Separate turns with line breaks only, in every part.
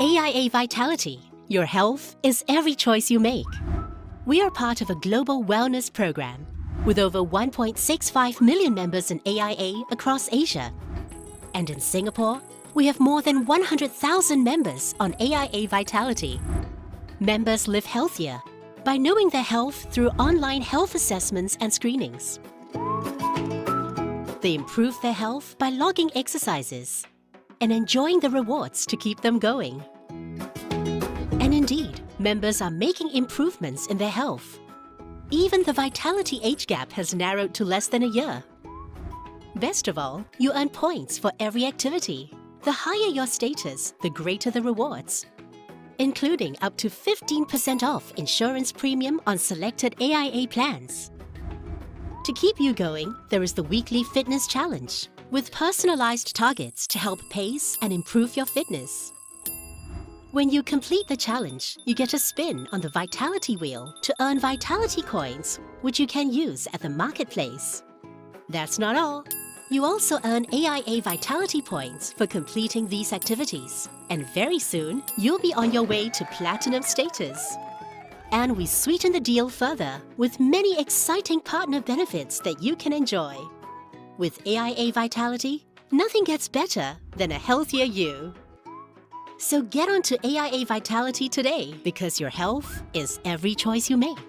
Aia Vitality. Your health is every choice you make. We are part of a global wellness program with over 1.65 million members in AIA across Asia. And in Singapore, we have more than 100,000 members on AIA Vitality. Members live healthier by knowing their health through online health assessments and screenings. They improve their health by logging exercises and enjoying the rewards to keep them going. And indeed, members are making improvements in their health. Even the vitality age gap has narrowed to less than a year. Best of all, you earn points for every activity. The higher your status, the greater the rewards, including up to 15% off insurance premium on selected AIA plans. To keep you going, there is the weekly fitness challenge, with personalized targets to help pace and improve your fitness. When you complete the challenge, you get a spin on the Vitality Wheel to earn Vitality Coins, which you can use at the marketplace. That's not all. You also earn AIA Vitality Points for completing these activities. And very soon, you'll be on your way to Platinum status. And we sweeten the deal further with many exciting partner benefits that you can enjoy. With AIA Vitality, nothing gets better than a healthier you. So get onto AIA Vitality today because your health is every choice you make.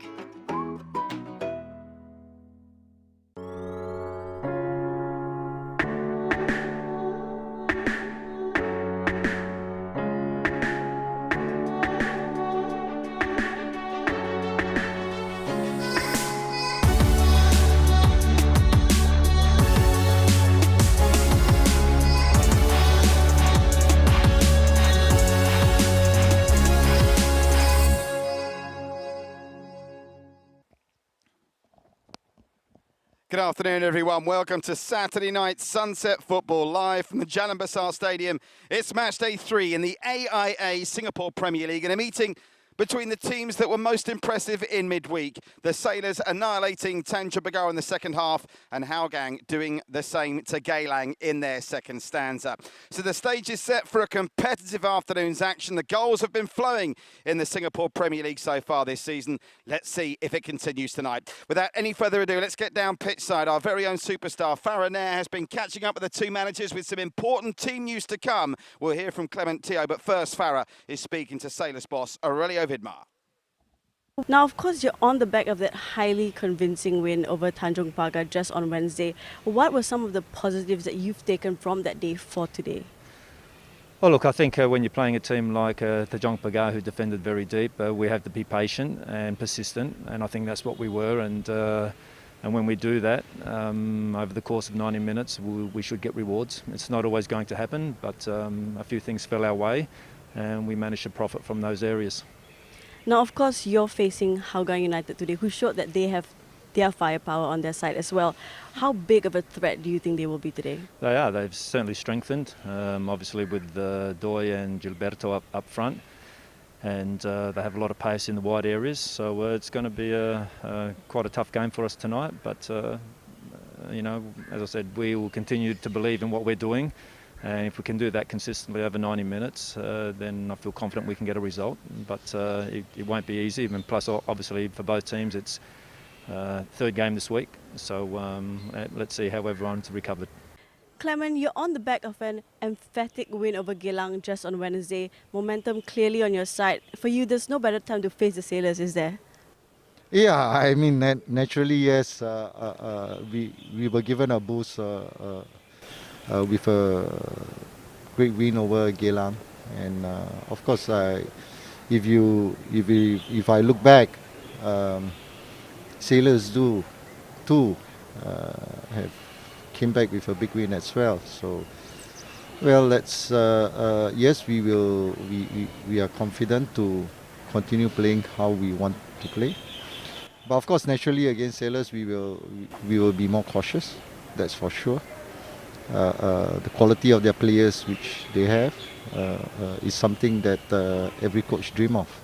Good afternoon, everyone. Welcome to Saturday night Sunset Football live from the Jalan Besar Stadium. It's match day 3 in the AIA Singapore Premier League and a meeting between the teams that were most impressive in midweek. The Sailors annihilating Tanjung Pagar in the second half and Hougang doing the same to Geylang in their second stanza. So the stage is set for a competitive afternoon's action. The goals have been flowing in the Singapore Premier League so far this season. Let's see if it continues tonight. Without any further ado, let's get down pitch side. Our very own superstar, Farah Nair, has been catching up with the two managers with some important team news to come. We'll hear from Clement Teo, but first Farah is speaking to Sailors boss Aurelio Vidmar.
Now, of course, you're on the back of that highly convincing win over Tanjung Pagar just on Wednesday. What were some of the positives that you've taken from that day for today?
Well, look, I think when you're playing a team like Tanjung Pagar, who defended very deep, we have to be patient and persistent, and I think that's what we were. And when we do that, over the course of 90 minutes, we should get rewards. It's not always going to happen, but a few things fell our way, and we managed to profit from those areas.
Now, of course, you're facing Hougang United today, who showed that they have their firepower on their side as well. How big of a threat do you think they will be today?
They are. They've certainly strengthened, obviously with Doi and Gilberto up front. And they have a lot of pace in the wide areas. So it's going to be quite a tough game for us tonight. But, you know, as I said, we will continue to believe in what we're doing. And if we can do that consistently over 90 minutes, then I feel confident we can get a result. But it won't be easy. And plus, obviously, for both teams, it's third game this week. So let's see how everyone's recovered.
Clement, you're on the back of an emphatic win over Geylang just on Wednesday. Momentum clearly on your side. For you, there's no better time to face the Sailors, is there?
Yeah, I mean, naturally, yes. We were given a boost with a great win over Geylang, and of course, if I look back, Sailors too have came back with a big win as well. So, well, let's yes, we are confident to continue playing how we want to play. But of course, naturally, against Sailors, we will be more cautious. That's for sure. The quality of their players, which they have, is something that every coach dreams of.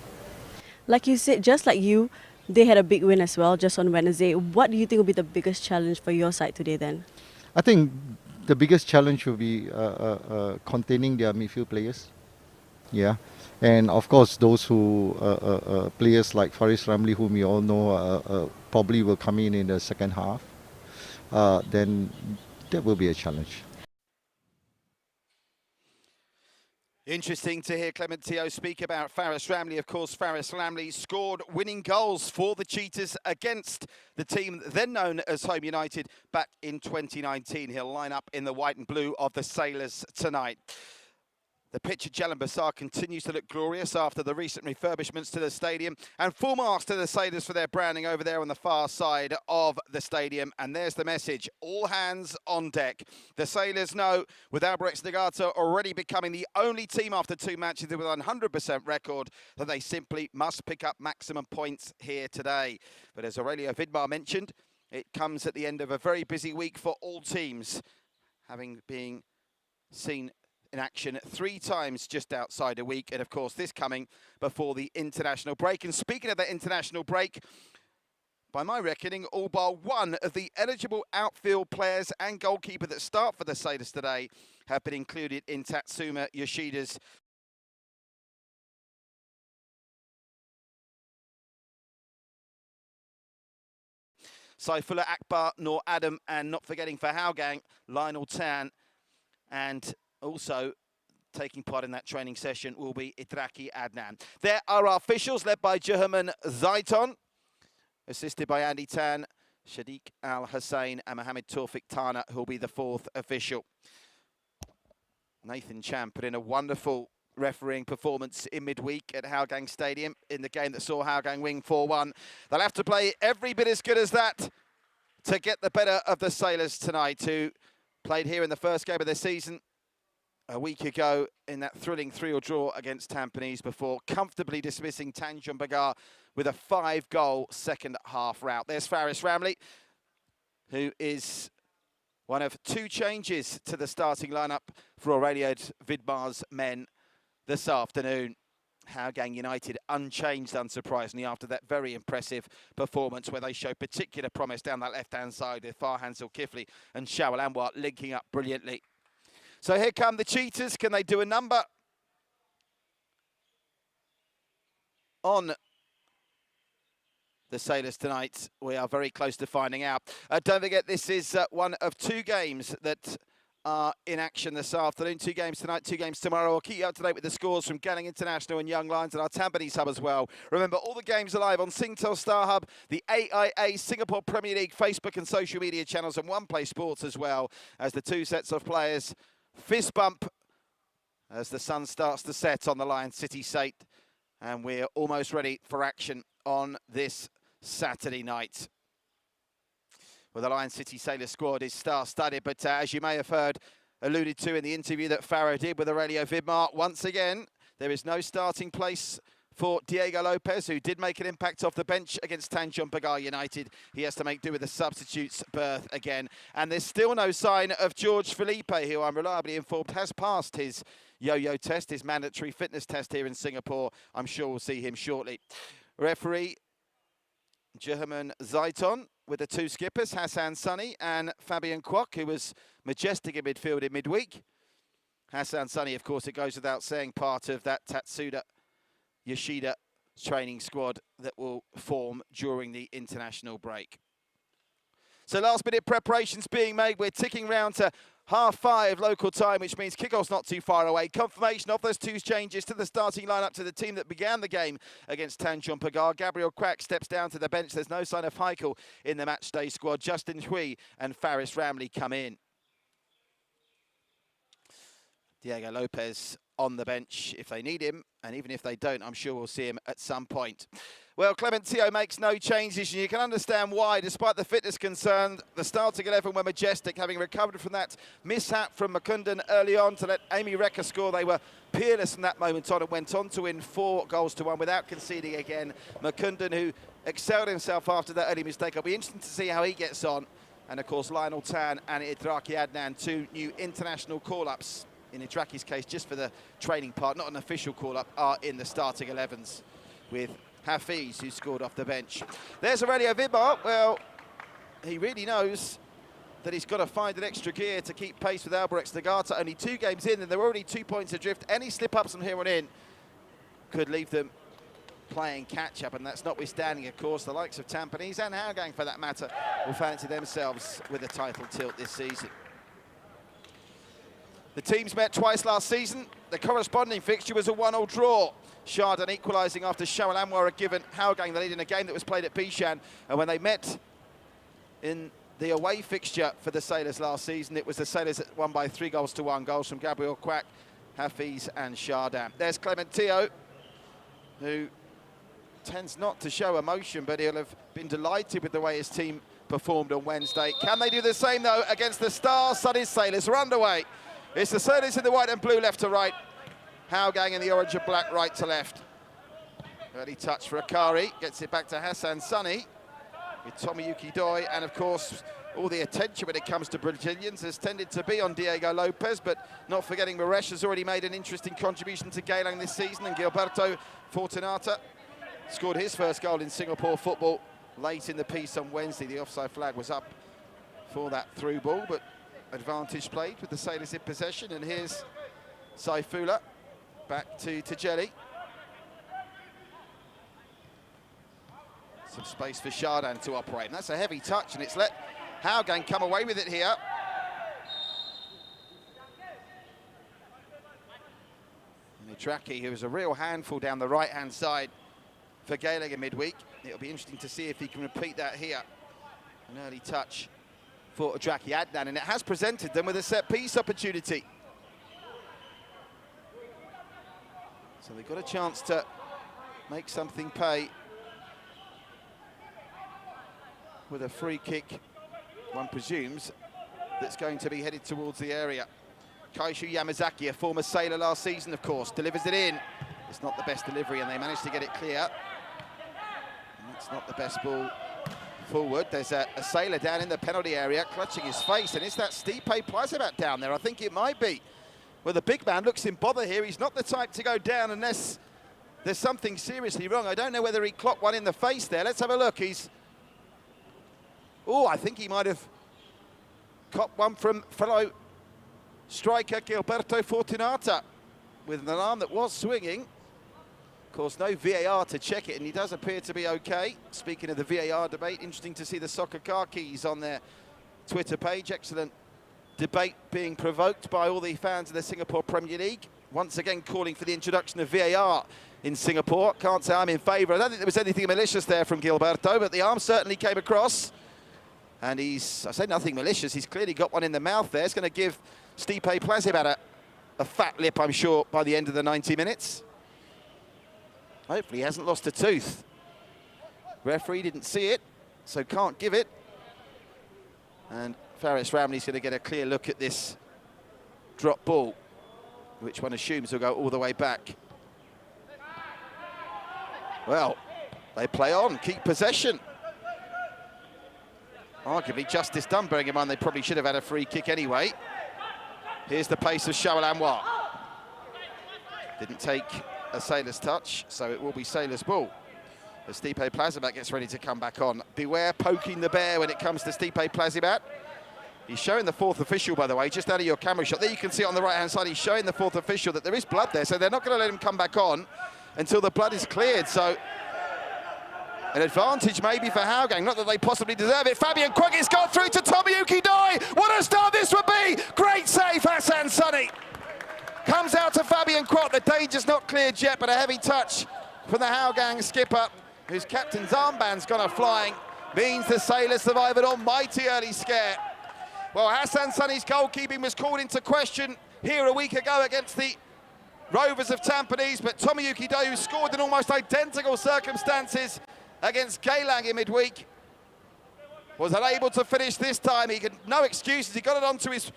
Like you said, just like you, they had a big win as well just on Wednesday. What do you think will be the biggest challenge for your side today then?
I think the biggest challenge will be containing their midfield players. Yeah, and of course those who players like Faris Ramli, whom you all know, probably will come in the second half. Then that will be a challenge.
Interesting to hear Clement Teo speak about Faris Ramli. Of course, Faris Ramli scored winning goals for the Cheetahs against the team then known as Home United back in 2019. He'll line up in the white and blue of the Sailors tonight. The pitch at Jalan Besar continues to look glorious after the recent refurbishments to the stadium, and full marks to the Sailors for their branding over there on the far side of the stadium. And there's the message: all hands on deck. The Sailors know, with Albirex Nagata already becoming the only team after 2 matches with a 100% record, that they simply must pick up maximum points here today. But as Aurelio Vidmar mentioned, it comes at the end of a very busy week for all teams, having been seen in action 3 times just outside a week, and of course this coming before the international break. And speaking of that international break, by my reckoning, all bar one of the eligible outfield players and goalkeeper that start for the Sailors today have been included in Tatsuma Yoshida's Saifullah Akbar, Noor Adam, and not forgetting for Hougang, Lionel Tan. And also taking part in that training session will be Idraki Adnan. There are our officials, led by Jahaman Zaiton, assisted by Andy Tan, Shadiq Al Hussein, and Mohamed Tawfiq Tana, who will be the 4th official. Nathan Chan put in a wonderful refereeing performance in midweek at Hougang Stadium in the game that saw Hougang win 4-1. They'll have to play every bit as good as that to get the better of the Sailors tonight, who played here in the first game of the season a week ago in that thrilling 3-3 draw against Tampines, before comfortably dismissing Tanjung Pagar with a 5-goal second half rout. There's Faris Ramli, who is one of 2 changes to the starting lineup for Aurelio Vidmar's men this afternoon. Hougang United unchanged, unsurprisingly, after that very impressive performance where they showed particular promise down that left-hand side with Farhan Zulkifli and Shawal Anwar linking up brilliantly. So here come the Cheetahs. Can they do a number on the Sailors tonight? We are very close to finding out. Don't forget, this is one of 2 games that are in action this afternoon. 2 games tonight, 2 games tomorrow. I'll keep you up to date with the scores from Galang International and Young Lions and our Tampines hub as well. Remember, all the games are live on Singtel Star Hub, the AIA Singapore Premier League Facebook and social media channels, and One Play Sports as well, as the 2 sets of players fist bump as the sun starts to set on the Lion City site, and we're almost ready for action on this Saturday night. Well, the Lion City Sailors squad is star-studded, but as you may have heard, alluded to in the interview that Farrow did with Aurelio Vidmar, once again, there is no starting place for Diego Lopez, who did make an impact off the bench against Tanjung Pagar United. He has to make do with the substitutes berth again. And there's still no sign of George Felipe, who I'm reliably informed has passed his yo-yo test, his mandatory fitness test here in Singapore. I'm sure we'll see him shortly. Referee Jahaman Zaiton with the 2 skippers, Hassan Sunny and Fabian Kwok, who was majestic in midfield in midweek. Hassan Sunny, of course, it goes without saying, part of that Tatsuda Yoshida training squad that will form during the international break. So last minute preparations being made. We're ticking round to 5:30 local time, which means kickoff's not too far away. Confirmation of those 2 changes to the starting lineup to the team that began the game against Tanjung Pagar. Gabriel Crack steps down to the bench. There's no sign of Heikel in the matchday squad. Justin Hui and Faris Ramli come in. Diego Lopez on the bench if they need him, and even if they don't, I'm sure we'll see him at some point. Well, Clement Teo makes no changes, and you can understand why. Despite the fitness concern, the starting 11 were majestic, having recovered from that mishap from Makundan early on to let Amy Rekha score. They were peerless from that moment on and went on to win 4-1 without conceding again. Makundan, who excelled himself after that early mistake. It'll be interesting to see how he gets on. And, of course, Lionel Tan and Idraki Adnan, 2 new international call-ups. In Idraki's case, just for the training part, not an official call-up, are in the starting 11s with Hafiz, who scored off the bench. There's Aurelio Vidmar. Well, he really knows that he's got to find an extra gear to keep pace with Albirex Nagata. Only 2 games in, and they're already 2 points adrift. Any slip-ups from here on in could leave them playing catch-up, and that's notwithstanding, of course, the likes of Tampines and Hougang, for that matter, will fancy themselves with a title tilt this season. The teams met twice last season. The corresponding fixture was a 1-1 draw. Chardon equalising after Shawal Anwar had given Hougang the lead in a game that was played at Bishan. And when they met in the away fixture for the Sailors last season, it was the Sailors that won by 3-1 goals from Gabriel Quack, Hafiz and Chardon. There's Clementillo, who tends not to show emotion, but he'll have been delighted with the way his team performed on Wednesday. Can they do the same, though, against the star-studded Sailors? We're underway. It's the Sailors in the white and blue, left to right. Hougang in the orange and black, right to left. Early touch for Akari, gets it back to Hassan Sunny with Tomoyuki Doi, and of course all the attention when it comes to Brazilians has tended to be on Diego Lopez, but not forgetting Maresh has already made an interesting contribution to Geylang this season, and Gilberto Fortunata scored his first goal in Singapore football late in the piece on Wednesday. The offside flag was up for that through ball, but advantage played with the Sailors in possession, and here's Saifullah back to Tajeli. Some space for Chardon to operate, and that's a heavy touch, and it's let Hougang come away with it here. Midraki, who was a real handful down the right-hand side for Geylang in midweek. It'll be interesting to see if he can repeat that here. An early touch for Adraki Adnan, and it has presented them with a set-piece opportunity. So they've got a chance to make something pay with a free kick, one presumes, that's going to be headed towards the area. Kaishu Yamazaki, a former Sailor last season, of course, delivers it in. It's not the best delivery, and they managed to get it clear. And it's not the best ball forward. There's a Sailor down in the penalty area, clutching his face, and is that Stipe Plazibat down there? I think it might be. Well, the big man looks in bother here. He's not the type to go down unless there's something seriously wrong. I don't know whether he clocked one in the face there. Let's have a look. Oh, I think he might have copped one from fellow striker Gilberto Fortunata with an arm that was swinging. Of course, no VAR to check it, and he does appear to be okay. Speaking of the VAR debate, interesting to see the soccer car keys on their Twitter page. Excellent debate being provoked by all the fans of the Singapore Premier League. Once again calling for the introduction of VAR in Singapore. Can't say I'm in favour. I don't think there was anything malicious there from Gilberto, but the arm certainly came across. And he's, I say nothing malicious, he's clearly got one in the mouth there. It's going to give Stipe Plazibat a fat lip, I'm sure, by the end of the 90 minutes. Hopefully he hasn't lost a tooth. Referee didn't see it, so can't give it. And Faris Ramley's going to get a clear look at this drop ball, which one assumes will go all the way back. Well, they play on, keep possession. Arguably justice done, bearing in mind they probably should have had a free kick anyway. Here's the pace of Shawal Anwar. Didn't take a Sailor's touch, so it will be Sailor's ball. As Stipe Plazibat gets ready to come back on. Beware poking the bear when it comes to Stipe Plazibat. He's showing the fourth official, by the way, just out of your camera shot. There you can see it on the right-hand side. He's showing the fourth official that there is blood there, so they're not going to let him come back on until the blood is cleared. So an advantage maybe for Hougang, not that they possibly deserve it. Fabian Quack has gone through to Tomoyuki Doi. What a start this would be! Great save, Hassan Sunny. Comes out to Fabian Quack. The danger's not cleared yet, but a heavy touch from the Hougang skipper, whose captain's armband's gone flying, means the Sailors survive an almighty early scare. Well, Hassan Sunny's goalkeeping was called into question here a week ago against the Rovers of Tampines, but Tomoyuki Doi, who scored in almost identical circumstances against Geylang in midweek, was unable to finish this time. He had no excuses. He got it onto his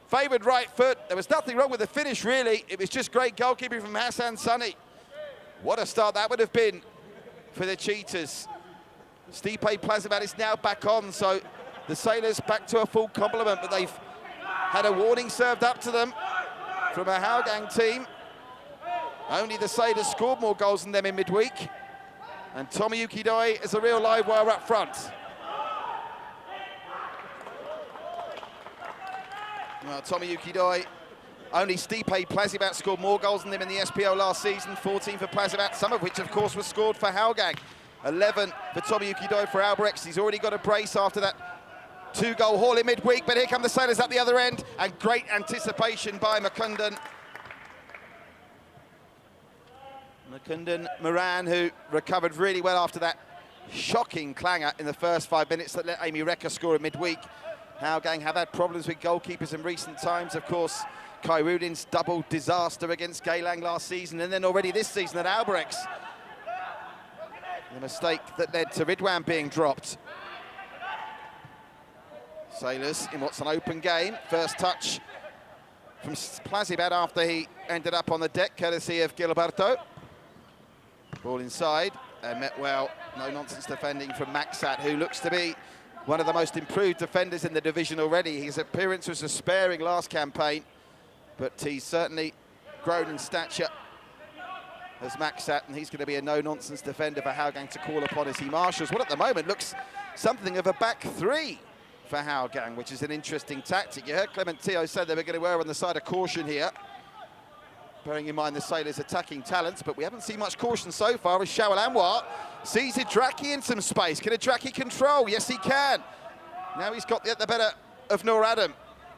favoured right foot. There was nothing wrong with the finish, really. It was just great goalkeeping from Hassan Sunny. What a start that would have been for the Cheetahs. Stipe Plazibat is now back on, so the Sailors back to a full complement, but they've had a warning served up to them from a Hougang team. Only the Sailors scored more goals than them in midweek. And Tomoyuki Doi is a real live wire up front. Well, Tomoyuki Doi, only Stipe Plazibat scored more goals than him in the SPL last season. 14 for Plazibat, some of which, of course, was scored for Hougang. 11 for Tomoyuki Doi for Albrechts. He's already got a brace after that 2-goal haul in midweek, but here come the Sailors at the other end, and great anticipation by Mukundan. Mukundan Moran, who recovered really well after that shocking clanger in the first 5 minutes that let Amy Reka score in midweek. Hougang have had problems with goalkeepers in recent times. Of course, Kai Rudin's double disaster against Geylang last season, and then already this season at Albrechts. The mistake that led to Ridwan being dropped. Sailors in what's an open game. First touch from Plazibat after he ended up on the deck, courtesy of Gilberto. Ball inside, and met well. No-nonsense defending from Maxat, who looks to be one of the most improved defenders in the division already. His appearance was despairing last campaign, but he's certainly grown in stature as Maxat, and he's going to be a no-nonsense defender for Hougang to call upon as he marshals what at the moment looks something of a back three for Hougang, which is an interesting tactic. You heard Clement Teo said they were going to err on the side of caution here, bearing in mind the Sailors' attacking talents, but we haven't seen much caution so far as Shawal Anwar sees Idraki in some space. Can Idraki control? Yes, he can. Now he's got the better of Noor Adam.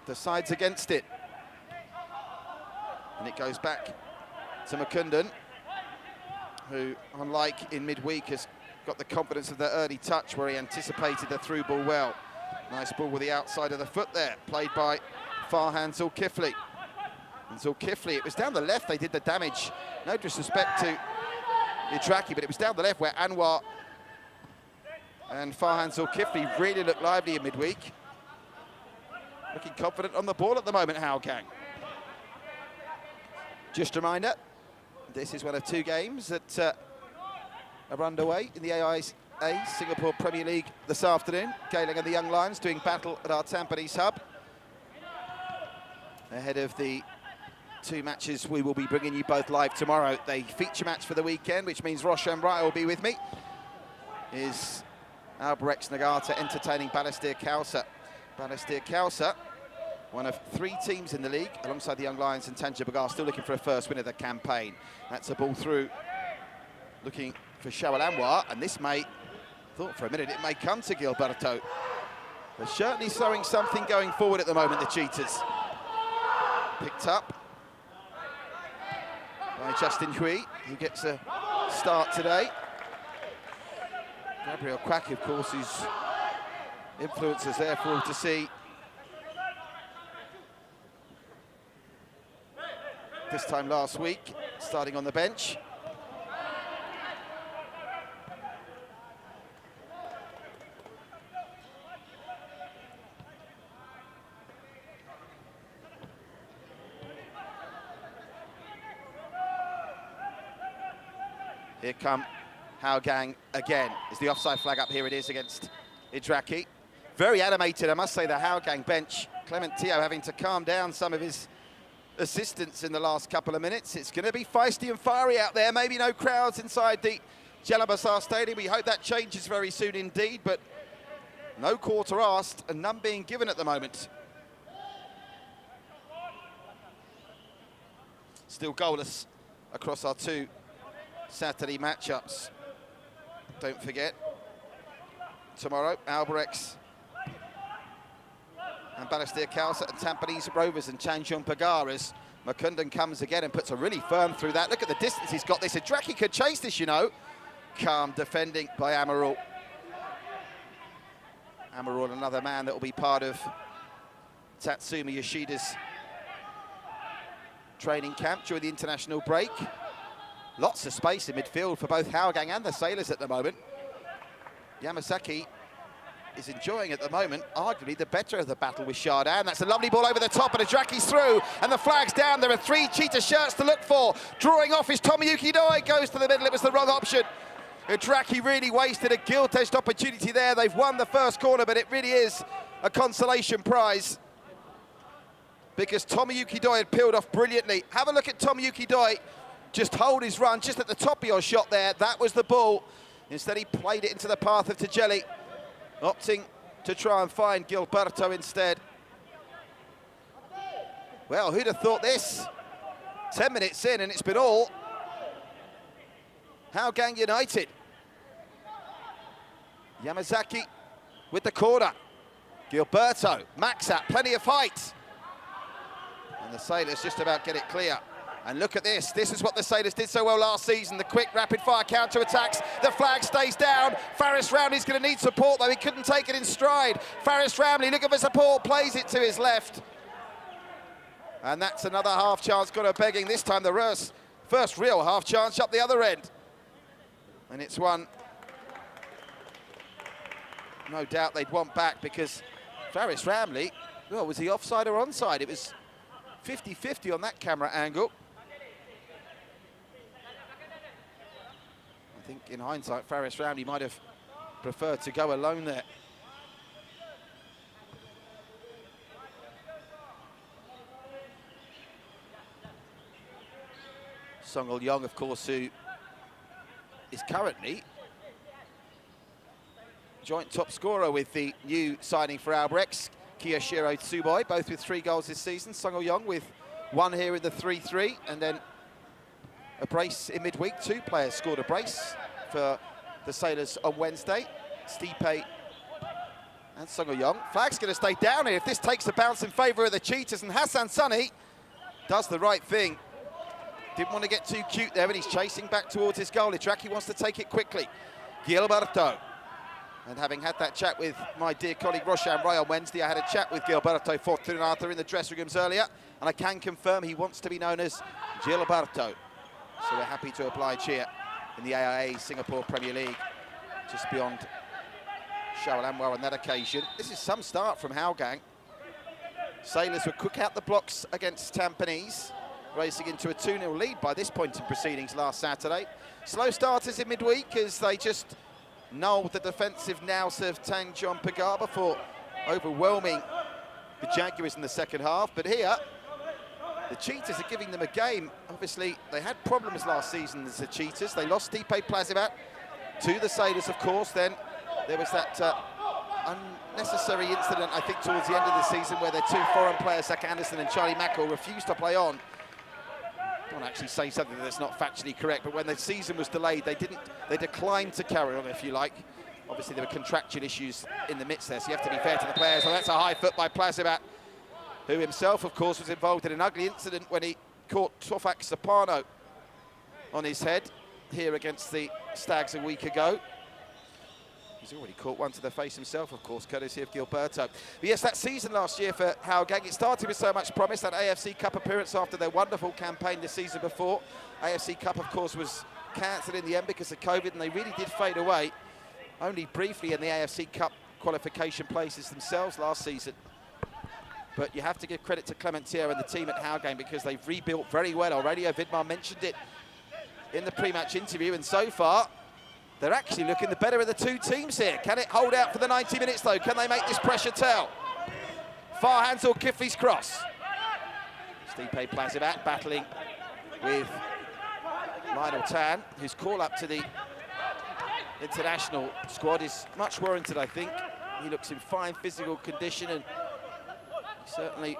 Decides against it. And it goes back to Mukundan, who, unlike in midweek, has got the confidence of the early touch where he anticipated the through ball well. Nice ball with the outside of the foot there, played by Farhan Zulkifli. And Zulkifli, it was down the left they did the damage. No disrespect to Idraki, but it was down the left where Anwar and Farhan Zulkifli really looked lively in midweek. Looking confident on the ball at the moment, Hougang. Just a reminder, this is one of 2 games that are underway in the AIA Singapore Premier League this afternoon. Geylang and the Young Lions doing battle at our Tampines hub. Ahead of the 2 matches we will be bringing you both live tomorrow. The feature match for the weekend, which means Roshan Rai will be with me, is Albrechts Nagata entertaining Balestier Khalsa. Balestier Khalsa, one of 3 teams in the league, alongside the Young Lions and Tanja Bagar, still looking for a first win of the campaign. That's a ball through, looking for Shawal Anwar, and this may, thought for a minute, it may come to Gilberto. They're certainly showing something going forward at the moment, the Cheetahs. Picked up by Justin Hui, who gets a start today. Gabriel Kwak, of course, whose influence is there for all to see. This time last week, starting on the bench. Here come Hougang again. Is the offside flag up? Here it is against Idraki. Very animated, I must say, the Hougang bench. Clement Teo having to calm down some of his assistants in the last couple of minutes. It's going to be feisty and fiery out there. Maybe no crowds inside the Jalan Besar Stadium. We hope that changes very soon indeed, but no quarter asked and none being given at the moment. Still goalless across our 2 Saturday matchups. Don't forget, tomorrow, Albrechts and Balestier Khalsa and Tampines Rovers and Tanjung Pagaras. Mukundan comes again and puts a really firm through that. Look at the distance he's got this. Idraki could chase this, you know. Calm defending by Amarul. Amarul, another man that will be part of Tatsuma Yoshida's training camp during the international break. Lots of space in midfield for both Hougang and the Sailors at the moment. Yamasaki is enjoying at the moment, arguably the better of the battle with Shardan. That's a lovely ball over the top, and Idraki's through, and the flag's down. There are 3 cheetah shirts to look for. Drawing off is Tomoyuki Doi, goes to the middle. It was the wrong option. Idraki really wasted a gilt-edged opportunity there. They've won the first corner, but it really is a consolation prize, because Tomoyuki Doi had peeled off brilliantly. Have a look at Tomoyuki Doi. Just hold his run, just at the top of your shot there. That was the ball. Instead, he played it into the path of Tajeli, opting to try and find Gilberto instead. Well, who'd have thought this? 10 minutes in and it's been all Hougang United. Yamazaki with the corner. Gilberto, Maxat, plenty of height. And the Sailors just about get it clear. And look at this. This is what the Sailors did so well last season. The quick, rapid-fire counter-attacks. The flag stays down. Faris Ramley's going to need support, though. He couldn't take it in stride. Faris Ramley looking for support, plays it to his left. And that's another half chance got her begging. This time the first real half chance up the other end. And it's one no doubt they'd want back, because Faris Ramley, well, was he offside or onside? It was 50-50 on that camera angle. I think in hindsight, Faris Ramley might have preferred to go alone there. Sungul Yong, of course, who is currently joint top scorer with the new signing for Albrechts, Kiyoshiro Tsuboi, both with 3 goals this season. Sungul Yong with 1 here in the 3-3, and then a brace in midweek. 2 players scored a brace for the Sailors on Wednesday. Stipe and Sungul Yong. Flag's going to stay down here if this takes a bounce in favour of the Cheetahs, and Hassan Sunny does the right thing. Didn't want to get too cute there, and he's chasing back towards his goalie track. He wants to take it quickly. Gilberto. And having had that chat with my dear colleague Roshan Ray on Wednesday, I had a chat with Gilberto Fortunato in the dressing rooms earlier, and I can confirm he wants to be known as Gilberto. So we're happy to oblige here in the AIA Singapore Premier League, just beyond Shawal Anwar on that occasion. This is some start from Hougang. Sailors would cook out the blocks against Tampines, racing into a 2-0 lead by this point in proceedings last Saturday. Slow starters in midweek as they just nulled the defensive nous of Tanjong Pagar before overwhelming the Jaguars in the second half. But here, the Cheetahs are giving them a game. Obviously, they had problems last season as the Cheetahs. They lost Stipe Plazivat to the Sailors, of course. Then there was that unnecessary incident, I think, towards the end of the season where their 2 foreign players, Zach Anderson and Charlie Mackle, refused to play on. I don't want to actually say something that's not factually correct, but when the season was delayed, they declined to carry on, if you like. Obviously, there were contractual issues in the midst there, so you have to be fair to the players. Well, that's a high foot by Plazivat, who himself, of course, was involved in an ugly incident when he caught Tofak Sapano on his head here against the Stags a week ago. He's already caught one to the face himself, of course, courtesy of Gilberto. But yes, that season last year for Hougang, it started with so much promise, that AFC Cup appearance after their wonderful campaign the season before. AFC Cup, of course, was cancelled in the end because of COVID, and they really did fade away, only briefly in the AFC Cup qualification places themselves last season. But you have to give credit to Clement Thier and the team at Hougang, because they've rebuilt very well already. Vidmar mentioned it in the pre-match interview, and so far, they're actually looking the better of the 2 teams here. Can it hold out for the 90 minutes, though? Can they make this pressure tell? Farhan or Kifli's cross. Stipe Plazivat battling with Lionel Tan, whose call-up to the international squad is much warranted, I think. He looks in fine physical condition and certainly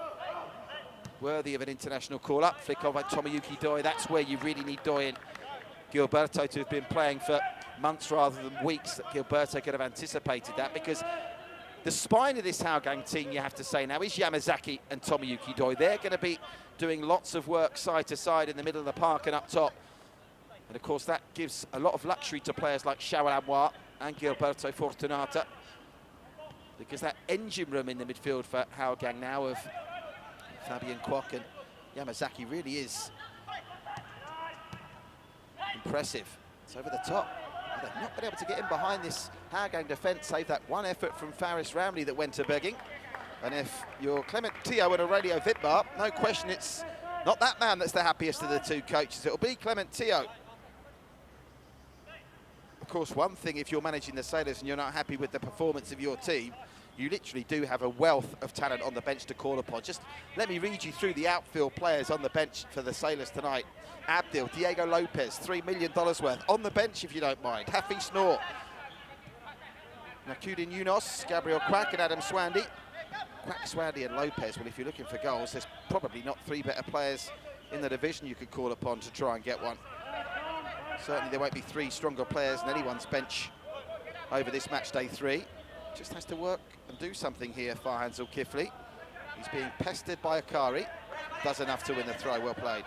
worthy of an international call-up. Flick on by Tomoyuki Doi. That's where you really need Doi and Gilberto to have been playing for months rather than weeks. That Gilberto could have anticipated that, because the spine of this Hougang team, you have to say now, is Yamazaki and Tomoyuki Doi. They're going to be doing lots of work side to side in the middle of the park and up top. And of course that gives a lot of luxury to players like Shawal Anwar and Gilberto Fortunata, because that engine room in the midfield for Hougang now of Fabian Kwok and Yamazaki really is impressive. It's over the top. They've not been able to get in behind this Hougang defence, save that one effort from Faris Ramley that went a begging. And if you're Clement Thier and Aurelio Vidmar, no question it's not that man that's the happiest of the 2 coaches. It'll be Clement Thier. Of course, one thing, if you're managing the Sailors and you're not happy with the performance of your team, you literally do have a wealth of talent on the bench to call upon. Just let me read you through the outfield players on the bench for the Sailors tonight. Abdil, Diego Lopez, $3 million worth. On the bench, if you don't mind. Hafiz Noor, Nakudin Yunos, Gabriel Quack and Adam Swandy. Quack, and Lopez. Well, if you're looking for goals, there's probably not three better players in the division you could call upon to try and get one. Certainly there won't be three stronger players in anyone's bench over this match day 3. Just has to work and do something here, Farhan Zulkifli. He's being pestered by Akari. Does enough to win the throw. Well played.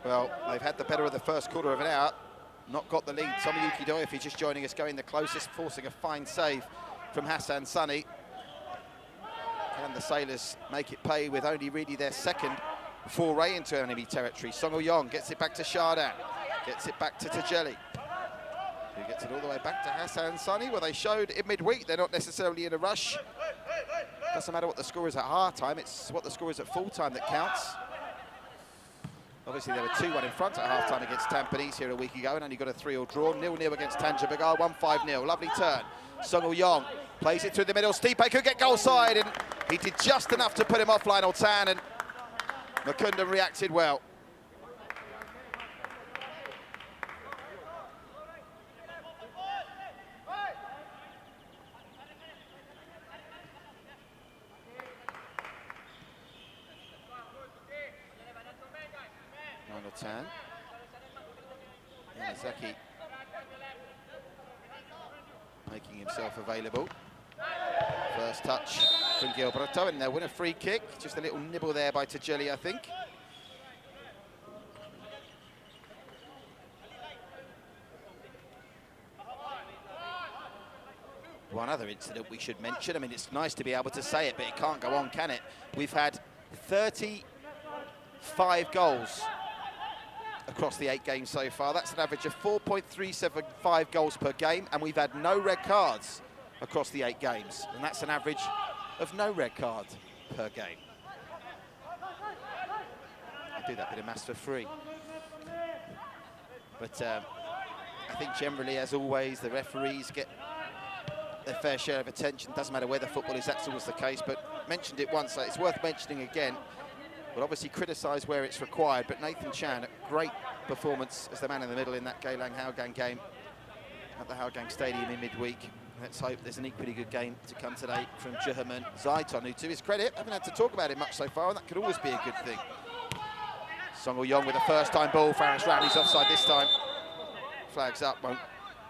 Well, they've had the better of the first quarter of an hour. Not got the lead. Tomoyuki Doi, if he's just joining us, going the closest, forcing a fine save from Hassan Sunny. Can the Sailors make it pay with only really their second foray into enemy territory? Song Yong gets it back to Shardan, gets it back to Tajeli, who gets it all the way back to Hassan Sunny. Well, they showed in midweek they're not necessarily in a rush. Doesn't matter what the score is at half-time, it's what the score is at full-time that counts. Obviously, they were 2-1 in front at half-time against Tampines here a week ago and only got a 3-3 draw. 0-0 against Tanja Bagar, 1-5-0. Lovely turn. Song Yong plays it through the middle. Stipe could get goal side, and he did just enough to put him off Lionel Tan, and Mukunda reacted well. Tan. Miyazaki making himself available. First touch from Gilberto, and they'll win a free kick. Just a little nibble there by Tajeli, I think. One other incident we should mention. I mean, it's nice to be able to say it, but it can't go on, can it? We've had 35 goals across the 8 games so far. That's an average of 4.375 goals per game, and we've had no red cards across the 8 games, and that's an average of no red card per game. I do that bit of maths for free. But I think generally, as always, the referees get their fair share of attention. Doesn't matter where the football is, that's always the case, but mentioned it once, so it's worth mentioning again. We'll obviously criticise where it's required, but Nathan Chan, a great performance as the man in the middle in that Geylang-Hougang game at the Hougang Stadium in midweek. Let's hope there's an equally good game to come today from Juhaman Zaiton, who, to his credit, haven't had to talk about it much so far, and that could always be a good thing. Song Yong with a first-time ball. Faris Ramley's offside this time. Flags up, won't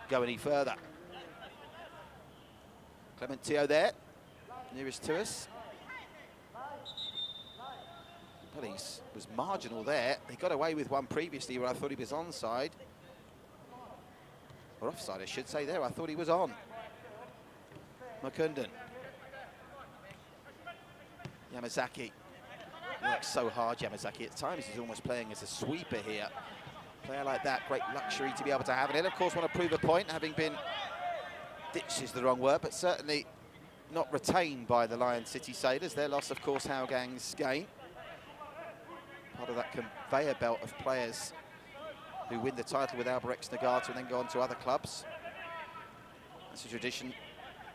go any further. Clement Teo there, nearest to us. Well, he was marginal there. He got away with one previously where I thought he was onside. Or offside, I should say there. I thought he was on. Mukundan. Yamazaki. He works so hard, Yamazaki. At times, he's almost playing as a sweeper here. A player like that, great luxury to be able to have. And he'll, of course, want to prove a point, having been, ditched is the wrong word, but certainly not retained by the Lion City Sailors. Their loss, of course, Hougan's gain. Part of that conveyor belt of players who win the title with Albirex Nagata and then go on to other clubs. That's a tradition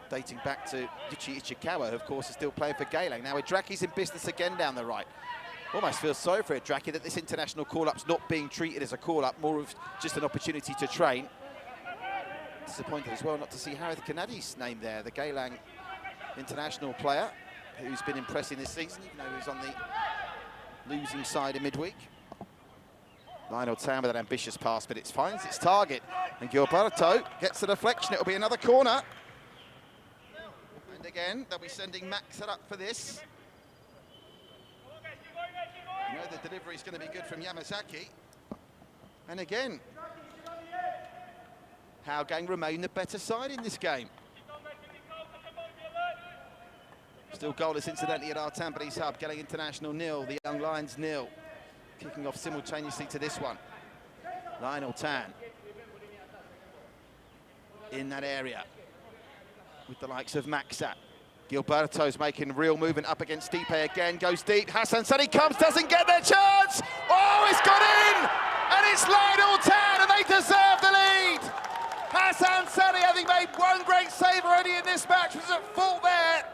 dating back to Yuichi Ichikawa, who of course is still playing for Geylang. Now Idraki's in business again down the right. Almost feels sorry for Idraki that this international call-up's not being treated as a call-up, more of just an opportunity to train. Disappointed as well not to see Harith Kanadi's name there, the Geylang international player who's been impressing this season, even though he was on the losing side in midweek. Lionel Tan with an ambitious pass, but it finds its target. And Gilberto gets the deflection. It'll be another corner. And again, they'll be sending Max up for this. You know the delivery's going to be good from Yamazaki. And again, Hougang remain the better side in this game. Still goalless, incidentally, at our Tampines hub. Geylang International 0, the Young Lions 0. Kicking off simultaneously to this one. Lionel Tan in that area with the likes of Maxat. Gilberto's making real movement up against Stipe again. Goes deep. Hassan Sunny comes, doesn't get their chance. Oh, it's got in! And it's Lionel Tan, and they deserve the lead. Hassan Sunny, having made one great save already in this match, was at full there.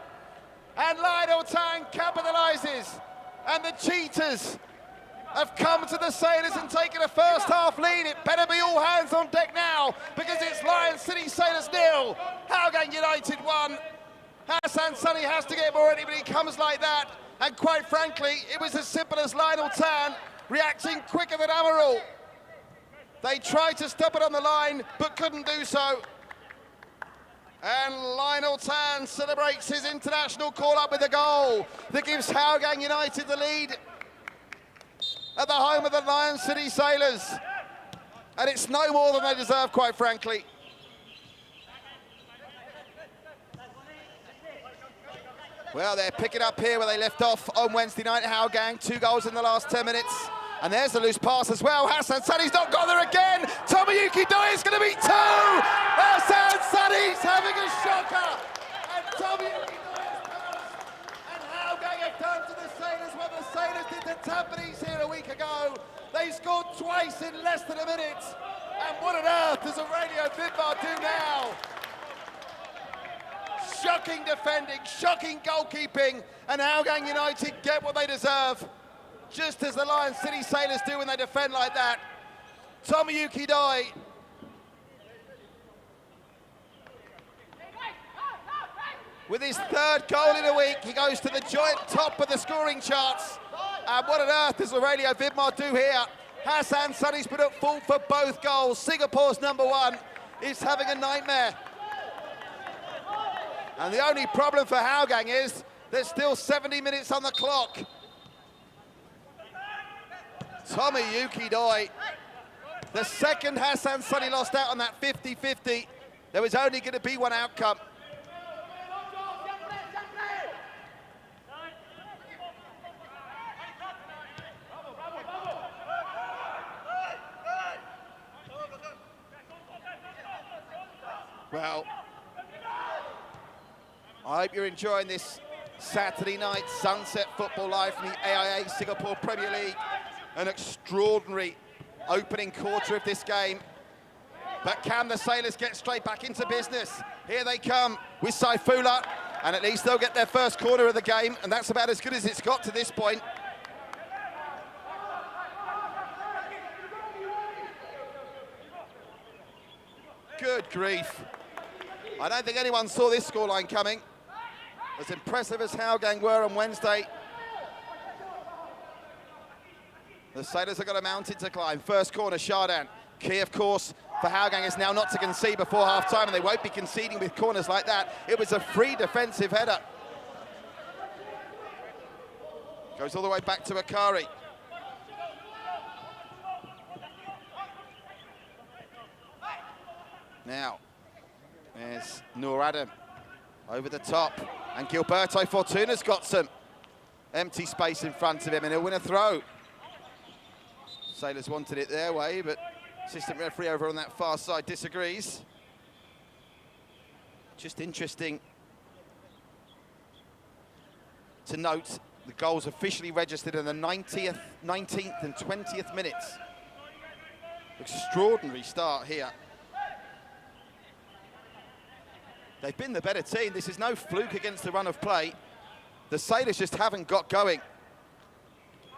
And Lionel Tan capitalises, and the Cheetahs have come to the Sailors and taken a first half lead. It better be all hands on deck now, because it's Lion City Sailors 0, Hougang United 1. Hassan Sunny has to get more in it, but he comes like that. And quite frankly, it was as simple as Lionel Tan reacting quicker than Amaral. They tried to stop it on the line, but couldn't do so. And Lionel Tan celebrates his international call-up with a goal that gives Hougang United the lead at the home of the Lion City Sailors. And it's no more than they deserve, quite frankly. Well, they're picking up here where they left off on Wednesday night. Hougang, 2 goals in the last 10 minutes. And there's the loose pass as well. Hassan Sunny's not got there again. Tomoyuki Doi is going to be 2. Hassan Sunny's having a shocker. And Tomoyuki Doi is passed. And Hougang have done to the Sailors what the Sailors did to Tampines here a week ago. They scored twice in less than a minute. And what on earth does Aurelio Vidmar do now? Shocking defending, shocking goalkeeping, and Hougang United get what they deserve, just as the Lion City Sailors do when they defend like that. Tomoyuki Doi. With his 3rd goal in a week, he goes to the joint top of the scoring charts. And what on earth does Aurelio Vidmar do here? Hassan Sunny's been at fault for both goals. Singapore's #1 is having a nightmare. And the only problem for Hougang is there's still 70 minutes on the clock. Tomoyuki Doi. The second Hassan Sunny lost out on that 50-50, there was only going to be one outcome. Well, I hope you're enjoying this Saturday night sunset football live from the AIA Singapore Premier League. An extraordinary opening quarter of this game. But can the Sailors get straight back into business? Here they come with Saifullah, and at least they'll get their first corner of the game, and that's about as good as it's got to this point. Good grief. I don't think anyone saw this scoreline coming. As impressive as Hougang were on Wednesday, the Sailors have got a mountain to climb. First corner, Shardan. Key, of course, for Hougang is now not to concede before half-time, and they won't be conceding with corners like that. It was a free defensive header. Goes all the way back to Akari. Now, there's Noor Adam over the top, and Gilberto Fortuna's got some empty space in front of him, and he'll win a throw. Sailors wanted it their way, but assistant referee over on that far side disagrees. Just interesting to note the goals officially registered in the 19th and 20th minutes. Extraordinary start here. They've been the better team. This is no fluke against the run of play. The Sailors just haven't got going.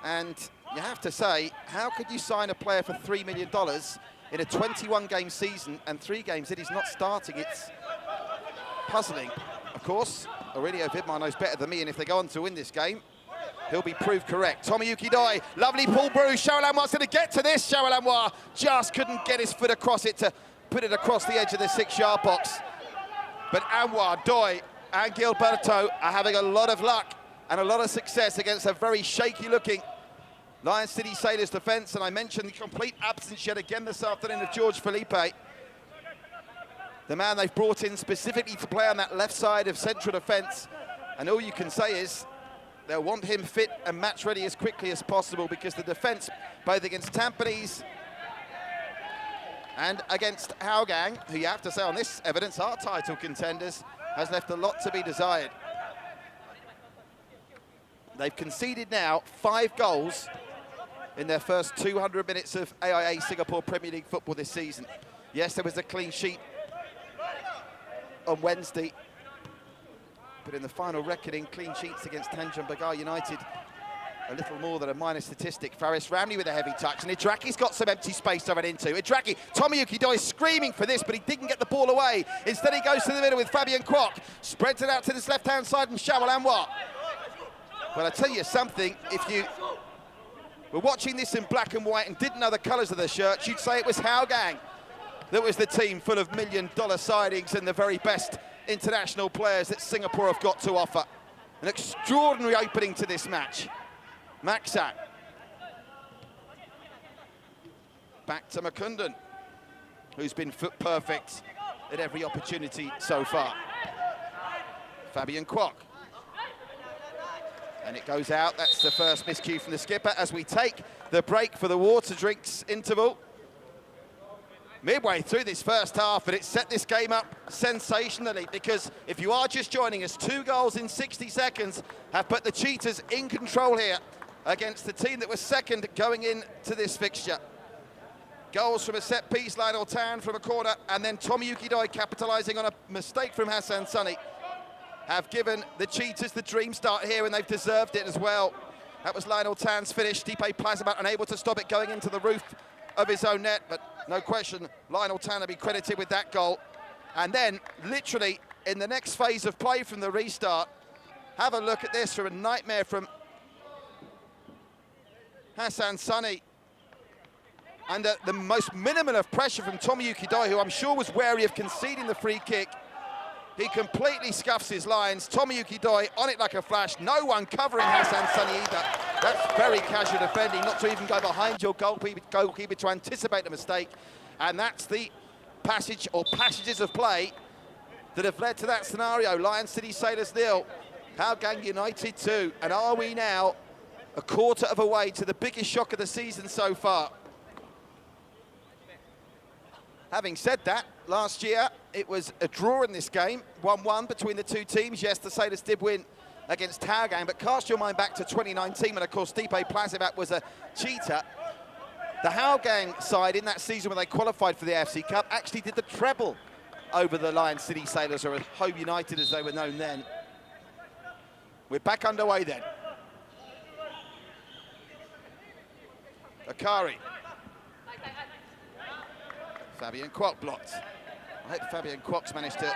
And you have to say, how could you sign a player for $3 million in a 21-game season and 3 games that he's not starting? It's puzzling. Of course, Aurelio Vidmar knows better than me, and if they go on to win this game, he'll be proved correct. Tomoyuki Doi, lovely pull through. Shaolan Anwar's going to get to this. Shaolan Anwar just couldn't get his foot across it to put it across the edge of the 6-yard box. But Anwar, Doi, and Gilberto are having a lot of luck and a lot of success against a very shaky-looking Lion City Sailors defence. And I mentioned the complete absence yet again this afternoon of George Felipe, the man they've brought in specifically to play on that left side of central defence. And all you can say is they'll want him fit and match ready as quickly as possible, because the defence, both against Tampines and against Hougang, who you have to say on this evidence are title contenders, has left a lot to be desired. They've conceded now 5 goals in their first 200 minutes of AIA Singapore Premier League football this season. Yes, there was a clean sheet on Wednesday, but in the final reckoning, clean sheets against Tanjung Pagar United a little more than a minor statistic. Faris Ramney with a heavy touch, and Idraki's got some empty space to run into. Idraki, Tomoyuki Doi screaming for this, but he didn't get the ball away. Instead he goes to the middle with Fabian Kwok, spreads it out to this left-hand side, and Shawal Anwar. Well, I tell you something, if you were watching this in black and white and didn't know the colours of the shirts, you'd say it was Hougang that was the team full of million-dollar signings and the very best international players that Singapore have got to offer. An extraordinary opening to this match. Maxat. Back to Makundan, who's been foot perfect at every opportunity so far. Fabian Kwok. And it goes out. That's the first miscue from the skipper as we take the break for the water drinks interval. Midway through this first half, and it set this game up sensationally, because if you are just joining us, 2 goals in 60 seconds have put the Cheetahs in control here against the team that was second going into this fixture. Goals from a set piece, Lionel Tan from a corner, and then Tomoyuki Doi capitalising on a mistake from Hassan Sunny have given the Cheetahs the dream start here, and they've deserved it as well. That was Lionel Tan's finish. Stipe Plazibat unable to stop it going into the roof of his own net, but no question, Lionel Tan will be credited with that goal. And then, literally, in the next phase of play from the restart, have a look at this from a nightmare from Hassan Sunny. Under the most minimal of pressure from Tomoyuki Doi, who I'm sure was wary of conceding the free kick. He completely scuffs his lines. Tomoyuki Doi on it like a flash. No one covering Hassan Sunny either. That's very casual defending, not to even go behind your goalkeeper to anticipate the mistake. And that's the passage or passages of play that have led to that scenario. Lion City Sailors 0, Hougang United 2. And are we now a quarter of a way to the biggest shock of the season so far? Having said that, last year it was a draw in this game, 1-1 between the two teams. Yes, the Sailors did win against Hougang, but cast your mind back to 2019 when, of course, Stipe Plazibat was a Cheetah. The Hougang side in that season when they qualified for the AFC Cup actually did the treble over the Lion City Sailors, or Home United as they were known then. We're back underway then. Akari. Fabian Kwok blocked. I hope Fabian Kwok's managed to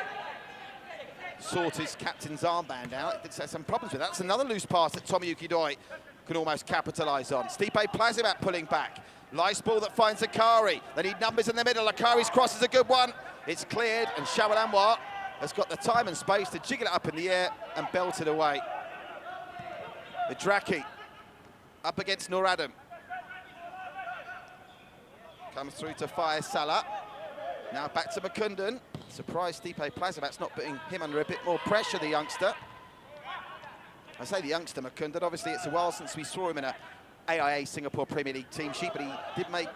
sort his captain's armband out. It did have some problems with that. That's another loose pass that Tomoyuki Doi can almost capitalise on. Stipe Plazibat pulling back. Nice ball that finds Akari. They need numbers in the middle. Akari's cross is a good one. It's cleared, and Shawal Anwar has got the time and space to jiggle it up in the air and belt it away. Idraki up against Nur Adam. Comes through to Faiz Salah. Now back to Makundan. Surprised Stipe Plazibat's not putting him under a bit more pressure, the youngster. I say the youngster, Makundan. Obviously, it's a while since we saw him in a AIA Singapore Premier League team sheet, but he did make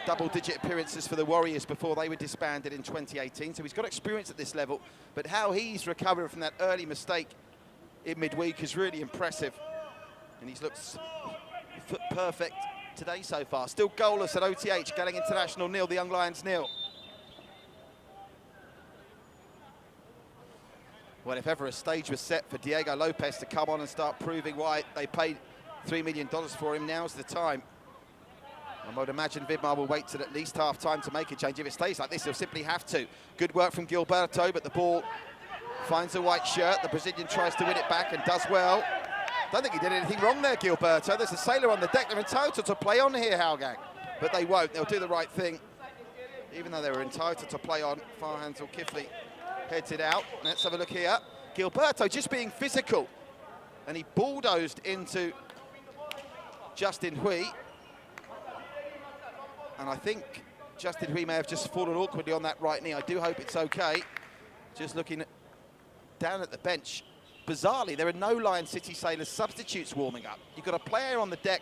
double-digit appearances for the Warriors before they were disbanded in 2018, so he's got experience at this level. But how he's recovering from that early mistake in midweek is really impressive. And he's looked foot perfect today so far. Still goalless at OTH, Galang International 0, the Young Lions 0. Well, if ever a stage was set for Diego Lopez to come on and start proving why they paid $3 million for him, now's the time. I would imagine Vidmar will wait till at least half-time to make a change. If it stays like this, he'll simply have to. Good work from Gilberto, but the ball finds a white shirt. The Brazilian tries to win it back and does well. Don't think he did anything wrong there, Gilberto. There's a sailor on the deck. They're entitled to play on here, Hougang. But they won't. They'll do the right thing. Even though they were entitled to play on, Farhan Zulkifli heads it out. Let's have a look here. Gilberto just being physical. And he bulldozed into Justin Hui. And I think Justin Hui may have just fallen awkwardly on that right knee. I do hope it's okay. Just looking down at the bench. Bizarrely, there are no Lion City Sailors substitutes warming up. You've got a player on the deck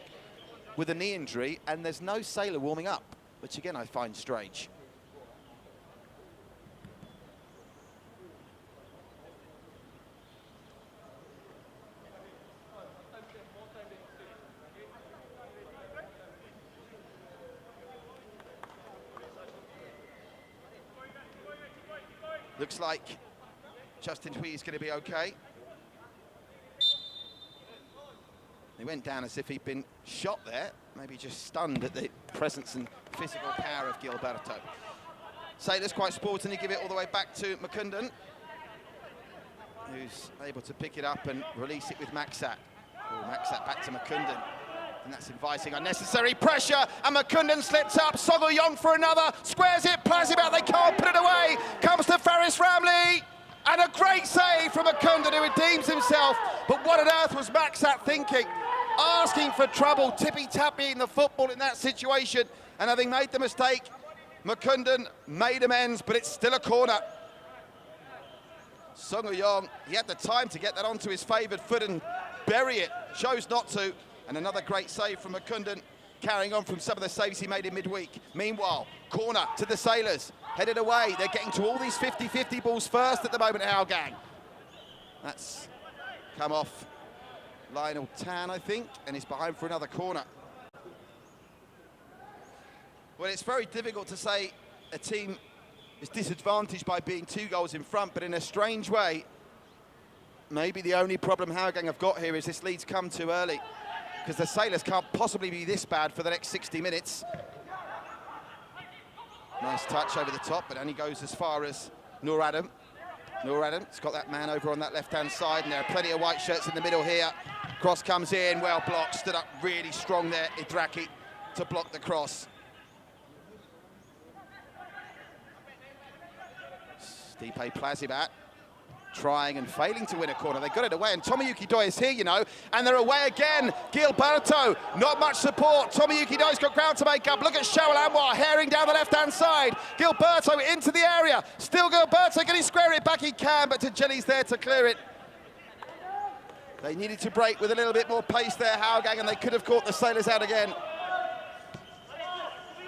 with a knee injury, and there's no sailor warming up, which again I find strange. Looks like Justin Hui is going to be okay. He went down as if he'd been shot there, maybe just stunned at the presence and physical power of Gilberto. Sailors quite sportingly give it all the way back to Mukundun, who's able to pick it up and release it with Maxat. Oh, Maxat back to Mukundun. And that's inviting unnecessary pressure, and Mukundun slips up. Soguyong for another, squares it, plays it out, they can't put it away. Comes to Faris Ramley, and a great save from Mukundun, who redeems himself. But what on earth was Maxat thinking? Asking for trouble, tippy-tappying the football in that situation, and having made the mistake, Mukundun made amends, but it's still a corner. Soguyong, he had the time to get that onto his favoured foot and bury it, chose not to. And another great save from Mukundun, carrying on from some of the saves he made in midweek. Meanwhile, corner to the Sailors, headed away. They're getting to all these 50-50 balls first at the moment, Hougang. That's come off Lionel Tan, I think, and he's behind for another corner. Well, it's very difficult to say a team is disadvantaged by being 2 goals in front, but in a strange way, maybe the only problem Hougang have got here is this lead's come too early, because the Sailors can't possibly be this bad for the next 60 minutes. Nice touch over the top, but only goes as far as Noor Adam. Noor Adam's got that man over on that left-hand side, and there are plenty of white shirts in the middle here. Cross comes in, well blocked, stood up really strong there, Idraki, to block the cross. Stipe Plazibat trying and failing to win a corner. They got it away, and Tomoyuki Doi is here, you know, and they're away again. Gilberto, not much support. Tomoyuki Doi's got ground to make up. Look at Shawal Anwar herring down the left-hand side. Gilberto into the area. Still Gilberto, can he square it back? He can, but Tajeli's there to clear it. They needed to break with a little bit more pace there, Hougang, and they could have caught the Sailors out again.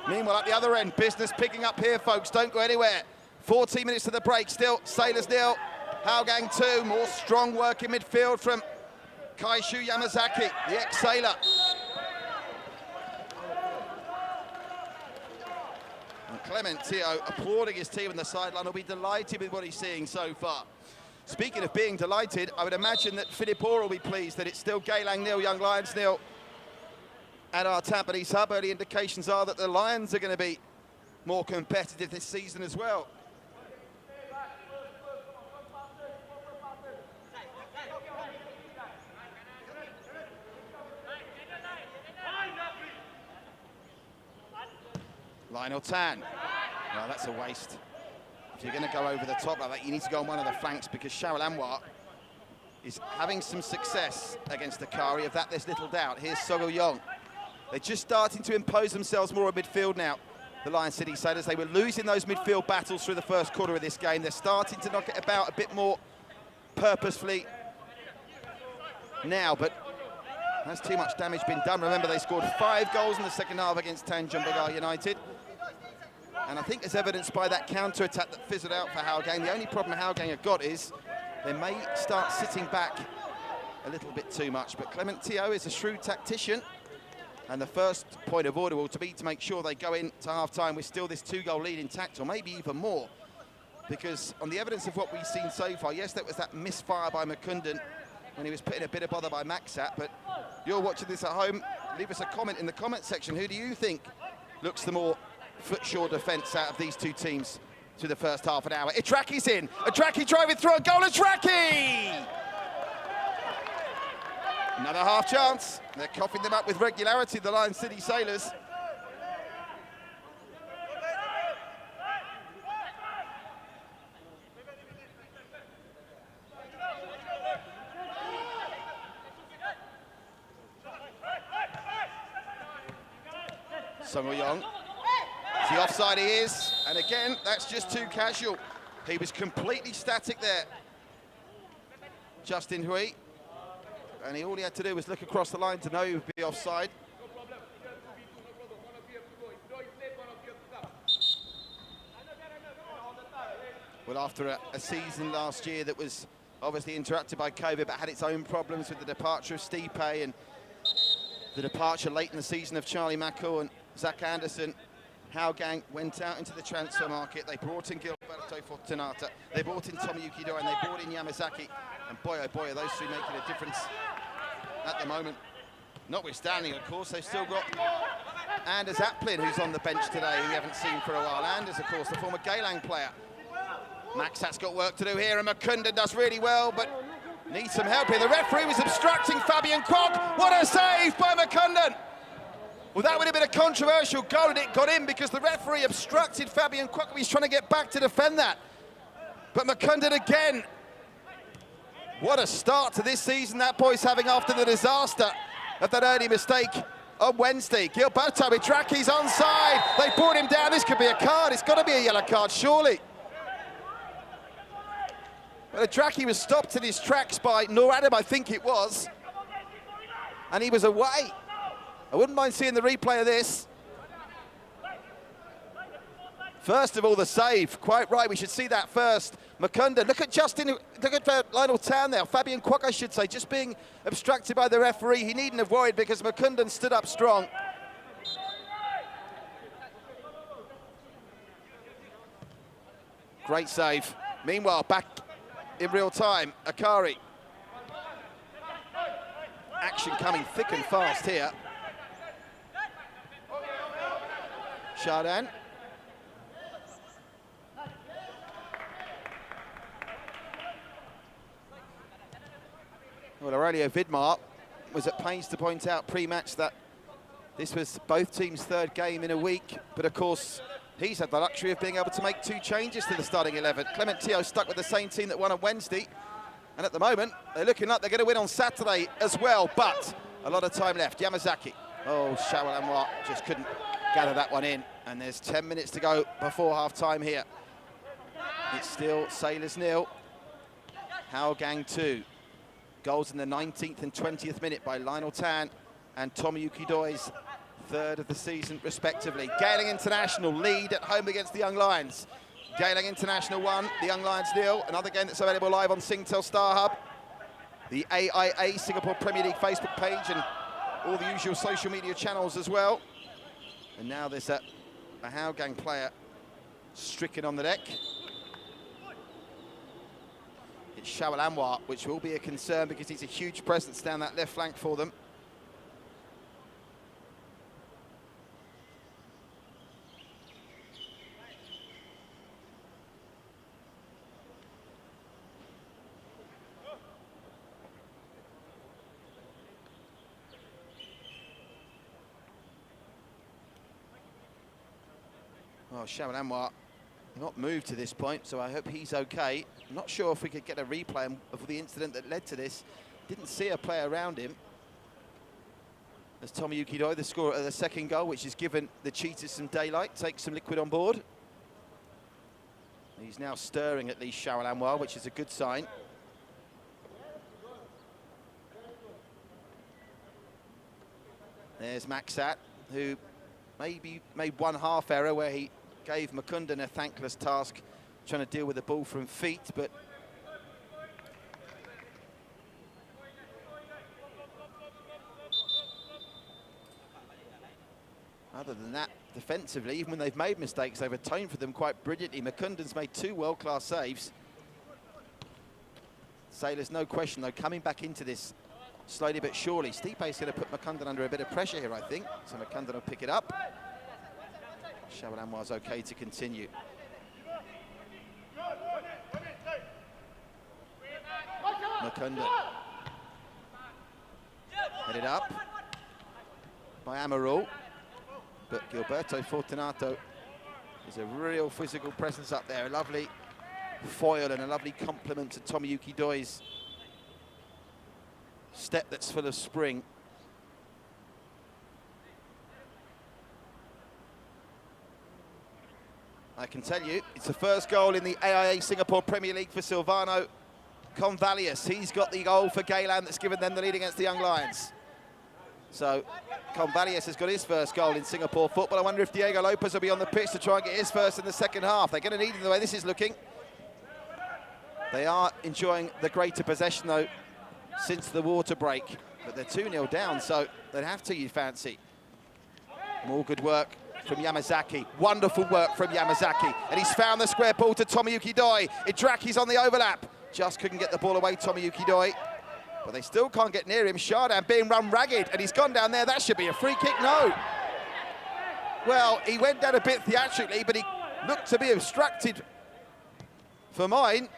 Meanwhile, at the other end, business picking up here, folks. Don't go anywhere. 14 minutes to the break, still Sailors nil, Hougang 2. More strong work in midfield from Kaishu Yamazaki, the ex-Sailor. And Clement Teo applauding his team on the sideline. Will be delighted with what he's seeing so far. Speaking of being delighted, I would imagine that Philip Orr will be pleased that it's still Geylang nil, Young Lions nil at our Tampines hub. Early indications are that the Lions are going to be more competitive this season as well. Lionel Tan. Well, that's a waste. If you're going to go over the top like that, you need to go on one of the flanks, because Shawal Anwar is having some success against Akari. Of that, there's little doubt. Here's Soguyong. They're just starting to impose themselves more at midfield now, the Lion City Sailors. They were losing those midfield battles through the first quarter of this game. They're starting to knock it about a bit more purposefully now, but has too much damage been done? Remember, they scored 5 goals in the second half against Tanjung Pagar United. And I think as evidenced by that counter-attack that fizzled out for Hougang, the only problem Hougang have got is they may start sitting back a little bit too much. But Clement Teo is a shrewd tactician, and the first point of order will be to make sure they go into half-time with still this 2-goal lead intact, or maybe even more. Because on the evidence of what we've seen so far, yes, that was that misfire by Mukundun when he was put in a bit of bother by Maxat, but you're watching this at home, leave us a comment in the comment section. Who do you think looks the more foot-sure defence out of these two teams to the first half an hour? Itraki's in. Itraki driving through a goal. Itraki! Another half chance. They're coughing them up with regularity, the Lion City Sailors. Soguyong. The offside he is, and again, that's just too casual. He was completely static there, Justin Hui, and all he had to do was look across the line to know he would be offside. Well, after a season last year that was obviously interrupted by COVID, but had its own problems with the departure of Stipe and the departure late in the season of Charlie Mackel and Zach Anderson, Hougang went out into the transfer market. They brought in Gilberto Fortunata, they brought in Tomoyuki Doi, and they brought in Yamazaki. And boy, oh boy, are those three making a difference at the moment. Notwithstanding, of course, they've still got Anders Aplin, who's on the bench today, who we haven't seen for a while. Anders, of course, the former Geylang player. Maxat's got work to do here, and Mukunda does really well, but needs some help here. The referee was obstructing Fabian Kwok. What a save by Mukunda! Well, that would have been a controversial goal, and it got in because the referee obstructed Fabian Kwok. He's trying to get back to defend that. But Mukunda again. What a start to this season that boy's having after the disaster of that early mistake on Wednesday. Gilberto Idraki's onside. They brought him down. This could be a card. It's got to be a yellow card, surely. Well, Idraki was stopped in his tracks by Nur Adam, I think it was. And he was away. I wouldn't mind seeing the replay of this. First of all, the save. Quite right, we should see that first. Mukunda, look at Lionel Town there. Fabian Kwok, I should say, just being obstructed by the referee. He needn't have worried because Mukunda stood up strong. Great save. Meanwhile, back in real time, Akari. Action coming thick and fast here. Chardin. Well, Aurelio Vidmar was at pains to point out pre-match that this was both teams' third game in a week, but of course he's had the luxury of being able to make 2 changes to the starting 11. Clement Teo stuck with the same team that won on Wednesday, and at the moment they're looking like they're going to win on Saturday as well, but a lot of time left. Yamazaki. Oh, Shawal Anwar just couldn't gather that one in, and there's 10 minutes to go before half-time here. It's still Sailors 0, Hougang 2. Goals in the 19th and 20th minute by Lionel Tan and Tomoyuki Doi's third of the season, respectively. Geylang International lead at home against the Young Lions. Geylang International 1, the Young Lions 0. Another game that's available live on Singtel Star Hub, the AIA Singapore Premier League Facebook page, and all the usual social media channels as well. And now there's a Hougang player stricken on the deck. It's Shawal Anwar, which will be a concern because he's a huge presence down that left flank for them. Oh, Shawal Anwar not moved to this point, so I hope he's okay. I'm not sure if we could get a replay of the incident that led to this. Didn't see a player around him. As Tomoyuki Doi, the scorer of the second goal, which has given the Cheetahs some daylight, takes some liquid on board. He's now stirring at least Shawal Anwar, which is a good sign. There's Maxat, who maybe made one half error where he gave Mukunda a thankless task trying to deal with the ball from feet, but other than that, defensively, even when they've made mistakes, they've atoned for them quite brilliantly. Mukunda's made 2 world-class saves. Sailors, no question, though, coming back into this slowly but surely. Stipe's going to put Mukunda under a bit of pressure here, I think, so Mukunda will pick it up. Shawal Anwar's okay to continue. Mukunda. Headed up by Amaral. But Gilberto Fortunato is a real physical presence up there. A lovely foil and a lovely compliment to Tomoyuki Doi's step that's full of spring. I can tell you, it's the first goal in the AIA Singapore Premier League for Silvano Convalius. He's got the goal for Geylang that's given them the lead against the Young Lions. So Convalius has got his first goal in Singapore football. I wonder if Diego Lopez will be on the pitch to try and get his first in the second half. They're going to need him the way this is looking. They are enjoying the greater possession, though, since the water break. But they're 2-0 down, so they'd have to, you fancy. More good work from Yamazaki. Wonderful work from Yamazaki. And he's found the square ball to Tomoyuki Doi. Idraki's on the overlap. Just couldn't get the ball away, Tomoyuki Doi. But they still can't get near him. Shardan being run ragged, and he's gone down there. That should be a free kick. No. Well, he went down a bit theatrically, but he looked to be obstructed for mine.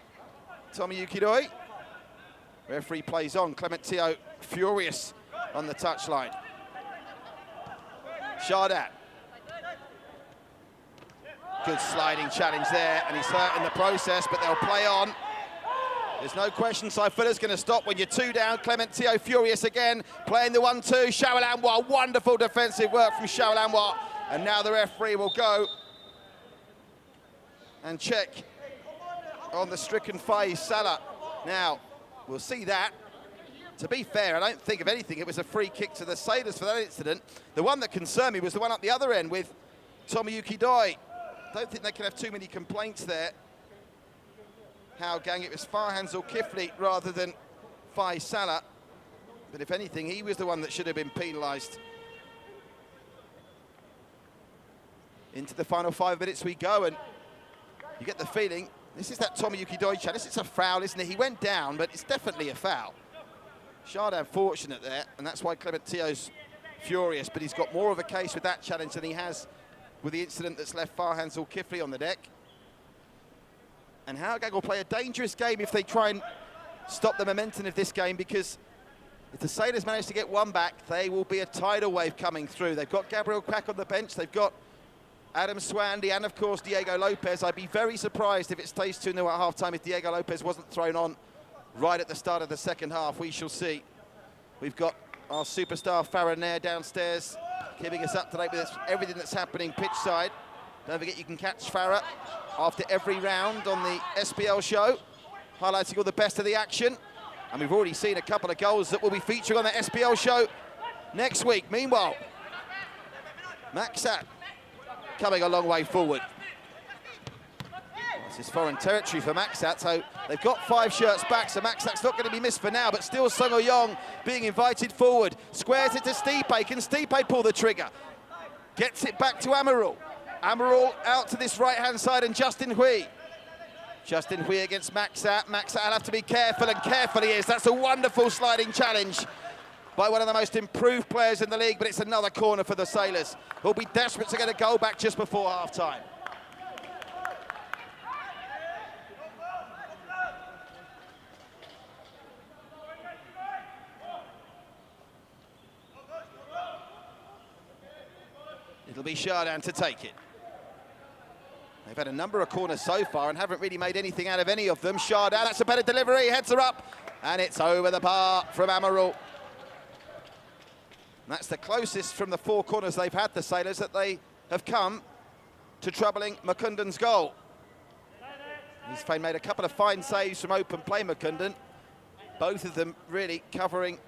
Tomoyuki Doi. Referee plays on. Clement Teo furious on the touchline. Shardan. Good sliding challenge there, and he's hurt in the process, but they'll play on. There's no question Saifulla's going to stop when you're 2 down. Clement Teo furious again, playing the 1-2. Shaolanwa, wonderful defensive work from Shaolanwa. And now the referee will go and check on the stricken Faiz Salah. Now, we'll see that. To be fair, I don't think, if anything, it was a free kick to the Sailors for that incident. The one that concerned me was the one up the other end with Tomoyuki Doi. Don't think they can have too many complaints there. Hougang, it was Farhan Zulkifli rather than Faiz Salah. But if anything, he was the one that should have been penalised. Into the final 5 minutes we go, and you get the feeling, this is that Tomoyuki Doi challenge. It's a foul, isn't it? He went down, but it's definitely a foul. Shardan fortunate there, and that's why Clement Teo's furious, but he's got more of a case with that challenge than he has with the incident that's left Farhan Zulkifli on the deck. And Hougang will play a dangerous game if they try and stop the momentum of this game, because if the Sailors manage to get one back, they will be a tidal wave coming through. They've got Gabriel Quack on the bench, they've got Adam Swandy, and of course Diego Lopez. I'd be very surprised if it stays 2-0 at half-time if Diego Lopez wasn't thrown on right at the start of the second half. We shall see. We've got our superstar Farah Nair downstairs, keeping us up to date with everything that's happening pitch side. Don't forget you can catch Farah after every round on the SPL show, highlighting all the best of the action. And we've already seen a couple of goals that will be featuring on the SPL show next week. Meanwhile, Maksat coming a long way forward. This is foreign territory for Maksat, so they've got 5 shirts back, so Maksat's not going to be missed for now, but still Sung Yong being invited forward. Squares it to Stipe. Can Stipe pull the trigger? Gets it back to Amarul. Amarul out to this right-hand side, and Justin Hui. Justin Hui against Maksat. Maksat will have to be careful, and careful he is. That's a wonderful sliding challenge by one of the most improved players in the league, but it's another corner for the Sailors, who'll be desperate to get a goal back just before half-time. It'll be Shardan to take it. They've had a number of corners so far and haven't really made anything out of any of them. Shardan, that's a better delivery, heads her up, and it's over the bar from Amarul. That's the closest from the 4 corners they've had, the Sailors, that they have come to troubling Mukundan's goal. He's made a couple of fine saves from open play, Mukundan. Both of them really covering,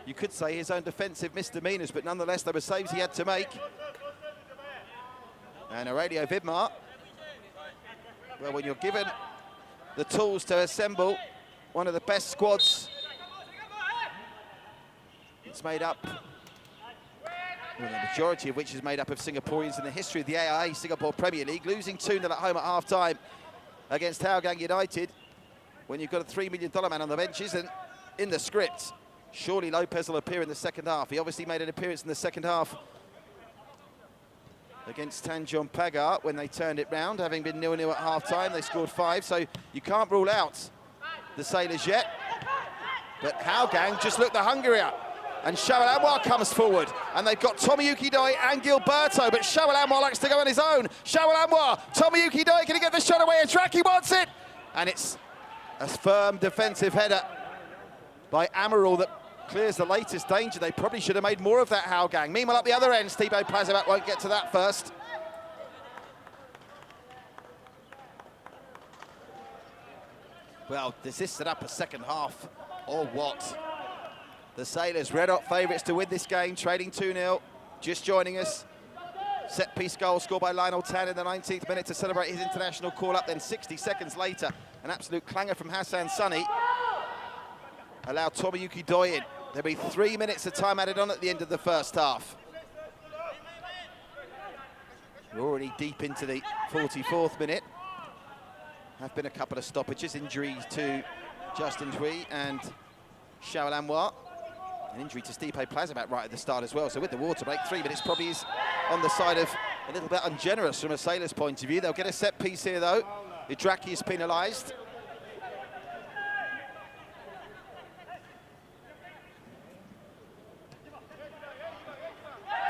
you could say, his own defensive misdemeanors, but nonetheless, there were saves he had to make. And Aurelio Vidmar, well, when you're given the tools to assemble one of the best squads, it's made up, well, the majority of which is made up of Singaporeans in the history of the AIA Singapore Premier League, losing 2-0 at home at half-time against Hougang United, when you've got a $3 million man on the bench, isn't in the script. Surely Lopez will appear in the second half. He obviously made an appearance in the second half against Tanjong Pagar when they turned it round, having been 0-0 at half-time. They scored 5, so you can't rule out the Sailors yet. But Hougang just looked the hungrier. And Shaolanwa comes forward, and they've got Tomoyuki Doi and Gilberto, but Shaolanwa likes to go on his own. Shaolanwa, Tomoyuki Doi, can he get the shot away? Draki wants it! And it's a firm defensive header by Amarul that clears the latest danger. They probably should have made more of that, Hougang. Meanwhile, up the other end, Stipe Plazovac won't get to that first. Well, does this set up a second half, or what? The Sailors, red-hot favourites to win this game, trading 2-0. Just joining us, set-piece goal scored by Lionel Tan in the 19th minute to celebrate his international call-up. Then 60 seconds later, an absolute clanger from Hassan Sunny allowed Tomoyuki Doi in. There'll be 3 minutes of time added on at the end of the first half. We're already deep into the 44th minute. Have been a couple of stoppages, injuries to Justin Hui and Shaolanwa. An injury to Stipe Plazibat right at the start as well. So with the water break, 3 minutes probably is on the side of a little bit ungenerous from a Sailors' point of view. They'll get a set piece here though. Idraki is penalised.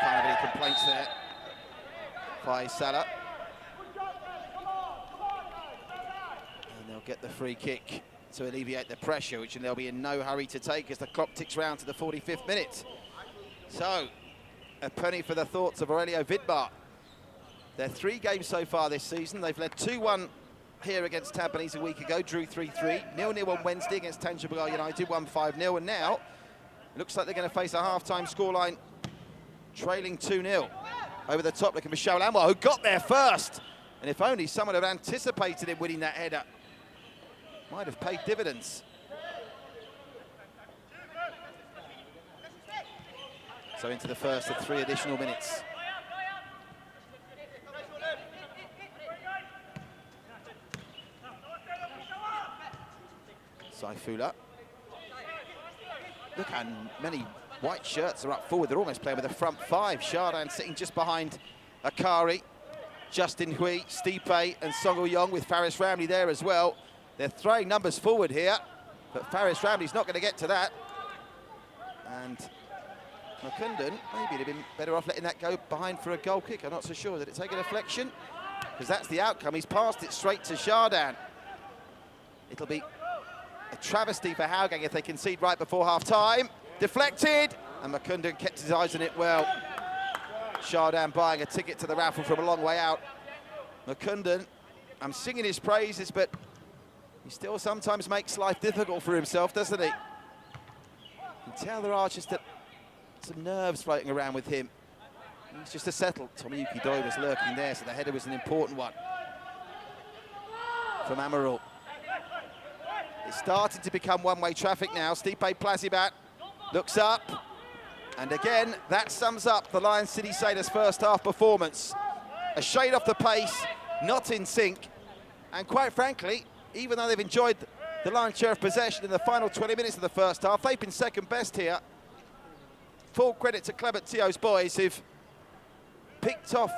Can't have any complaints there. Faisala. And they'll get the free kick to alleviate the pressure, which they'll be in no hurry to take as the clock ticks round to the 45th minute. So, a penny for the thoughts of Aurelio Vidmar. They're 3 games so far this season. They've led 2-1 here against Tampines a week ago, drew 3-3, 0-0 on Wednesday against Tanjung United, won 5-0, and now it looks like they're going to face a half-time scoreline trailing 2-0. Over the top, looking for Shaolanwa, who got there first. And if only someone had anticipated him winning that header, might have paid dividends. So into the first of 3 additional minutes. Saifullah. Look how many white shirts are up forward. They're almost playing with a front 5. Shardan sitting just behind Akari. Justin Hui, Stipe and Song Uyong with Faris Ramli there as well. They're throwing numbers forward here, but Faris Ramli's not going to get to that. And Makundan, maybe he'd have been better off letting that go behind for a goal kick. I'm not so sure. Did it take a deflection? Because that's the outcome. He's passed it straight to Shardan. It'll be a travesty for Hougang if they concede right before half-time. Deflected, and Makundan kept his eyes on it well. Shardan buying a ticket to the raffle from a long way out. Makundan, I'm singing his praises, but he still sometimes makes life difficult for himself, doesn't he? You can tell there are just some nerves floating around with him. He's just a settle. Tomoyuki Doi was lurking there, so the header was an important one from Amaral. It's starting to become one-way traffic now. Stipe Plazibat looks up, and again, that sums up the Lion City Sailors' first half performance. A shade off the pace, not in sync, and quite frankly, even though they've enjoyed the lion's share of possession in the final 20 minutes of the first half, they've been second best here. Full credit to Clement Teo's boys who've picked off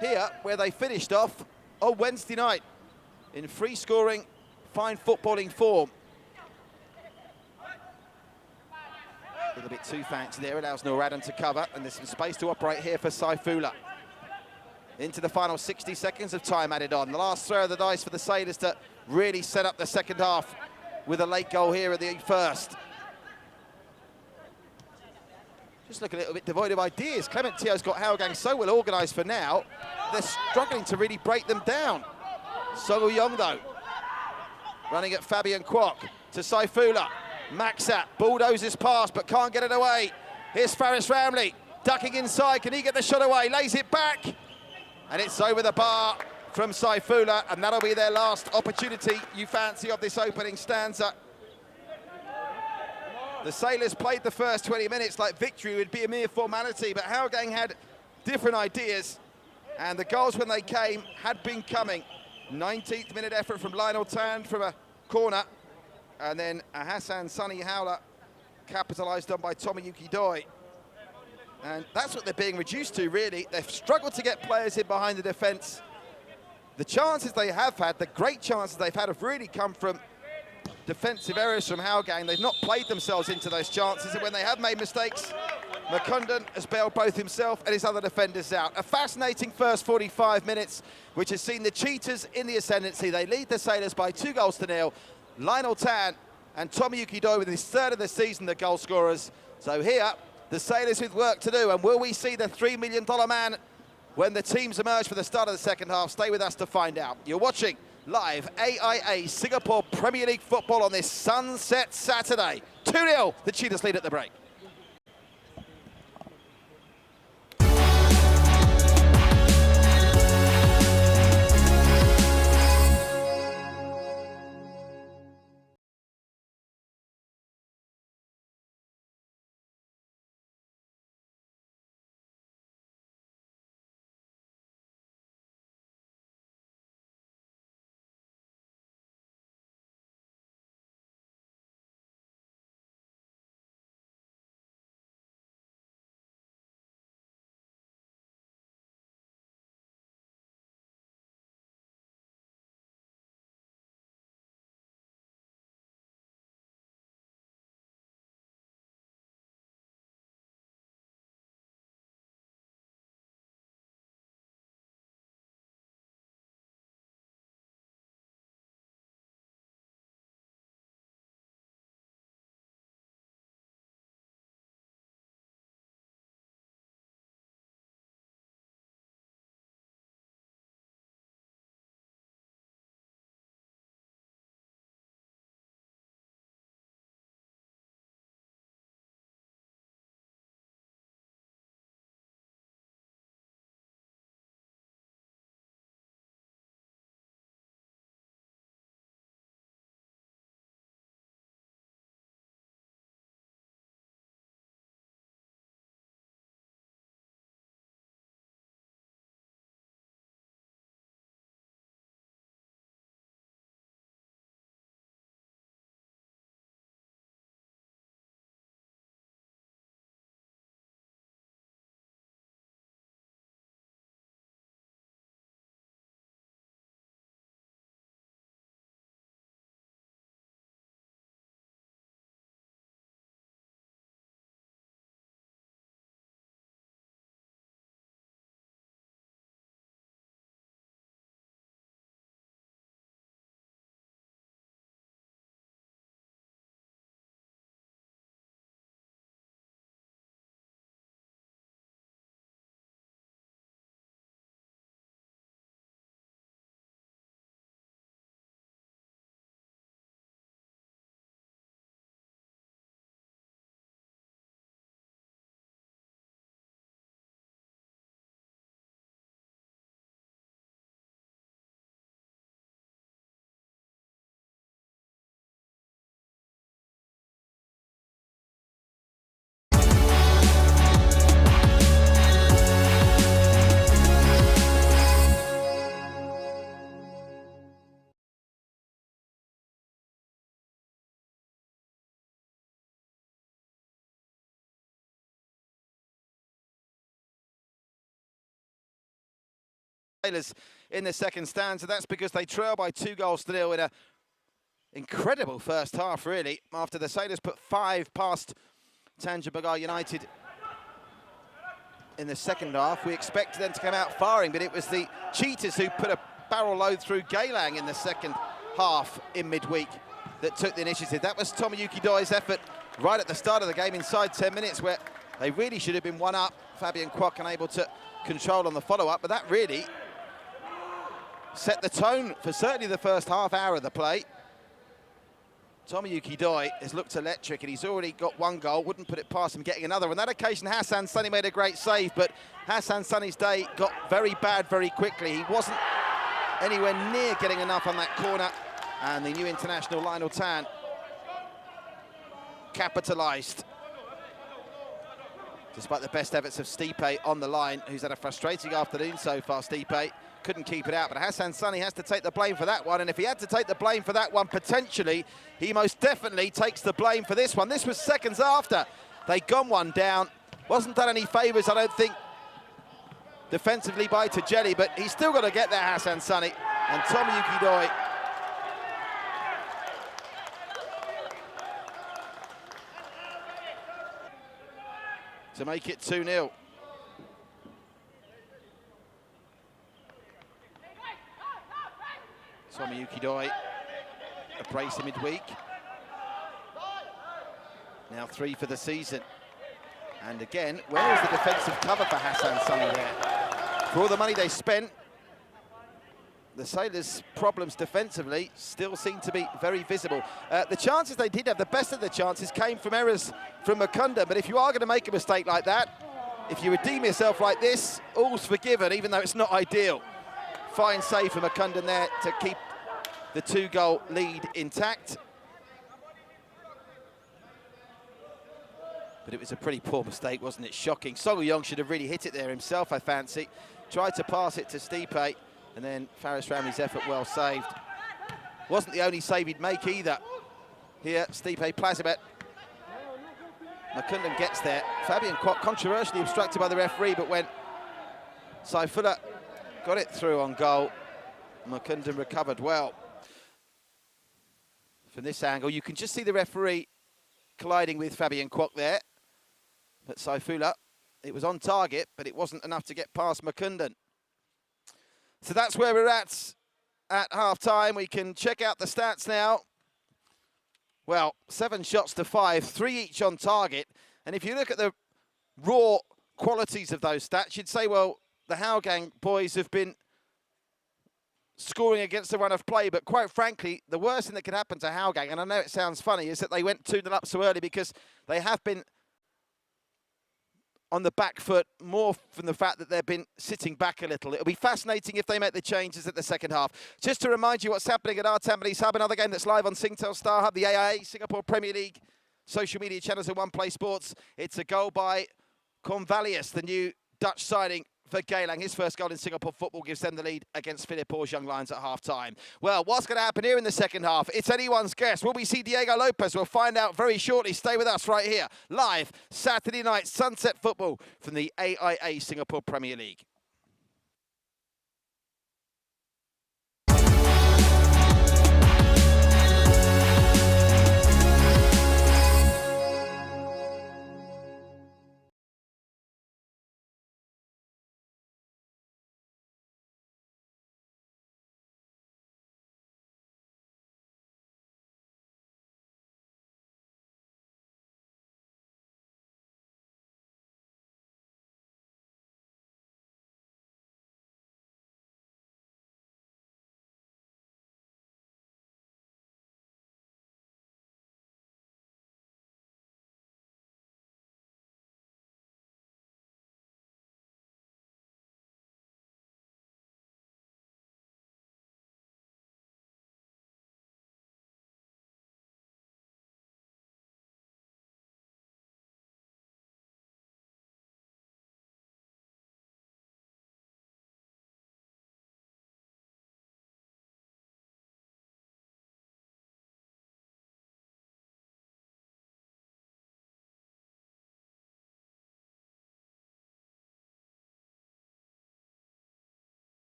here where they finished off on Wednesday night in free scoring, fine footballing form. A little bit too fancy there, allows Noor Adam to cover, and there's some space to operate here for Saifullah. Into the final 60 seconds of time added on. The last throw of the dice for the Sailors to really set up the second half with a late goal here at the first. Just look a little bit devoid of ideas. Clement Teo's got Hougang so well organised for now, they're struggling to really break them down. Song Uyong though, running at Fabian Kwok to Saifullah. Maxat bulldozes past but can't get it away. Here's Faris Ramli, ducking inside. Can he get the shot away? Lays it back. And it's over the bar from Saifullah, and that'll be their last opportunity, you fancy, of this opening stanza. The Sailors played the first 20 minutes like victory would be a mere formality, but Hougang had different ideas, and the goals when they came had been coming. 19th minute effort from Lionel Tan from a corner, and then a Hassan Sunny Howler capitalised on by Tomoyuki Doi. And that's what they're being reduced to, really. They've struggled to get players in behind the defence. The chances they have had, the great chances they've had, have really come from defensive errors from Hougang. They've not played themselves into those chances, and when they have made mistakes, Makundan has bailed both himself and his other defenders out. A fascinating first 45 minutes, which has seen the Cheetahs in the ascendancy. They lead the Sailors by 2-0. Lionel Tan and Tomoyuki Doi with his third of the season, the goal scorers. So here, the Sailors with work to do, and will we see the $3 million man when the teams emerge for the start of the second half? Stay with us to find out. You're watching live AIA Singapore Premier League football on this sunset Saturday. 2-0, the Cheetahs lead at the break. Sailors in the second stanza. That's because they trail by 2-0 in a incredible first half, really, after the Sailors put 5 past Aia United in the second half. We expected them to come out firing, but it was the Cheetahs who put a barrel load through Geylang in the second half in midweek that took the initiative. That was Tomoyuki Doi's effort right at the start of the game, inside 10 minutes, where they really should have been one up. Fabian Kwok unable to control on the follow-up, but that really set the tone for certainly the first half hour of the play. Tomoyuki Doi has looked electric, and he's already got 1 goal. Wouldn't put it past him getting another. On that occasion, Hassan Sunny made a great save, but Hassan Sunny's day got very bad very quickly. He wasn't anywhere near getting enough on that corner, and the new international Lionel Tan capitalised. Despite the best efforts of Stipe on the line, who's had a frustrating afternoon so far, Stipe couldn't keep it out, but Hassan Sunny has to take the blame for that one, and if he had to take the blame for that one, potentially, he most definitely takes the blame for this one. This was seconds after they'd gone 1 down. Wasn't done any favours, I don't think, defensively by Tajeli, but he's still got to get there, Hassan Sunny, and Tomoyuki Doi to make it 2-0. Tomoyuki Doi, a brace in midweek. Now 3 for the season. And again, where is the defensive cover for Hassan Sunny there? For all the money they spent, the Sailors' problems defensively still seem to be very visible. The chances they did have, the best of the chances, came from errors from Mukunda. But if you are going to make a mistake like that, if you redeem yourself like this, all's forgiven, even though it's not ideal. Fine save from Mukunda there to keep the 2-goal lead intact. But it was a pretty poor mistake, wasn't it? Shocking. Song Yong should have really hit it there himself, I fancy. Tried to pass it to Stipe, and then Faris Ramley's effort well saved. Wasn't the only save he'd make either. Here, Stipe Plazibet. Mukunda gets there. Fabian Kwok controversially obstructed by the referee, but when Saifullah got it through on goal, Mukunda recovered well. From this angle, you can just see the referee colliding with Fabian Kwok there. But Saifullah, it was on target, but it wasn't enough to get past Mukunda. So that's where we're at half-time. We can check out the stats now. Well, 7 shots to 5, 3 each on target. And if you look at the raw qualities of those stats, you'd say, well, the Hougang boys have been scoring against the run of play, but quite frankly, the worst thing that could happen to Hougang, and I know it sounds funny, is that they went 2-0 up so early, because they have been on the back foot more from the fact that they've been sitting back a little. It'll be fascinating if they make the changes at the second half. Just to remind you what's happening at our Tampines Hub, another game that's live on Singtel Star Hub, the AIA Singapore Premier League social media channels and One Play Sports. It's a goal by Convalius, the new Dutch signing for Geylang. His first goal in Singapore football gives them the lead against Philippines Young Lions at half-time. Well, what's going to happen here in the second half? It's anyone's guess. Will we see Diego Lopez? We'll find out very shortly. Stay with us right here. Live Saturday night sunset football from the AIA Singapore Premier League.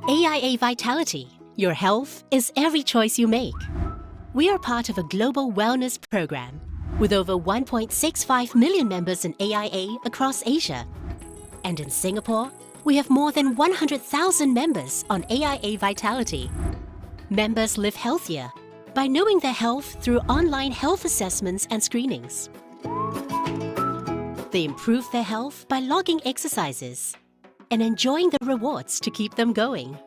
Aia Vitality. Your health is every choice you make. We are part of a global wellness program with over 1.65 million members in AIA across Asia. And in Singapore, we have more than 100,000 members on Aia Vitality. Members live healthier by knowing their health through online health assessments and screenings. They improve their health by logging exercises and enjoying the rewards to keep them going.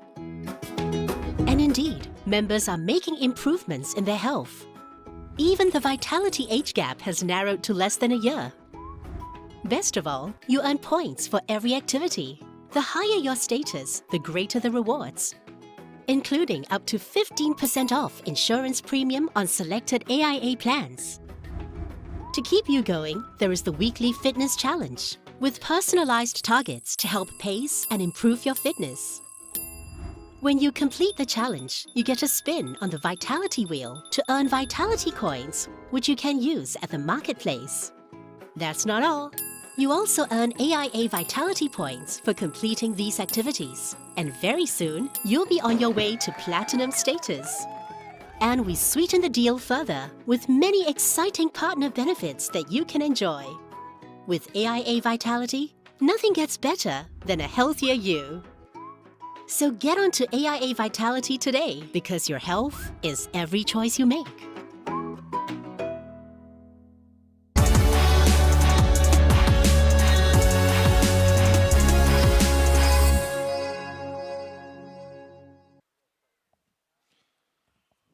And indeed, members are making improvements in their health. Even the vitality age gap has narrowed to less than a year. Best of all, you earn points for every activity. The higher your status, the greater the rewards, including up to 15% off insurance premium on selected AIA plans. To keep you going, there is the weekly fitness challenge, with personalized targets to help pace and improve your fitness. When you complete the challenge, you get a spin on the Vitality Wheel to earn Vitality Coins, which you can use at the marketplace. That's not all. You also earn AIA Vitality Points for completing these activities. And very soon, you'll be on your way to Platinum status. And we sweeten the deal further with many exciting partner benefits that you can enjoy. With AIA Vitality, nothing gets better than a healthier you. So get onto AIA Vitality today because your health is every choice you make.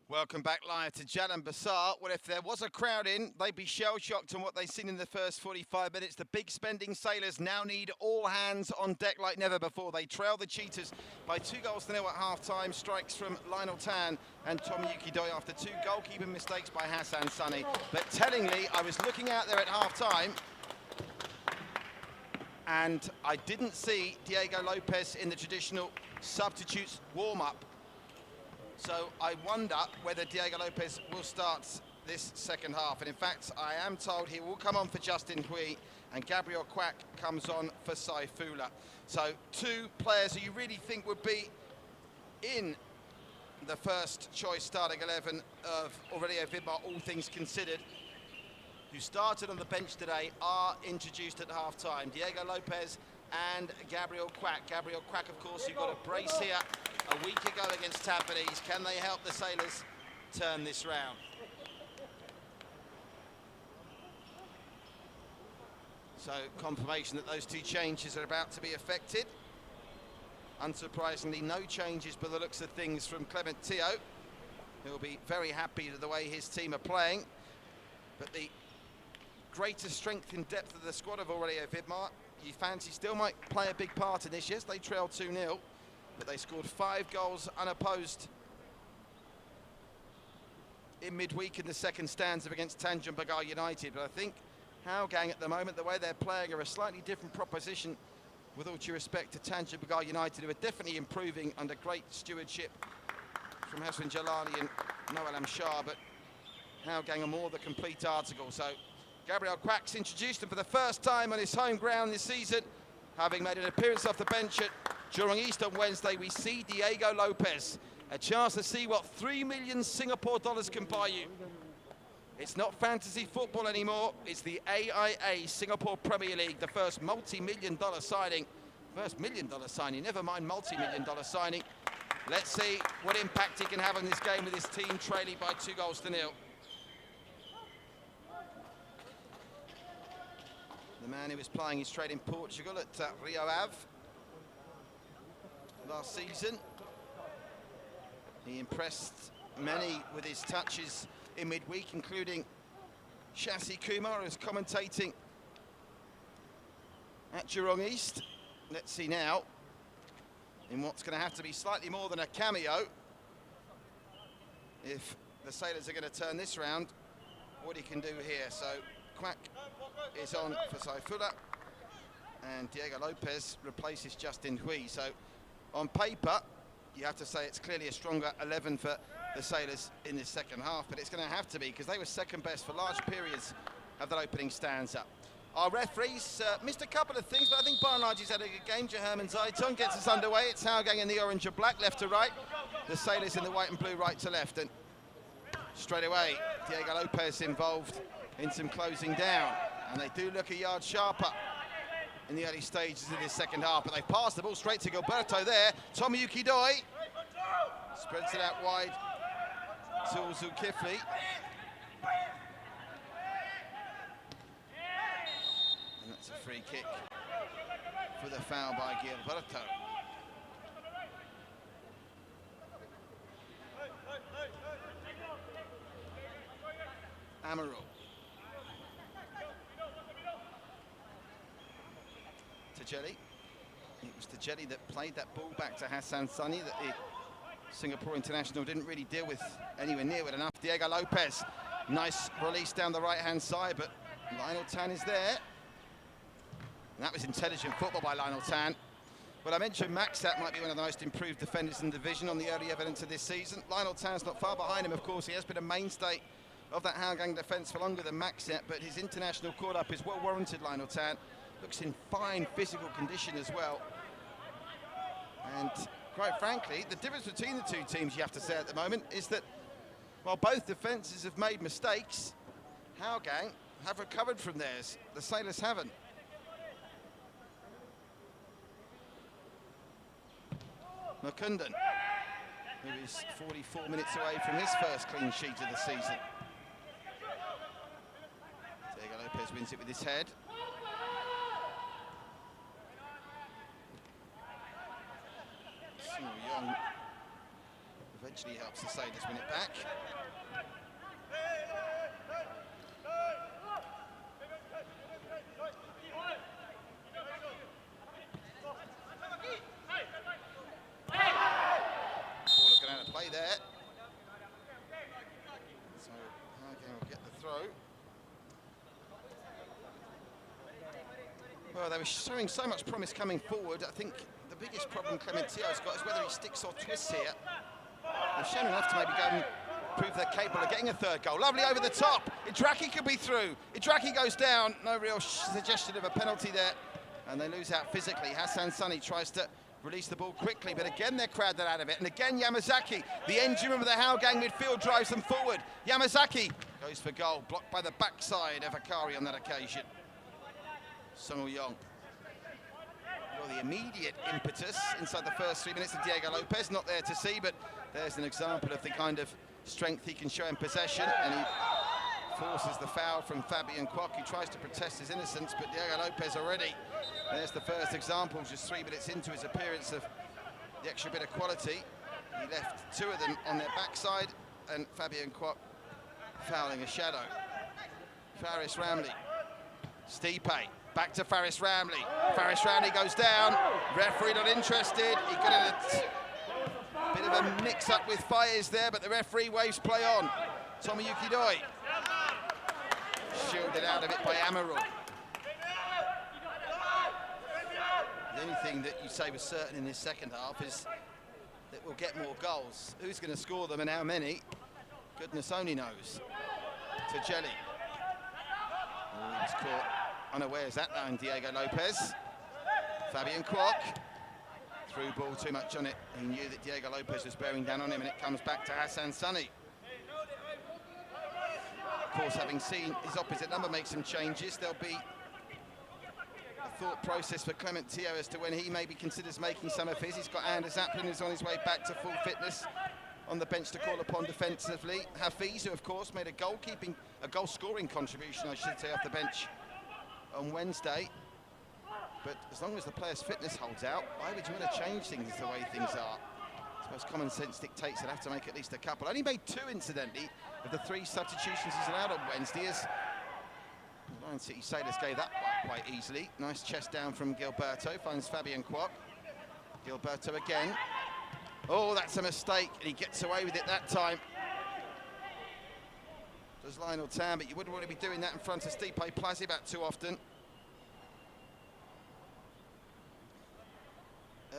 Welcome back live to Jalan Besar. Well, if there was a crowd in, they'd be shell-shocked on what they've seen in the first 45 minutes. The big spending Sailors now need all hands on deck like never before. They trail the Cheetahs by 2-0 at half-time. Strikes from Lionel Tan and Tomoyuki Doi after 2 goalkeeping mistakes by Hassan Sunny. But tellingly, I was looking out there at half-time and I didn't see Diego Lopez in the traditional substitutes warm-up. So I wonder whether Diego Lopez will start this second half. And in fact, I am told he will come on for Justin Hui and Gabriel Quack comes on for Saifullah. So 2 players who you really think would be in the first choice starting 11 of Aurelio Vidmar, all things considered, who started on the bench today, are introduced at half-time. Diego Lopez and Gabriel Quack. Gabriel Quack, of course, who got a brace here a week ago against Tampines. Can they help the Sailors turn this round? So confirmation that those 2 changes are about to be effected. Unsurprisingly, no changes by the looks of things from Clement Teo, who'll be very happy with the way his team are playing. But the greater strength and depth of the squad of Aurelio Vidmar, you fancy still might play a big part in this. Yes, they trailed 2-0. But they scored 5 goals unopposed in midweek in the second stanza against Tanjung Pagar United. But I think Hougang at the moment, the way they're playing, are a slightly different proposition, with all due respect to Tanjung Pagar United, who are definitely improving under great stewardship from Hassan Jalali and Noel Amshar. But Hougang are more the complete article. So Gabriel Quack's introduced him for the first time on his home ground this season, having made an appearance off the bench at Jurong East on Wednesday. We see Diego Lopez, a chance to see what 3 million Singapore dollars can buy you. It's not fantasy football anymore, it's the AIA Singapore Premier League, the first multi-million-dollar signing. First million-dollar signing, never mind multi-million-dollar signing. Let's see what impact he can have on this game with his team trailing by 2-0. The man who was playing his trade in Portugal at Rio Ave last season. He impressed many with his touches in midweek, including Shasi Kumar, who's commentating at Jurong East. Let's see now, in what's going to have to be slightly more than a cameo, if the Sailors are going to turn this round, what he can do here. So Quack is on for Saifullah, and Diego Lopez replaces Justin Hui. So on paper, you have to say it's clearly a stronger 11 for the Sailors in this second half, but it's going to have to be because they were second best for large periods of that opening stanza. Our referees missed a couple of things, but I think by and large he's had a good game. Herman Zaiton gets us underway. It's Hougang in the orange and black, left to right. The Sailors in the white and blue, right to left. And straight away, Diego Lopez involved in some closing down. And they do look a yard sharper in the early stages of this second half. But they've passed the ball straight to Gilberto there. Tomoyuki Doi spreads it out wide to Zulkifli. And that's a free kick for the foul by Gilberto. Amaral. Tajeli. It was Tajeli that played that ball back to Hassan Sunny that the Singapore international didn't really deal with anywhere near with enough. Diego Lopez, nice release down the right-hand side, but Lionel Tan is there. And that was intelligent football by Lionel Tan. Well, I mentioned Maxat might be one of the most improved defenders in the division on the early evidence of this season. Lionel Tan's not far behind him, of course. He has been a mainstay of that Hougang defence for longer than Maxat, but his international call-up is well warranted, Lionel Tan. Looks in fine physical condition as well. And quite frankly, the difference between the two teams, you have to say at the moment, is that while both defences have made mistakes, Hougang have recovered from theirs. The Sailors haven't. Mukundan, who is 44 minutes away from his first clean sheet of the season. Diego Lopez wins it with his head. Young eventually helps the Sailors win it back. Ball looking out of play there. So Hougang will get the throw. Well, they were showing so much promise coming forward. I think the biggest problem Clementillo's got is whether he sticks or twists here. They've shown enough to maybe go and prove they're capable of getting a third goal. Lovely over the top. Idraki could be through. Idraki goes down. No real suggestion of a penalty there. And they lose out physically. Hassan Sunny tries to release the ball quickly, but again they're crowded out of it. And again Yamazaki, the engine room of the Hougang midfield, drives them forward. Yamazaki goes for goal, blocked by the backside of Akari on that occasion. Sung Yong. Well, the immediate impetus inside the first 3 minutes of Diego Lopez, not there to see, but there's an example of the kind of strength he can show in possession, and he forces the foul from Fabian Kwok, who tries to protest his innocence, but Diego Lopez already, there's the first example, just 3 minutes into his appearance, of the extra bit of quality. He left two of them on their backside, and Fabian Kwok fouling a shadow. Faris Ramley, Stipe, back to Faris Ramley. Faris Ramley goes down. Referee not interested. He got in a bit of a mix-up with Faiz there, but the referee waves play on. Tomoyuki Doi. Shielded out of it by Amaral. The only thing that you say was certain in this second half is that we'll get more goals. Who's going to score them and how many? Goodness only knows. Tajeli. Oh, he's caught unawares that line, Diego Lopez. Fabian Kwok. Threw ball too much on it. He knew that Diego Lopez was bearing down on him, and it comes back to Hassan Sunny. Of course, having seen his opposite number make some changes, there'll be a thought process for Clementillo as to when he maybe considers making some of his. He's got Anders Aplin, who's on his way back to full fitness, on the bench to call upon defensively. Hafiz, who of course made a goal-scoring contribution, I should say, off the bench on Wednesday. But as long as the player's fitness holds out, why would you want to change things the way things are? I suppose common sense dictates they'll have to make at least a couple. Only made two, incidentally, of the 3 substitutions he's allowed on Wednesday, as Lion City Sailors gave that quite easily. Nice chest down from Gilberto, finds Fabian Kwok. Gilberto again. Oh, that's a mistake, and he gets away with it that time. Does Lionel Tan, but you wouldn't want to be doing that in front of Stipe Plazibat too often.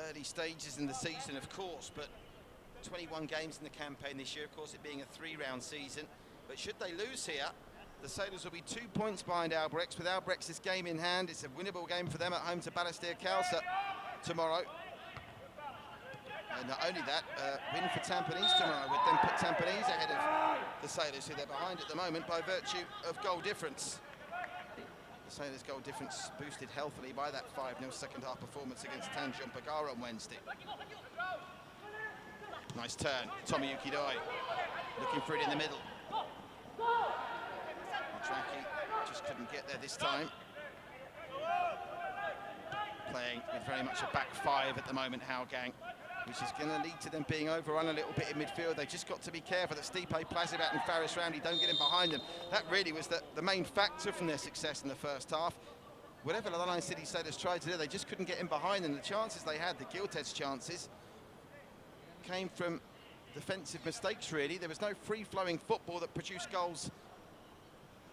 Early stages in the season, of course, but 21 games in the campaign this year, of course, it being a 3-round season. But should they lose here, The Sailors will be 2 points behind Albrechts. With Albrechts' game in hand, it's a winnable game for them at home to Balestier Khalsa tomorrow. And not only that, win for Tampines tomorrow would then put Tampines ahead of the Sailors, who they're behind at the moment by virtue of goal difference. The Sailors' goal difference boosted healthily by that 5-0 second-half performance against Tanjung Pagara on Wednesday. Nice turn, Tomoyuki Doi looking for it in the middle. Draki just couldn't get there this time. Playing with very much a back 5 at the moment, Hougang, which is going to lead to them being overrun a little bit in midfield. They've just got to be careful that Stipe Plazibat and Faris Ramli don't get in behind them. That really was the main factor from their success in the first half. Whatever the Line City Sailors tried to do, they just couldn't get in behind them. The chances they had, the Gilted's chances, came from defensive mistakes, really. There was no free-flowing football that produced goals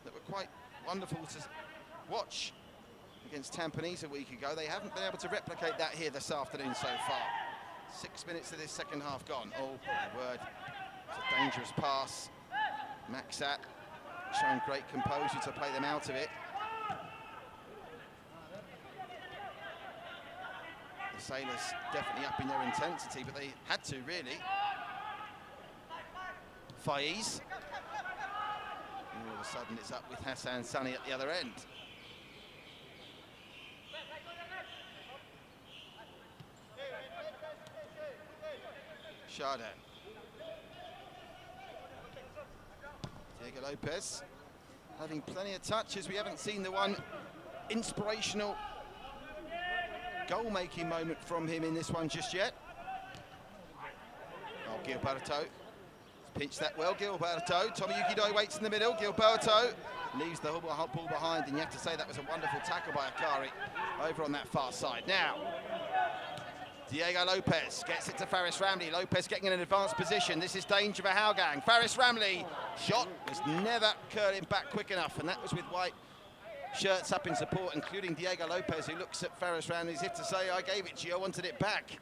that were quite wonderful to watch against Tampines a week ago. They haven't been able to replicate that here this afternoon so far. 6 minutes of this second half gone. Oh, my word. It's a dangerous pass. Maxat showing great composure to play them out of it. The Sailors definitely upping their intensity, but they had to, really. Faiz. And all of a sudden it's up with Hassan Sunny at the other end. Chardin. Diego Lopez having plenty of touches. We haven't seen the one inspirational goal-making moment from him in this one just yet. Oh, Gilberto. Pinched that well, Gilberto. Tomoyuki Doi waits in the middle. Gilberto leaves the ball behind, and you have to say that was a wonderful tackle by Akari over on that far side. Now, Diego Lopez gets it to Faris Ramli. Lopez getting in an advanced position. This is danger for Hougang. Faris Ramli, shot was never curling back quick enough, and that was with white shirts up in support, including Diego Lopez, who looks at Faris Ramli as if to say, I gave it to you, I wanted it back.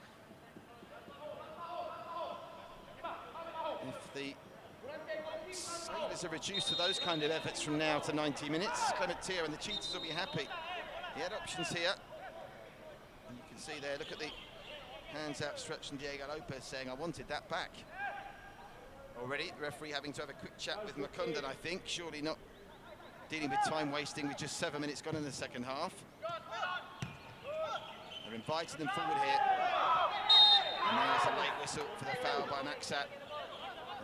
If the Sailors are reduced to those kind of efforts from now to 90 minutes, Clement Tier and the Cheetahs will be happy. He had options here. And you can see there, look at the hands outstretched from Diego Lopez saying, I wanted that back. Already, the referee having to have a quick chat with Makundan, I think. Surely not dealing with time wasting with just 7 minutes gone in the second half. They're inviting them forward here. And there's a late whistle for the foul by Maxat.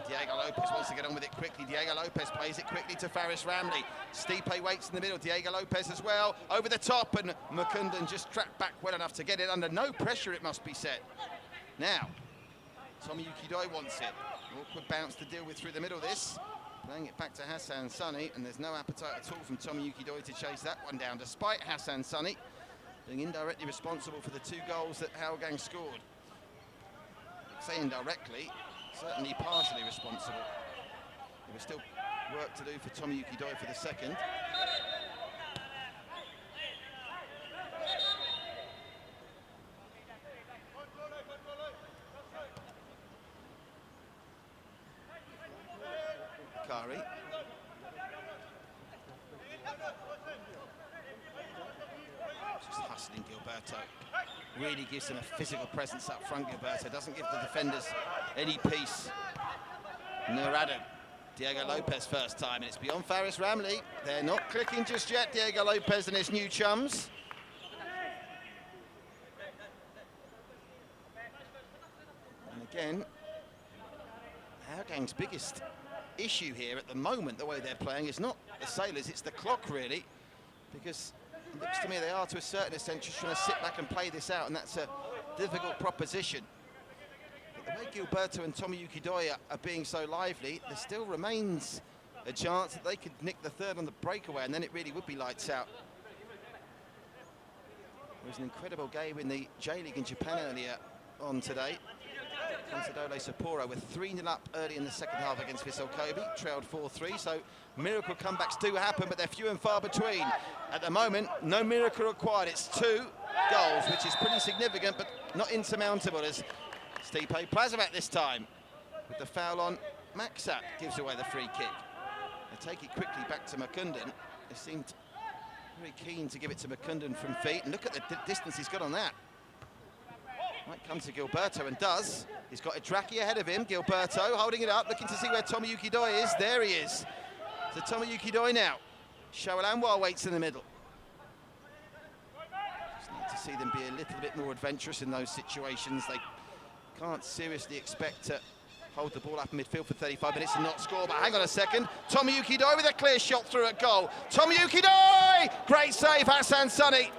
Diego Lopez wants to get on with it quickly. Diego Lopez plays it quickly to Faris Ramli. Stipe waits in the middle. Diego Lopez as well. Over the top, and Makundan just trapped back well enough to get it under no pressure, it must be said. Now, Tomoyuki Doi wants it. Awkward bounce to deal with through the middle this. Playing it back to Hassan Sunny, and there's no appetite at all from Tomoyuki Doi to chase that one down, despite Hassan Sunny being indirectly responsible for the 2 goals that Hougang scored. I say indirectly, certainly partially responsible. There was still work to do for Tomoyuki Doi for the second. Kari. Just hustling Gilberto. Really gives him a physical presence up front, Gilberto. Doesn't give the defenders any peace. Nuradam. Diego Lopez first time, and it's beyond Faris Ramli. They're not clicking just yet, Diego Lopez and his new chums. And again, Hougaang's biggest issue here at the moment, the way they're playing, is not the Sailors, it's the clock, really. Because it looks to me they are, to a certain extent, just trying to sit back and play this out, and that's a difficult proposition. But the way Gilberto and Tomoyuki Doi are being so lively, there still remains a chance that they could nick the third on the breakaway, and then it really would be lights out. There was an incredible game in the J-League in Japan earlier on today. Consadole Sapporo were 3-0 up early in the second half against Vissel Kobe, trailed 4-3, so miracle comebacks do happen, but they're few and far between. At the moment, no miracle required. It's 2 goals, which is pretty significant, but not insurmountable, as Stipe Plazibat this time, with the foul on Maxat, gives away the free kick. They take it quickly back to Makundan. They seemed very keen to give it to Makundan from feet. And look at the distance he's got on that. Might come to Gilberto and does. He's got Idraki ahead of him. Gilberto holding it up, looking to see where Tomoyuki Doi is. There he is. So Tomoyuki Doi now. Shawalanwa waits in the middle. Just need to see them be a little bit more adventurous in those situations. They can't seriously expect to hold the ball up in midfield for 35 minutes and not score. But hang on a second. Tomoyuki Doi with a clear shot through at goal. Tomoyuki Doi! Great save, Hassan Sunny.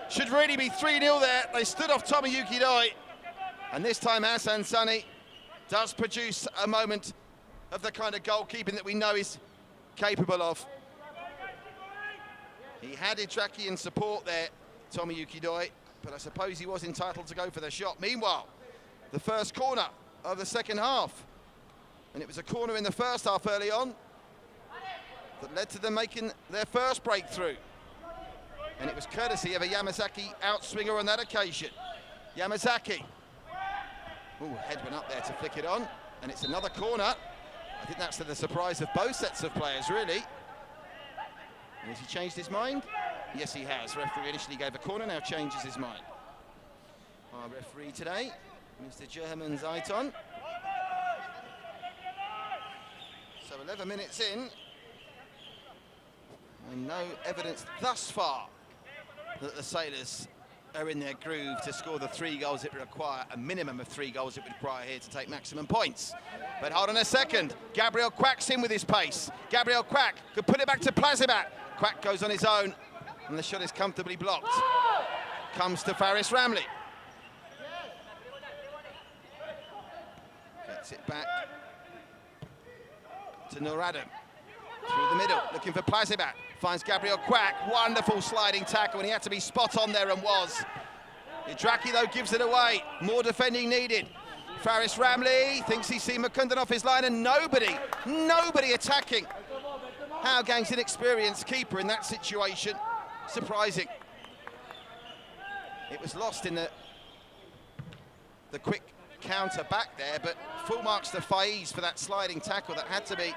Should really be 3-0 there. They stood off Tomoyuki Doi. And this time Hassan Sunny does produce a moment of the kind of goalkeeping that we know he's capable of. He had Idraki in support there, Tomoyuki Doi, but I suppose he was entitled to go for the shot. Meanwhile, the first corner of the second half. And it was a corner in the first half early on that led to them making their first breakthrough. And it was courtesy of a Yamazaki outswinger on that occasion. Yamazaki. Ooh, head went up there to flick it on. And it's another corner. I think that's to the surprise of both sets of players, really. Has he changed his mind? Yes, he has. Referee initially gave a corner, now changes his mind. Our referee today, Mr. German Zaiton. So 11 minutes in, and no evidence thus far that the Sailors are in their groove to score the 3 goals it would require, a minimum of 3 goals it would require here to take maximum points. But hold on a second, Gabriel Quack's in with his pace. Gabriel Quack could put it back to Plazibat. Quack goes on his own, and the shot is comfortably blocked. Comes to Faris Ramley. Gets it back to Nuradam. Through the middle, looking for Plazibat. Finds Gabriel Quack. Wonderful sliding tackle, and he had to be spot on there and was. Idraki, though, gives it away. More defending needed. Faris Ramley thinks he's seen Makundan off his line, and nobody attacking. Houghang's inexperienced keeper in that situation. Surprising. It was lost in the quick counter back there, but full marks to Faiz for that sliding tackle that had to be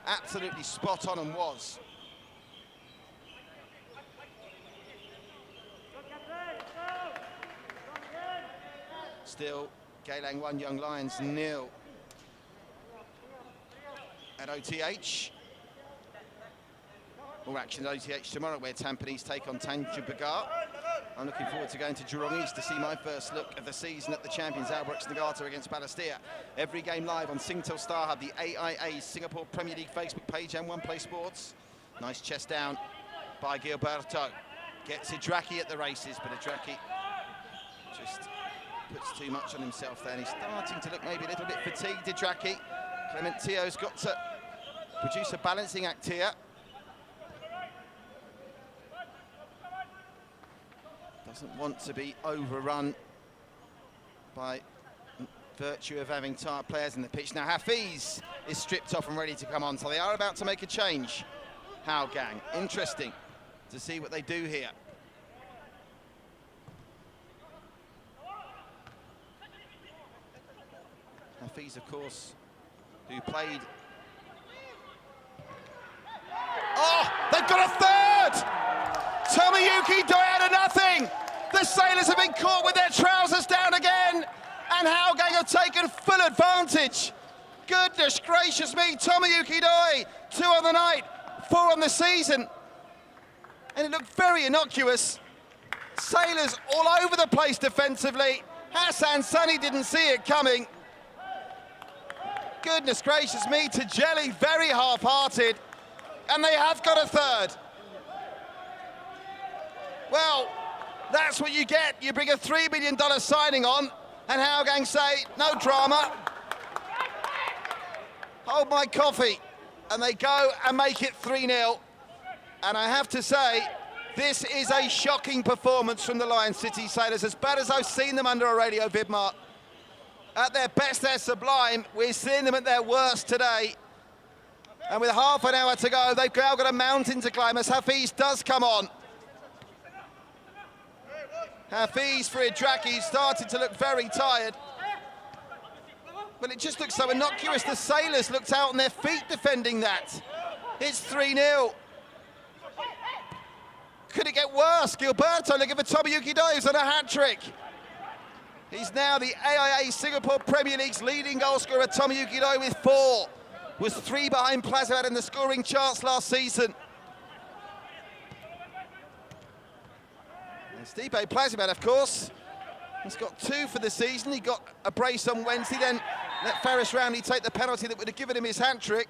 absolutely spot on and was. Still, Geylang 1, Young Lions 0 at OTH. More action at OTH tomorrow, where Tampines take on Tanjung Pagar. I'm looking forward to going to Jurong East to see my first look of the season at the champions, Albirex Niigata against Balestier. Every game live on Singtel Star Hub, the AIA Singapore Premier League Facebook page and One Play Sports. Nice chest down by Gilberto. Gets Idraki at the races, but Idraki just puts too much on himself there, and he's starting to look maybe a little bit fatigued, Idraki. Clement Tio's got to produce a balancing act here. Doesn't want to be overrun by virtue of having tired players in the pitch. Now Hafiz is stripped off and ready to come on, so they are about to make a change. Hougang, interesting to see what they do here. Hafiz, of course, who played... Oh, they've got a third! Tomoyuki Doi out of nothing! The Sailors have been caught with their trousers down again, and Hougang have taken full advantage. Goodness gracious me, Tomoyuki Doi, 2 on the night, 4 on the season. And it looked very innocuous. Sailors all over the place defensively. Hassan Sunny didn't see it coming. Goodness gracious me, Tajeli very half-hearted, and they have got a third. Well, that's what you get. You bring a $3 million signing on, and Hougang say, no drama. Hold my coffee. And they go and make it 3-0. And I have to say, this is a shocking performance from the Lion City Sailors, as bad as I've seen them under a radio vidmark. At their best, they're sublime. We're seeing them at their worst today. And with half an hour to go, they've now got a mountain to climb as Hafiz does come on. Hafiz for Idraki, started to look very tired. Well, it just looks so innocuous. The Sailors looked out on their feet defending that. It's 3-0. Could it get worse? Gilberto looking for Tomoyuki Doi on a hat-trick. He's now the AIA Singapore Premier League's leading goal scorer. Tomoyuki Doi with 4. Was 3 behind Plazibat in the scoring charts last season. And Stipe Plazibat, of course, he's got 2 for the season. He got a brace on Wednesday, then let Faris Rowney take the penalty that would have given him his hat-trick.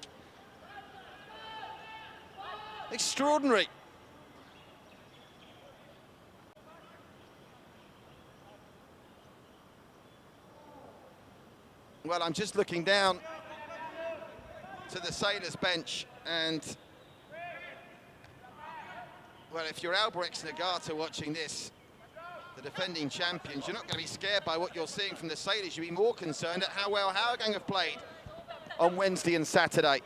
Extraordinary. Well, I'm just looking down to the Sailors bench, and well, if you're Albrecht Nagata watching this, the defending champions, you're not going to be scared by what you're seeing from the Sailors. You'll be more concerned at how well Hougang have played on Wednesday and Saturday.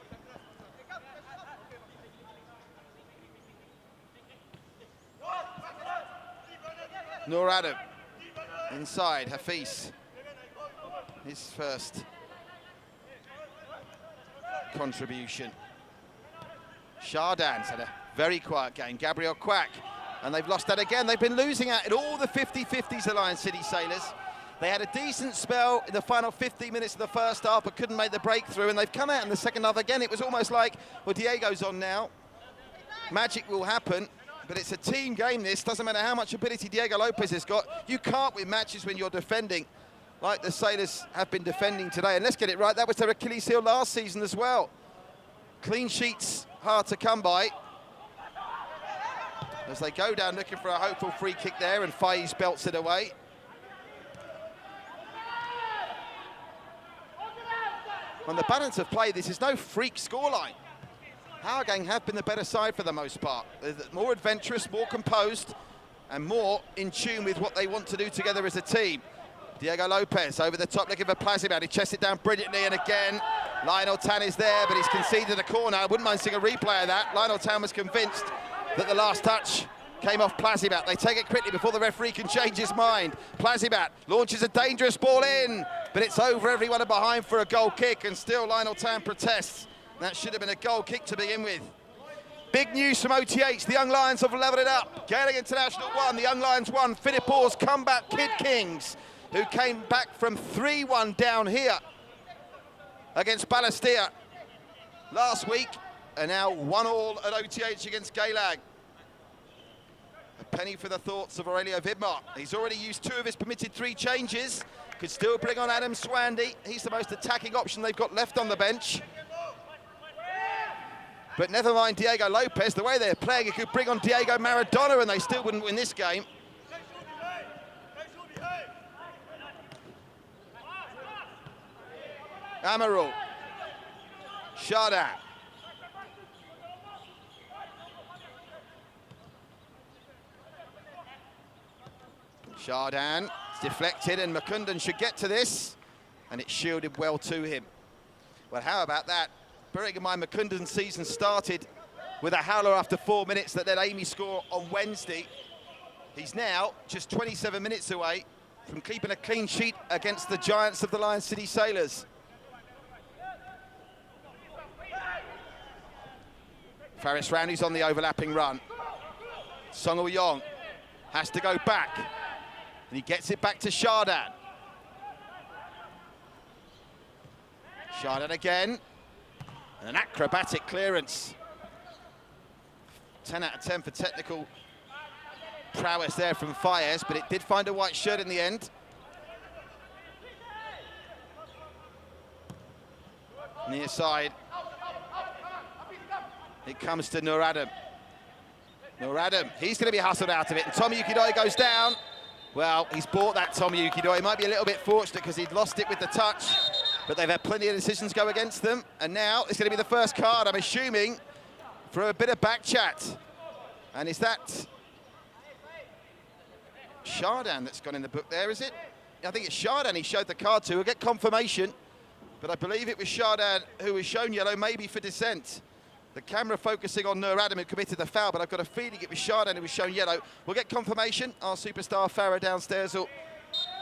Nur Adam inside, Hafiz. His first contribution. Chardin's had a very quiet game. Gabriel Quack, and they've lost that again. They've been losing out in all the 50-50s, Alliance City Sailors. They had a decent spell in the final 15 minutes of the first half, but couldn't make the breakthrough, and they've come out in the second half again. It was almost like, well, Diego's on now. Magic will happen, but it's a team game, this. Doesn't matter how much ability Diego Lopez has got. You can't win matches when you're defending like the Sailors have been defending today. And let's get it right, that was their Achilles heel last season as well. Clean sheets, hard to come by. As they go down looking for a hopeful free kick there, and Faiz belts it away. On the balance of play, this is no freak scoreline. Hougang have been the better side for the most part. They're more adventurous, more composed, and more in tune with what they want to do together as a team. Diego Lopez over the top looking for Plazibat. He chests it down brilliantly, and again, Lionel Tan is there, but he's conceded a corner. I wouldn't mind seeing a replay of that. Lionel Tan was convinced that the last touch came off Plazibat. They take it quickly before the referee can change his mind. Plazibat launches a dangerous ball in, but it's over everyone behind for a goal kick, and still Lionel Tan protests. That should have been a goal kick to begin with. Big news from OTH. The Young Lions have levelled it up. Gaelic International 1, the Young Lions 1. Philip Orr's comeback Kid Kings, who came back from 3-1 down here against Balestier last week, and now 1-1 at OTH against Galag. A penny for the thoughts of Aurelio Vidmar. He's already used 2 of his permitted 3 changes. Could still bring on Adam Swandy. He's the most attacking option they've got left on the bench. But never mind Diego Lopez. The way they're playing, it could bring on Diego Maradona, and they still wouldn't win this game. Amaral. Chardin. Chardin, it's deflected, and Makundan should get to this, and it's shielded well to him. Well, how about that? Bearing in mind Makundan's season started with a howler after 4 minutes that let Amy score on Wednesday. He's now just 27 minutes away from keeping a clean sheet against the giants of the Lion City Sailors. Faris Rowney's on the overlapping run. Song Uyong has to go back, and he gets it back to Chardin. Chardin again, and an acrobatic clearance. 10 out of 10 for technical prowess there from Fayez, but it did find a white shirt in the end. Near side. It comes to Nur Adam. Nur Adam, he's going to be hustled out of it, and Tomoyuki Doi goes down. Well, he's bought that Tomoyuki Doi. He might be a little bit fortunate because he'd lost it with the touch, but they've had plenty of decisions go against them, and now it's going to be the first card, I'm assuming, for a bit of back chat. And is that Chardin that's gone in the book there, is it? I think it's Chardin he showed the card to. We'll get confirmation, but I believe it was Chardin who was shown yellow, maybe for dissent. The camera focusing on Nur Adam, who committed the foul, but I've got a feeling it was Chardin who was shown yellow. We'll get confirmation. Our superstar Farah downstairs will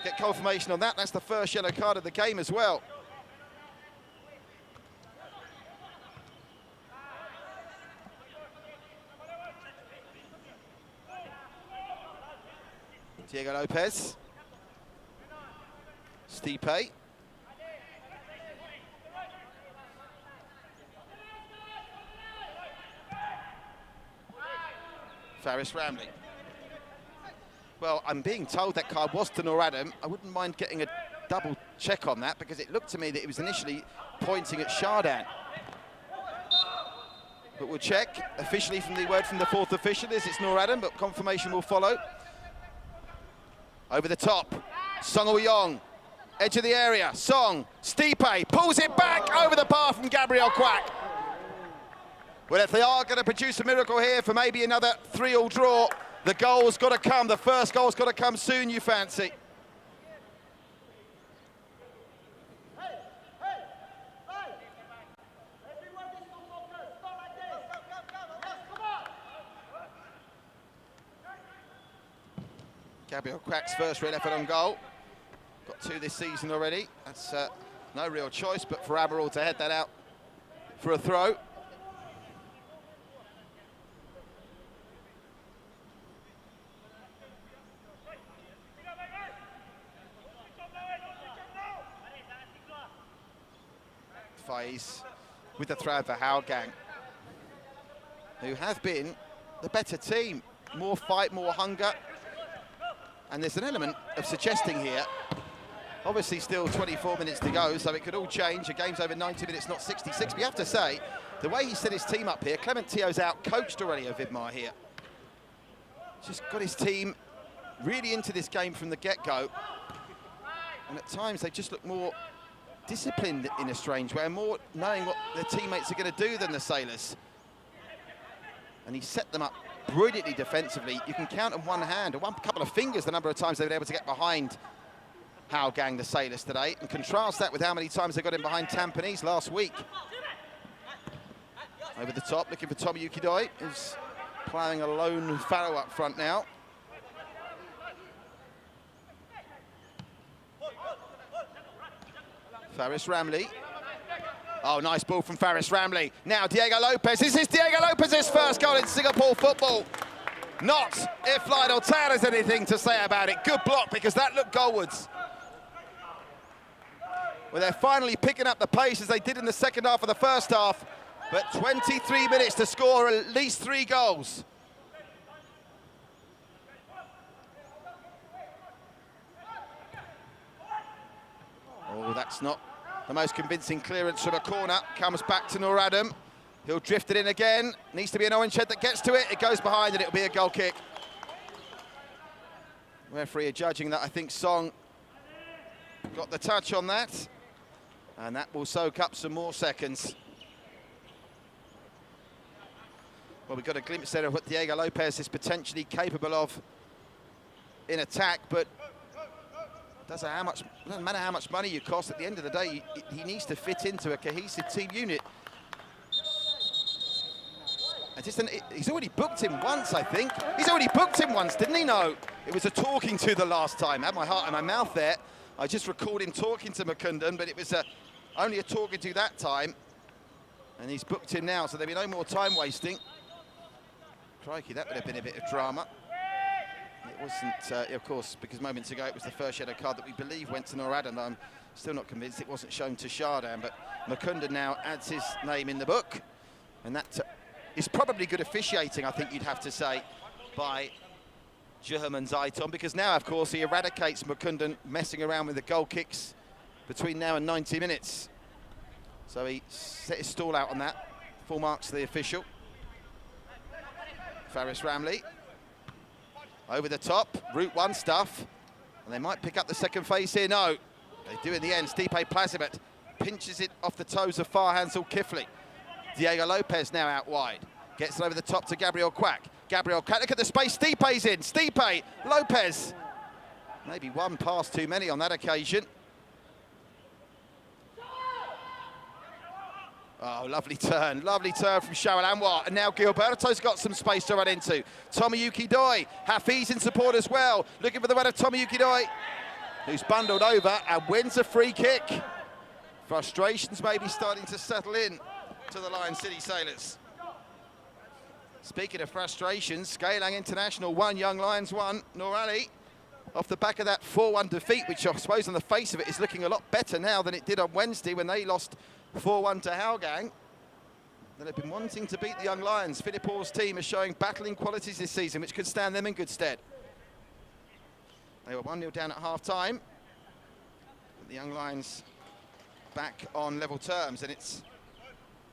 get confirmation on that. That's the first yellow card of the game as well. Diego Lopez. Stipe. Faris Ramley. Well, I'm being told that card was to Nur Adam. I wouldn't mind getting a double check on that because it looked to me that it was initially pointing at Shardan. But we'll check. Officially from the word from the fourth official is it's Nur Adam, but confirmation will follow. Over the top, Song Uyong, edge of the area, Song, Stipe, pulls it back over the bar from Gabriel Quack. Well, if they are going to produce a miracle here for maybe another 3-all draw, the goal's got to come. The first goal's got to come soon, you fancy. Gabriel Quack's first real effort on goal. Got 2 this season already. That's no real choice, but for Amaral to head that out for a throw. Faiz with the throw for Hougang, who have been the better team. More fight, more hunger. And there's an element of suggesting here. Obviously still 24 minutes to go, so it could all change. A game's over 90 minutes, not 66. But you have to say, the way he set his team up here, Clement Tio's out-coached already of Vidmar here. Just got his team really into this game from the get-go. And at times they just look more disciplined in a strange way, more knowing what their teammates are going to do than the Sailors. And he set them up brilliantly defensively. You can count on one hand, or one couple of fingers, the number of times they've been able to get behind Hougang, the Sailors, today, and contrast that with how many times they got in behind Tampines last week. Over the top, looking for Tomoyuki Doi, who's ploughing a lone farrow up front now. Faris Ramley. Oh, nice ball from Faris Ramley. Now Diego Lopez. This is Diego Lopez's first goal in Singapore football. Not if Lionel Tan has anything to say about it. Good block, because that looked goalwards. Well, they're finally picking up the pace as they did in the second half of the first half. But 23 minutes to score at least 3 goals. Oh, that's not the most convincing clearance from a corner. Comes back to Nur Adam. He'll drift it in again. Needs to be an orange head that gets to it. It goes behind and it'll be a goal kick. Referee are judging that. I think Song got the touch on that. And that will soak up some more seconds. Well, we've got a glimpse there of what Diego Lopez is potentially capable of in attack, but doesn't matter how much money you cost. At the end of the day, he needs to fit into a cohesive team unit. And he's already booked him once, I think. He's already booked him once, didn't he? No, it was a talking to the last time. I had my heart in my mouth there. I just recalled him talking to Mukundan, but it was only a talking to that time. And he's booked him now, so there'll be no more time wasting. Crikey, that would have been a bit of drama. It wasn't, of course, because moments ago it was the first yellow card that we believe went to Nur Adam. I'm still not convinced it wasn't shown to Shardan, but Mukundan now adds his name in the book. And that is probably good officiating, I think you'd have to say, by German Zaiton, because now, of course, he eradicates Mukundan messing around with the goal kicks between now and 90 minutes. So he set his stall out on that. Full marks to the official. Faris Ramley. Over the top, Route 1 stuff. And they might pick up the second phase here. No, they do in the end. Stipe Plazibat pinches it off the toes of Farhan Zulkifli. Diego Lopez now out wide. Gets it over the top to Gabriel Quack. Gabriel Quack, look at the space Stipe's in. Stipe, Lopez. Maybe one pass too many on that occasion. Oh, lovely turn from Shawal Anwar. And now Gilberto's got some space to run into. Tomoyuki Doi, Hafiz in support as well. Looking for the run of Tomoyuki Doi, who's bundled over and wins a free kick. Frustrations maybe starting to settle in to the Lion City Sailors. Speaking of frustrations, Scalang International 1, Young Lions 1. Nur Ali off the back of that 4-1 defeat, which I suppose on the face of it is looking a lot better now than it did on Wednesday when they lost 4-1 to Hougang. That have been wanting to beat the Young Lions. Philip Orr's team is showing battling qualities this season, which could stand them in good stead. They were 1-0 down at half-time. The Young Lions back on level terms, and it's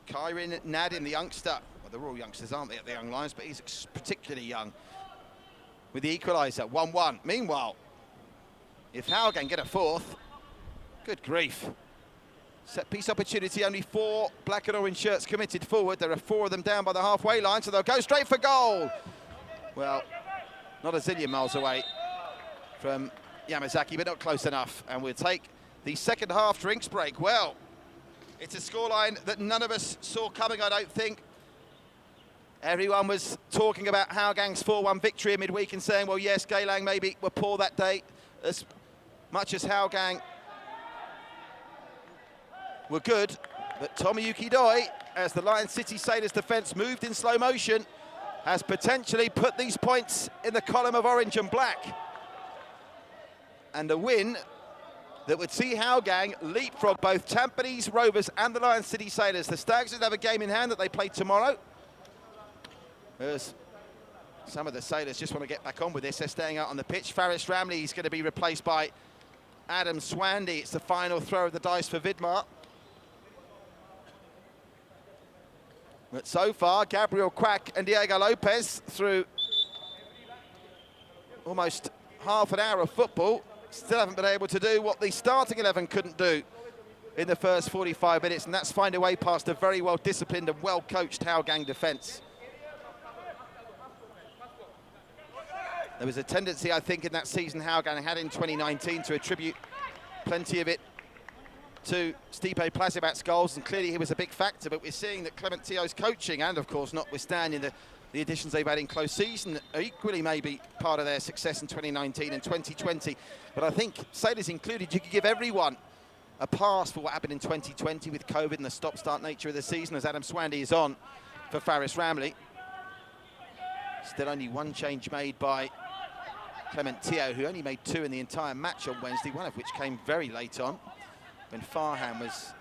Kyrin Nadim, the youngster. Well, they're all youngsters, aren't they, at the Young Lions, but he's particularly young. With the equaliser, 1-1. Meanwhile, if Hougang get a fourth, good grief. Set-piece opportunity, only 4 black and orange shirts committed forward. There are 4 of them down by the halfway line, so they'll go straight for goal. Well, not a zillion miles away from Yamazaki, but not close enough. And we'll take the second half drinks break. Well, it's a scoreline that none of us saw coming, I don't think. Everyone was talking about Hougang's 4-1 victory in midweek and saying, well, yes, Geylang maybe were poor that day, as much as Hougang were good. But Tomoyuki Doi, as the Lion City Sailors defence moved in slow motion, has potentially put these points in the column of orange and black. And a win that would see Hougang leapfrog both Tampines Rovers and the Lion City Sailors. The Stags would have a game in hand that they play tomorrow. As some of the Sailors just want to get back on with this. They're staying out on the pitch. Faris Ramley is going to be replaced by Adam Swandy. It's the final throw of the dice for Vidmar. But so far, Gabriel Quack and Diego Lopez, through almost half an hour of football, still haven't been able to do what the starting 11 couldn't do in the first 45 minutes, and that's find a way past a very well-disciplined and well-coached Hougang defence. There was a tendency, I think, in that season Hougang had in 2019 to attribute plenty of it to Stipe Plazibat's goals, and clearly he was a big factor, but we're seeing that Clement Teo's coaching, and of course notwithstanding the additions they've had in close season, are equally maybe part of their success in 2019 and 2020. But I think, Sailors included, you could give everyone a pass for what happened in 2020 with COVID and the stop-start nature of the season, as Adam Swandy is on for Faris Ramley. Still only 1 change made by Clement Teo, who only made 2 in the entire match on Wednesday, one of which came very late on, when Farhan was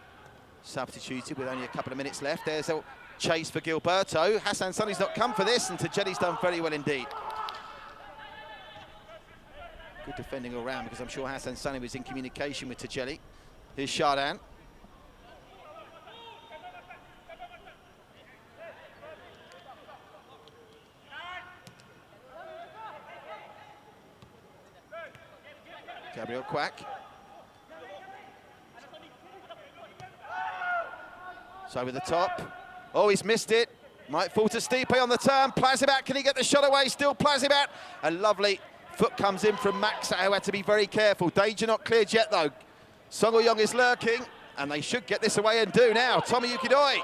substituted with only a couple of minutes left. There's a chase for Gilberto. Hassan Sunny's not come for this, and Tajeli's done very well indeed. Good defending all round, because I'm sure Hassan Sunny was in communication with Tajeli. Here's Shardan. Gabriel Quack. So over the top. Oh, he's missed it. Might fall to Stipe on the turn. Plazibat, can he get the shot away? Still Plazibat. A lovely foot comes in from Maxa, who had to be very careful. Danger not cleared yet, though. Song Yong is lurking, and they should get this away and do now. Tomoyuki Doi.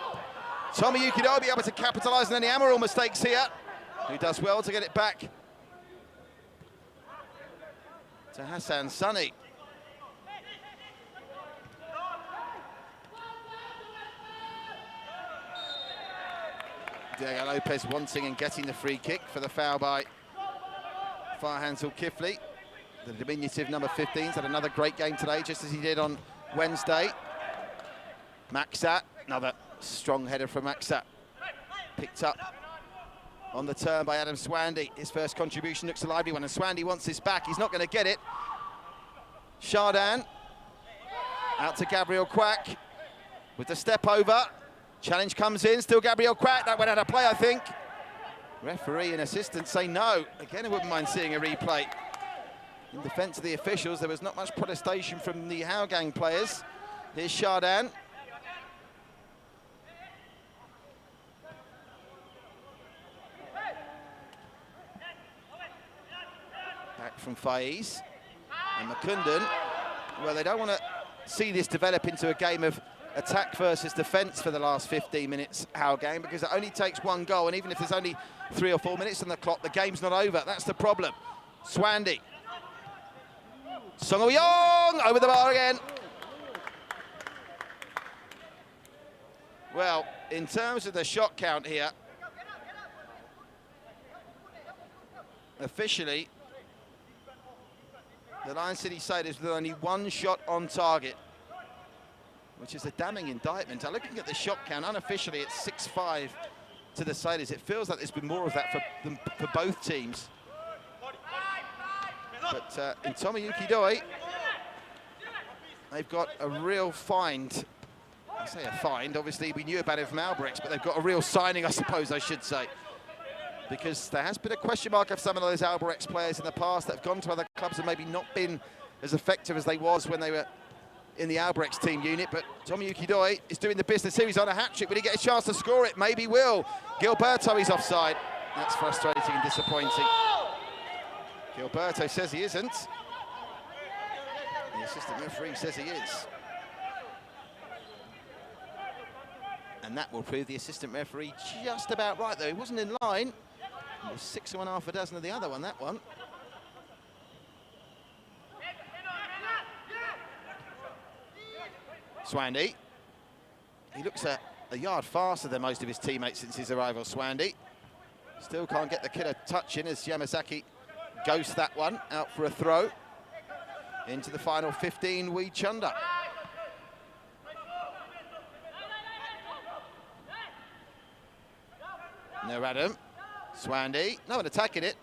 Tomoyuki Doi will be able to capitalise on any Amaral mistakes here, who does well to get it back to Hassan Sunny. Diego Lopez wanting and getting the free kick for the foul by Farhan Zulkifli. The diminutive number 15's had another great game today, just as he did on Wednesday. Maxat, another strong header from Maxat. Picked up on the turn by Adam Swandy. His first contribution looks a lively one, and Swandy wants this back. He's not going to get it. Shardan, out to Gabriel Quack with the step over. Challenge comes in, still Gabriel Quack. That went out of play, I think. Referee and assistant say no. Again, I wouldn't mind seeing a replay. In defence of the officials, there was not much protestation from the Hougang players. Here's Shardan. Back from Faiz. And Makundan. Well, they don't want to see this develop into a game of attack versus defence for the last 15 minutes, Hougang, because it only takes 1 goal, and even if there's only 3 or 4 minutes on the clock, the game's not over. That's the problem. Swandy. Song Yong over the bar again. Well, in terms of the shot count here, officially, The Lion City Sailors with only one shot on target, which is a damning indictment. Now, looking at the shot count, unofficially it's 6-5 to the Sailors. It feels like there's been more of that for both teams. But in Tomoyuki Doi, they've got a real find. I say a find, obviously we knew about it from Albrecht, but they've got a real signing, I suppose I should say. Because there has been a question mark of some of those Albrecht players in the past that have gone to other clubs and maybe not been as effective as they was when they were in the Albrecht team unit. But Tomoyuki Doi is doing the business here. He's on a hat-trick. Will he get a chance to score it? Maybe will. Gilberto is offside. That's frustrating and disappointing. Gilberto says he isn't. The assistant referee says he is. And that will prove the assistant referee just about right, though. He wasn't in line. It was 6.5 a dozen of the other one, that one. Swandy. He looks a yard faster than most of his teammates since his arrival, Swandy. Still can't get the killer touch in as Yamazaki ghosts that one out for a throw. Into the final 15, Wee Chunda. No Adam. Swandy. No one attacking it.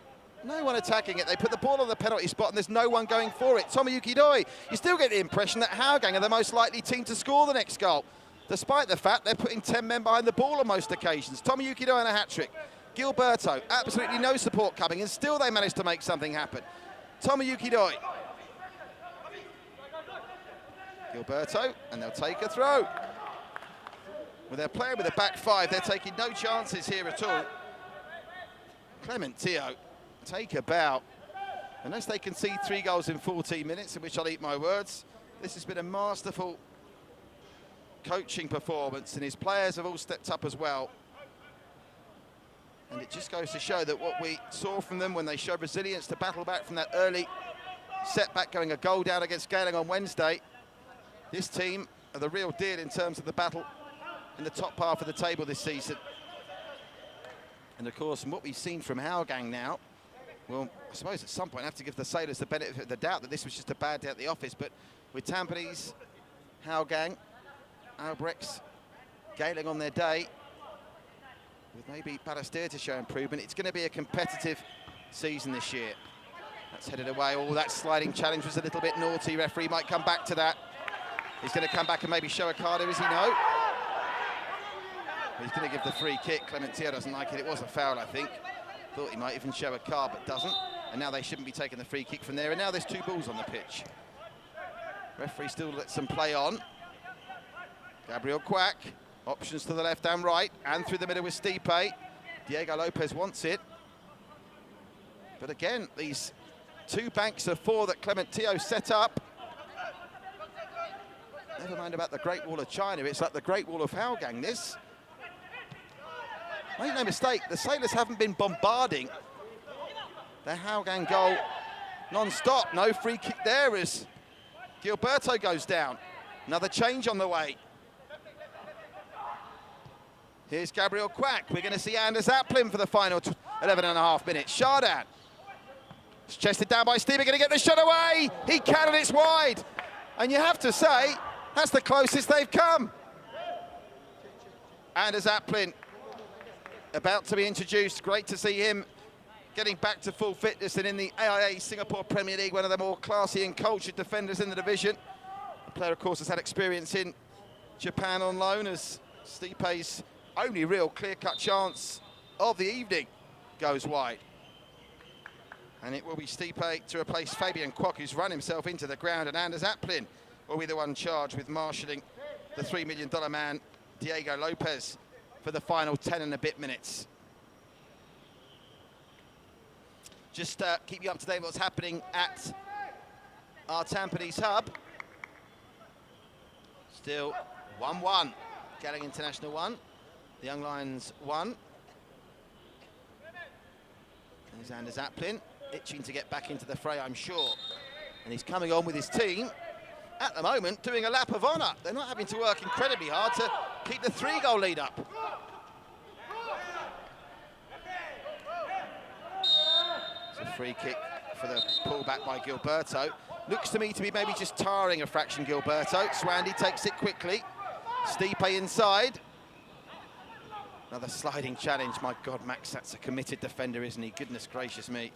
No one attacking it. They put the ball on the penalty spot and there's no one going for it. Tomoyuki Doi. You still get the impression that Hougang are the most likely team to score the next goal, despite the fact they're putting 10 men behind the ball on most occasions. Tomoyuki Doi and a hat-trick. Gilberto, absolutely no support coming, and still they managed to make something happen. Tomoyuki Doi. Gilberto, and they'll take a throw. Well, they're playing with a back five. They're taking no chances here at all. Clement Teo take a bow. Unless they concede 3 goals in 14 minutes, in which I'll eat my words, this has been a masterful coaching performance, and his players have all stepped up as well. And it just goes to show that what we saw from them when they showed resilience to battle back from that early setback, going a goal down against Geylang on Wednesday, this team are the real deal in terms of the battle in the top half of the table this season. And of course, from what we've seen from Hougang now, well, I suppose at some point I have to give the Sailors the benefit of the doubt that this was just a bad day at the office. But with Tampines, Hougang, Albrechts, Geylang on their day, with maybe Balestier to show improvement, it's going to be a competitive season this year. That's headed away. Oh, that sliding challenge was a little bit naughty. Referee might come back to that. He's going to come back and maybe show a card here, is he? No. He's going to give the free kick. Clement Teo doesn't like it. It was a foul, I think. Thought he might even show a card, but doesn't. And now they shouldn't be taking the free kick from there. And now there's 2 balls on the pitch. Referee still lets them play on. Gabriel Quack. Options to the left and right. And through the middle with Stipe. Diego Lopez wants it. But again, these 2 banks of 4 that Clement Teo set up. Never mind about the Great Wall of China. It's like the Great Wall of Hougang, this. Make no mistake, the Sailors haven't been bombarding their Hougang goal non-stop. No free kick there as Gilberto goes down. Another change on the way. Here's Gabriel Quack. We're going to see Anders Aplin for the final 11.5 minutes. Shardan. It's chested down by Steve. Going to get the shot away. He can, and it's wide. And you have to say, that's the closest they've come. Anders Aplin about to be introduced. Great to see him getting back to full fitness and in the AIA Singapore Premier League, one of the more classy and cultured defenders in the division. The player, of course, has had experience in Japan on loan as Stipe's only real clear-cut chance of the evening goes wide. And it will be Stipe to replace Fabian Kwok, who's run himself into the ground, and Anders Aplin will be the one charged with marshalling the $3 million man, Diego Lopez, for the final 10 and a bit minutes. Just keep you up to date with what's happening at our Tampines hub. Still 1-1. Geylang International 1. The Young Lions 1. There's Anders Aplin, itching to get back into the fray, I'm sure. And he's coming on with his team, at the moment, doing a lap of honour. They're not having to work incredibly hard to keep the 3-goal lead up. It's a free kick for the pullback by Gilberto. Looks to me to be maybe just tiring a fraction, Gilberto. Swandy takes it quickly. Stipe inside. Another sliding challenge. My God, Max, that's a committed defender, isn't he? Goodness gracious me.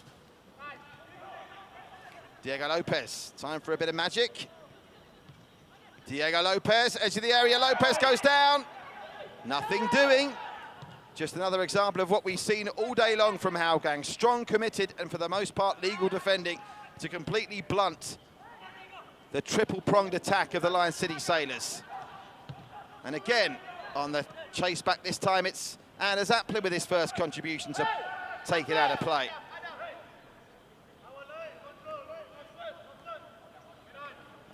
Diego Lopez, time for a bit of magic. Diego Lopez, edge of the area, Lopez goes down. Nothing doing. Just another example of what we've seen all day long from Hougang. Strong, committed, and for the most part, legal defending to completely blunt the triple-pronged attack of the Lion City Sailors. And again, on the chase back this time, it's Anders Appler with his first contribution to take it out of play.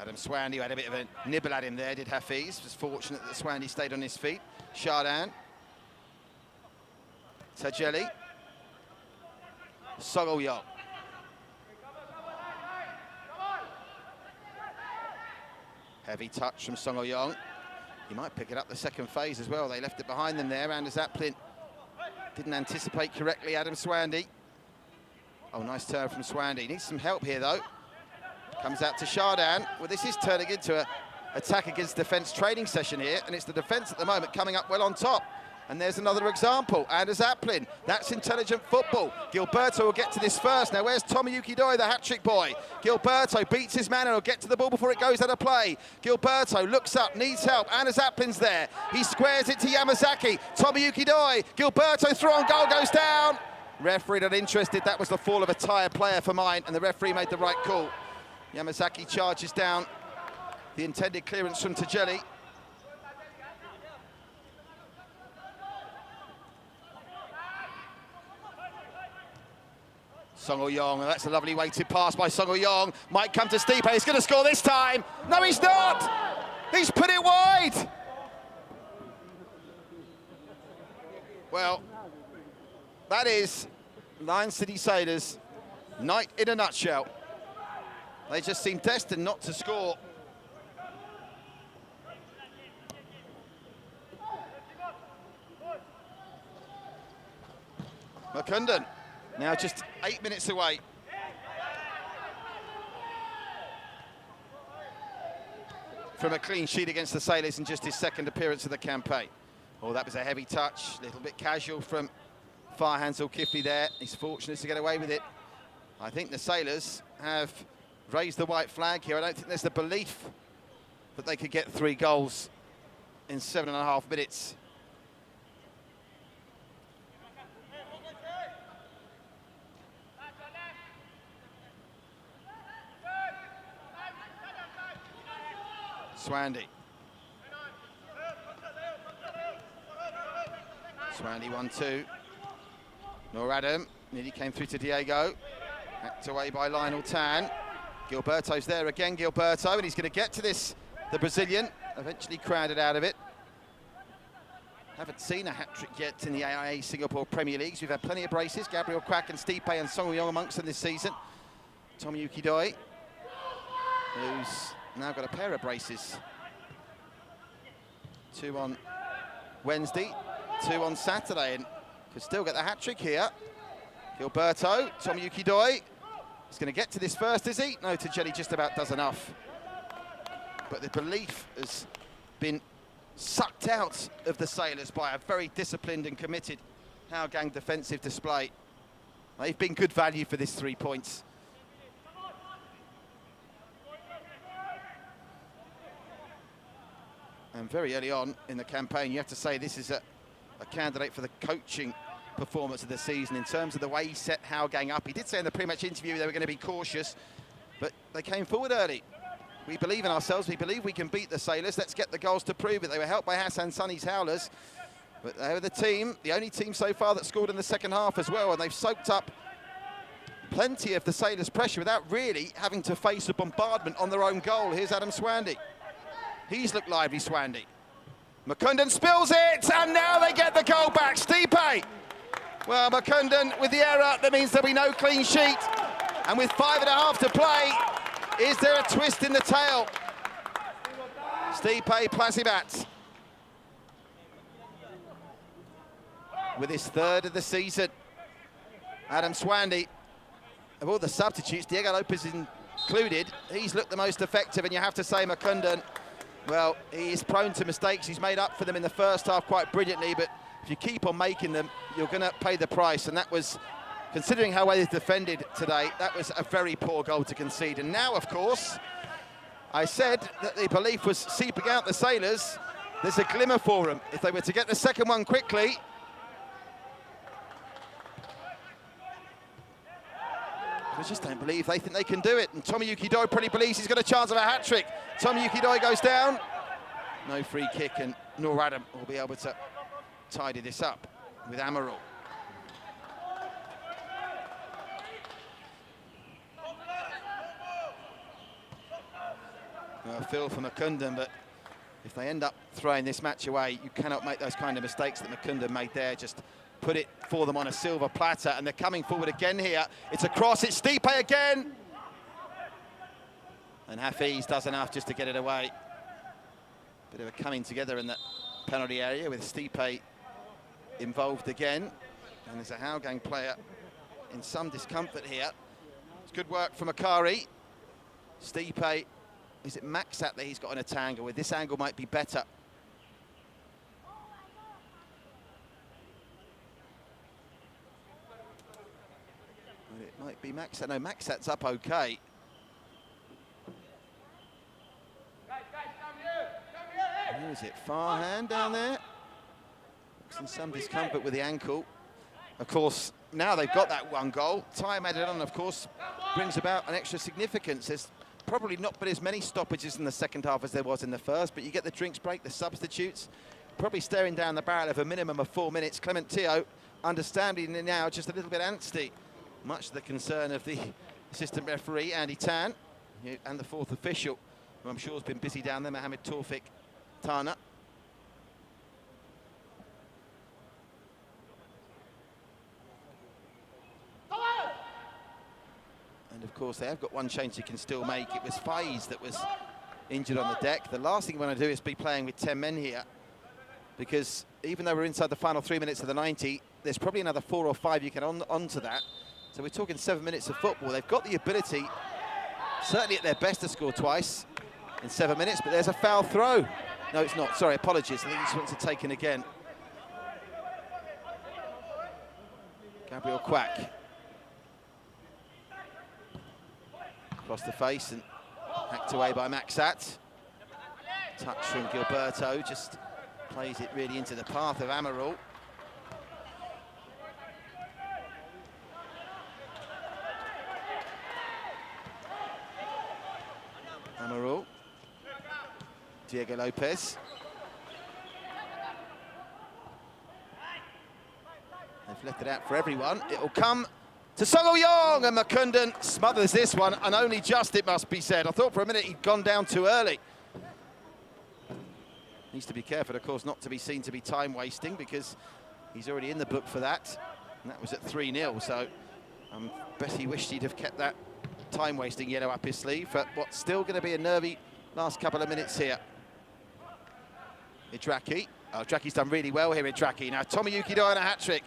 Adam Swandy had a bit of a nibble at him there, did Hafiz. Was fortunate that Swandy stayed on his feet. Chardin. Tajeli. Sogol-Yong. Heavy touch from Sogol-Yong. He might pick it up the second phase as well. They left it behind them there. Anders Appler didn't anticipate correctly. Adam Swandy. Oh, nice turn from Swandy. Needs some help here, though. Comes out to Chardin. Well, this is turning into an attack against defence training session here, and it's the defence at the moment coming up well on top. And there's another example. Anders Appler. That's intelligent football. Gilberto will get to this first. Now, where's Tomoyuki Doi, the hat-trick boy? Gilberto beats his man and will get to the ball before it goes out of play. Gilberto looks up, needs help. Anders Appler's there. He squares it to Yamazaki. Tomoyuki Doi. Gilberto through on goal, goes down. Referee not interested. That was the fall of a tired player for mine, and the referee made the right call. Yamazaki charges down the intended clearance from Tajeli. Sogol-Yong, that's a lovely weighted pass by Sogol-Yong. Might come to Stipe, he's going to score this time. No, he's not! He's put it wide! Well, that is Lion City Sailors' night in a nutshell. They just seem destined not to score. Mukundon, now just 8 minutes away. From a clean sheet against the Sailors in just his second appearance of the campaign. Oh, that was a heavy touch, a little bit casual from Farhan Zulkifli there. He's fortunate to get away with it. I think the Sailors have raised the white flag here. I don't think there's the belief that they could get 3 goals in 7.5 minutes. Swandy. Swandy 1-2. Noor Adam nearly came through to Diego. Hacked away by Lionel Tan. Gilberto's there again, Gilberto, and he's going to get to this, the Brazilian, eventually crowded out of it. Haven't seen a hat-trick yet in the AIA Singapore Premier Leagues. We've had plenty of braces, Gabriel Quack and Stipe and Sogol-Yong amongst them this season. Tomoyuki Doi, who's now got a pair of braces. 2 on Wednesday, 2 on Saturday, and could still get the hat-trick here. Gilberto, Tomoyuki Doi. He's going to get to this first, is he? No, Tajeli just about does enough. But the belief has been sucked out of the Sailors by a very disciplined and committed Hougang defensive display. They've been good value for this 3 points. And very early on in the campaign, you have to say this is a candidate for the coaching performance of the season in terms of the way he set Hougang up. He did say in the pre-match interview they were going to be cautious, but they came forward early. We believe in ourselves. We believe we can beat the Sailors. Let's get the goals to prove it. They were helped by Hassan Sunny's Howlers, but they were the team, the only team so far that scored in the second half as well, and they've soaked up plenty of the Sailors' pressure without really having to face a bombardment on their own goal. Here's Adam Swandy. He's looked lively, Swandy. Mukundon spills it, and now they get the goal back. Stipe. Well, Mukundon with the error, that means there'll be no clean sheet. And with 5.5 to play, is there a twist in the tail? Stipe Plasibat with his 3rd of the season. Adam Swandy of all the substitutes, Diego Lopez included, he's looked the most effective, and you have to say Makundan, well, he is prone to mistakes. He's made up for them in the first half quite brilliantly, but if you keep on making them, you're going to pay the price, and that was, considering how well he's defended today, that was a very poor goal to concede. And now, of course, I said that the belief was seeping out the Sailors. There's a glimmer for them. If they were to get the second one quickly, I just don't believe they think they can do it. And Tomoyuki Doi probably believes he's got a chance of a hat-trick. Tomoyuki Doi goes down. No free kick, and Noor Adam will be able to tidy this up with Amaral. I feel for Makundan, but if they end up throwing this match away, you cannot make those kind of mistakes that Makundan made there. Just put it for them on a silver platter, and they're coming forward again here. It's a cross, it's Stipe again. And Hafiz does enough just to get it away. Bit of a coming together in the penalty area with Stipe involved again. And there's a Hougang player in some discomfort here. It's good work from Akari. Stipe, is it Maxat that he's got in a tangle with? This angle might be better. It might be Maxat. No, Maxat's up okay. Who is it? Farhan down there. Looks in some discomfort with the ankle. Of course, now they've got that one goal. Time added on, of course, brings about an extra significance. There's probably not been as many stoppages in the second half as there was in the first, but you get the drinks break, the substitutes, probably staring down the barrel of a minimum of 4 minutes. Clement Teo, understandably now, just a little bit antsy. Much to the concern of the assistant referee, Andy Tan, and the fourth official, who I'm sure has been busy down there, Mohamed Taufik Tana. And of course, they have got one change you can still make. It was Faiz that was injured on the deck. The last thing you want to do is be playing with 10 men here, because even though we're inside the final 3 minutes of the 90, there's probably another 4 or 5 you can onto that. So we're talking 7 minutes of football. They've got the ability, certainly at their best, to score twice in 7 minutes, but there's a foul throw. No, it's not. Sorry, apologies. I think this one's taken again. Gabriel Quack. Across the face and hacked away by Maxat. Touch from Gilberto, just plays it really into the path of Amaral. Amaral. Diego Lopez. They've left it out for everyone. It'll come to Song Yong, and Makundan smothers this one, and only just, it must be said. I thought for a minute he'd gone down too early. Needs to be careful, of course, not to be seen to be time wasting, because he's already in the book for that, and that was at 3-0. So I bet he wished he'd have kept that time wasting yellow up his sleeve for what's still going to be a nervy last couple of minutes here. Idraki. Oh, Draki's done really well here, Idraki. Now Tomoyuki Doi on a hat-trick.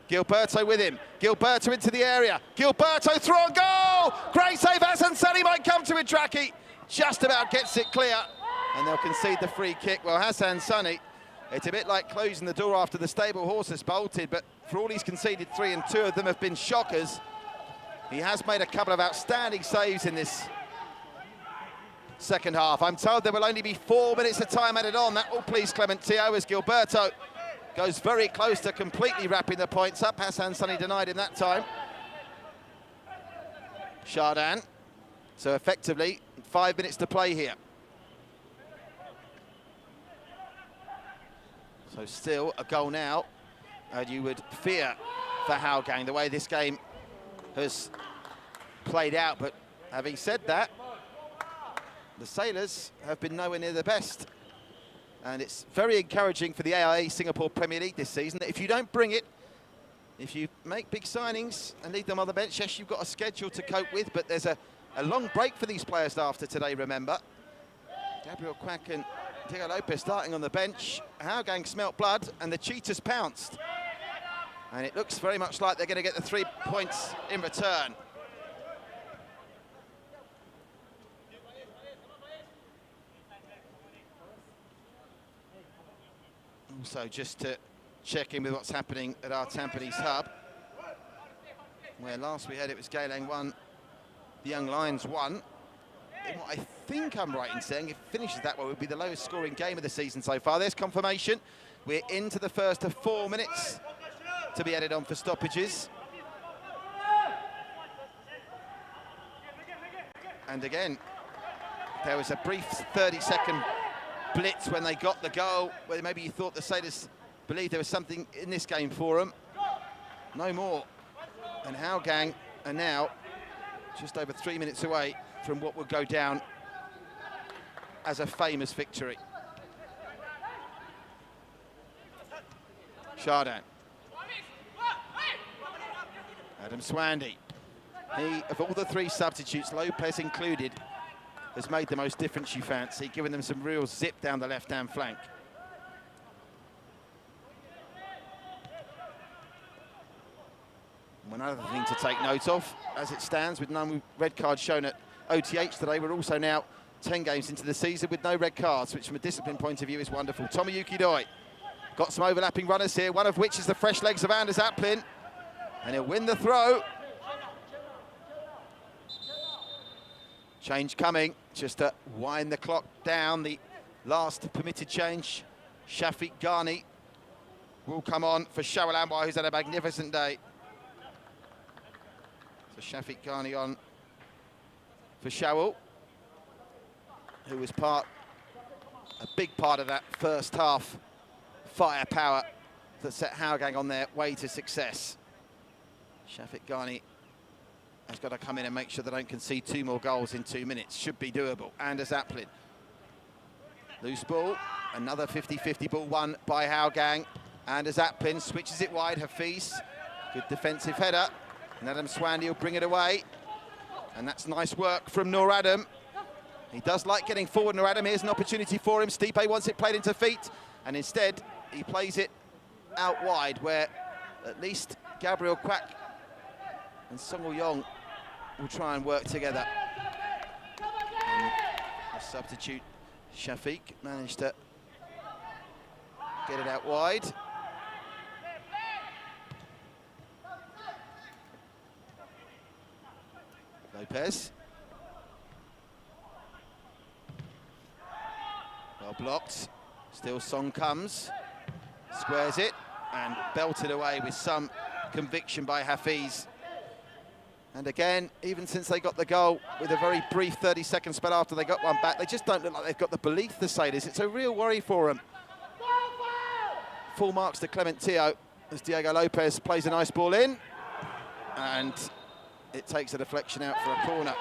Gilberto with him. Gilberto into the area. Gilberto through on goal! Great save. Hassan Sani might come to Idraki. Just about gets it clear. And they'll concede the free kick. Well, Hassan Sani, it's a bit like closing the door after the stable horse has bolted, but for all he's conceded 3 and 2 of them have been shockers. He has made a couple of outstanding saves in this second half. I'm told there will only be 4 minutes of time added on. That will please Clement Teo, as Gilberto goes very close to completely wrapping the points up. Hassan Sani denied him that time. Chardin. So effectively, 5 minutes to play here. So still a goal now, and you would fear for Hougang the way this game has played out. But having said that, the Sailors have been nowhere near the best. And it's very encouraging for the AIA Singapore Premier League this season that if you don't bring it, if you make big signings and leave them on the bench, yes, you've got a schedule to cope with, but there's a long break for these players after today, remember. Gabriel Quack and Diego Lopez starting on the bench. Hougang smelt blood and the Cheetahs pounced. And it looks very much like they're going to get the 3 points in return. Also, just to check in with what's happening at our Tampines hub, where last we heard it was Geylang 1, the Young Lions 1. In what I think I'm right in saying, if it finishes that way, it would be the lowest scoring game of the season so far. There's confirmation. We're into the first of 4 minutes to be added on for stoppages. And again, there was a brief 30-second blitz when they got the goal, where maybe you thought the Sailors believed there was something in this game for them. No more. And Hougang are now just over 3 minutes away from what will go down as a famous victory. Chardin. Adam Swandy. He, of all the three substitutes, Lopez included, has made the most difference, you fancy, giving them some real zip down the left-hand flank. One other thing to take note of, as it stands, with no red cards shown at OTH today, we're also now 10 games into the season with no red cards, which from a discipline point of view is wonderful. Tomoyuki Doi got some overlapping runners here, one of which is the fresh legs of Anders Aplin, and he'll win the throw. Change coming, just to wind the clock down. The last permitted change, Shafiq Ghani will come on for Shawalamwa, who's had a magnificent day. So Shafiq Ghani on for Shawal, who was a big part of that first half firepower that set Hougang on their way to success. Shafiq Ghani has got to come in and make sure they don't concede 2 more goals in 2 minutes. Should be doable. Anders Aplin. Loose ball. Another 50-50 ball won by Hougang. Anders Aplin switches it wide. Hafiz. Good defensive header. And Adam Swandy will bring it away. And that's nice work from Noor Adam. He does like getting forward, Noor Adam. Here's an opportunity for him. Stipe wants it played into feet. And instead, he plays it out wide, where at least Gabriel Kwak and Song Yong will try and work together. And the substitute, Shafiq, managed to get it out wide. Lopez. Well blocked. Still Song comes. Squares it and belted away with some conviction by Hafiz. And again, even since they got the goal, with a very brief 30-second spell after they got one back, they just don't look like they've got the belief, the Sailors. It's a real worry for them. Full marks to Clement Teo as Diego Lopez plays a nice ball in. And it takes a deflection out for a corner.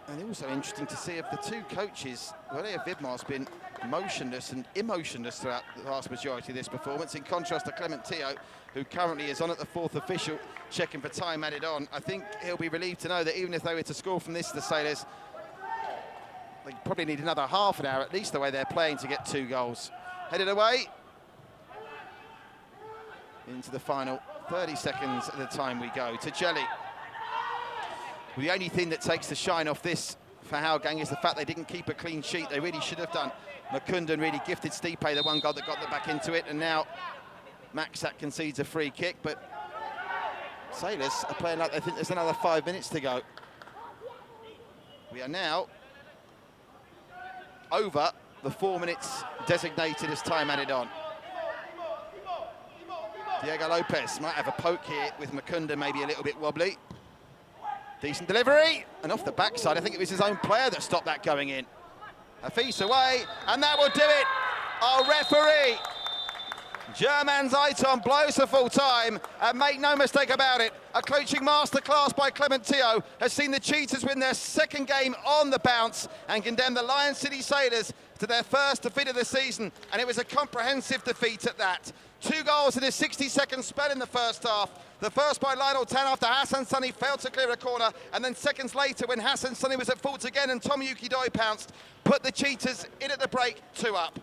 And also interesting to see if the two coaches, Aia Vidmar's been motionless and emotionless throughout the vast majority of this performance, in contrast to Clement Teo, who currently is on at the 4th official, checking for time added on. I think he'll be relieved to know that even if they were to score from this, the Sailors, they probably need another half an hour at least, the way they're playing, to get 2 goals. Headed away into the final 30 seconds at the time we go to Jelly. The only thing that takes the shine off this for Hougang is the fact they didn't keep a clean sheet. They really should have done. Makundan really gifted Stipe the one goal that got them back into it, and now Maxat concedes a free kick, but Sailors are playing like they think there's another 5 minutes to go. We are now over the 4 minutes designated as time added on. Diego Lopez might have a poke here with Makundan, maybe a little bit wobbly. Decent delivery, and off the backside, I think it was his own player that stopped that going in. Hafiz away, and that will do it. Our referee, German Zaiton, blows for full time, and make no mistake about it, a coaching masterclass by Clement Teo has seen the Cheetahs win their 2nd game on the bounce and condemn the Lion City Sailors to their 1st defeat of the season, and it was a comprehensive defeat at that. 2 goals in a 60-second spell in the first half. The first by Lionel Tan after Hassan Sunny failed to clear a corner, and then seconds later when Hassan Sunny was at fault again and Tomoyuki Doi pounced, put the Cheetahs in at the break, 2 up.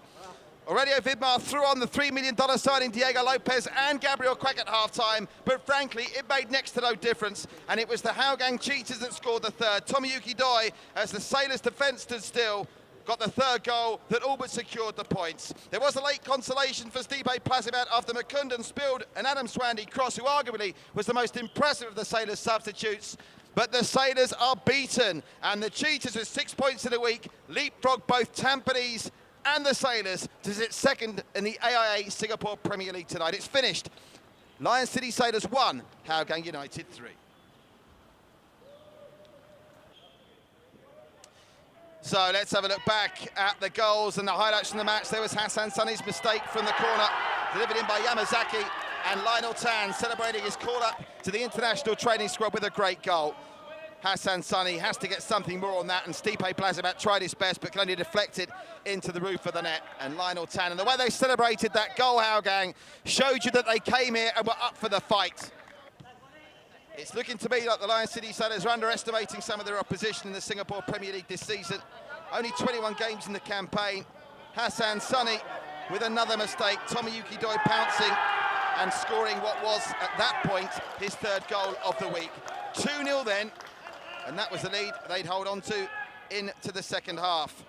Aurelio Vidmar threw on the $3 million signing Diego Lopez and Gabriel Kwak at half-time, but frankly, it made next to no difference, and it was the Hougang Cheetahs that scored the 3rd. Tomoyuki Doi, as the Sailors' defence stood still, got the third goal that all but secured the points. There was a late consolation for Stipe Plazibat after Makundan spilled an Adam Swandy cross, who arguably was the most impressive of the Sailors' substitutes. But the Sailors are beaten, and the Cheetahs, with 6 points in a week, leapfrog both Tampines and the Sailors to sit second in the AIA Singapore Premier League tonight. It's finished. Lion City Sailors 1, Hougang United 3. So let's have a look back at the goals and the highlights from the match. There was Hassan Sunny's mistake from the corner, delivered in by Yamazaki, and Lionel Tan celebrating his call-up to the international training squad with a great goal. Hassan Sunny has to get something more on that, and Stipe Plazibat tried his best but can only deflect it into the roof of the net. And Lionel Tan, and the way they celebrated that goal, Hougang, showed you that they came here and were up for the fight. It's looking to me like the Lion City Sailors are underestimating some of their opposition in the Singapore Premier League this season. Only 21 games in the campaign. Hassan Sunny with another mistake. Tomoyuki Doi pouncing and scoring what was, at that point, his third goal of the week. 2-0 then, and that was the lead they'd hold on to into the second half.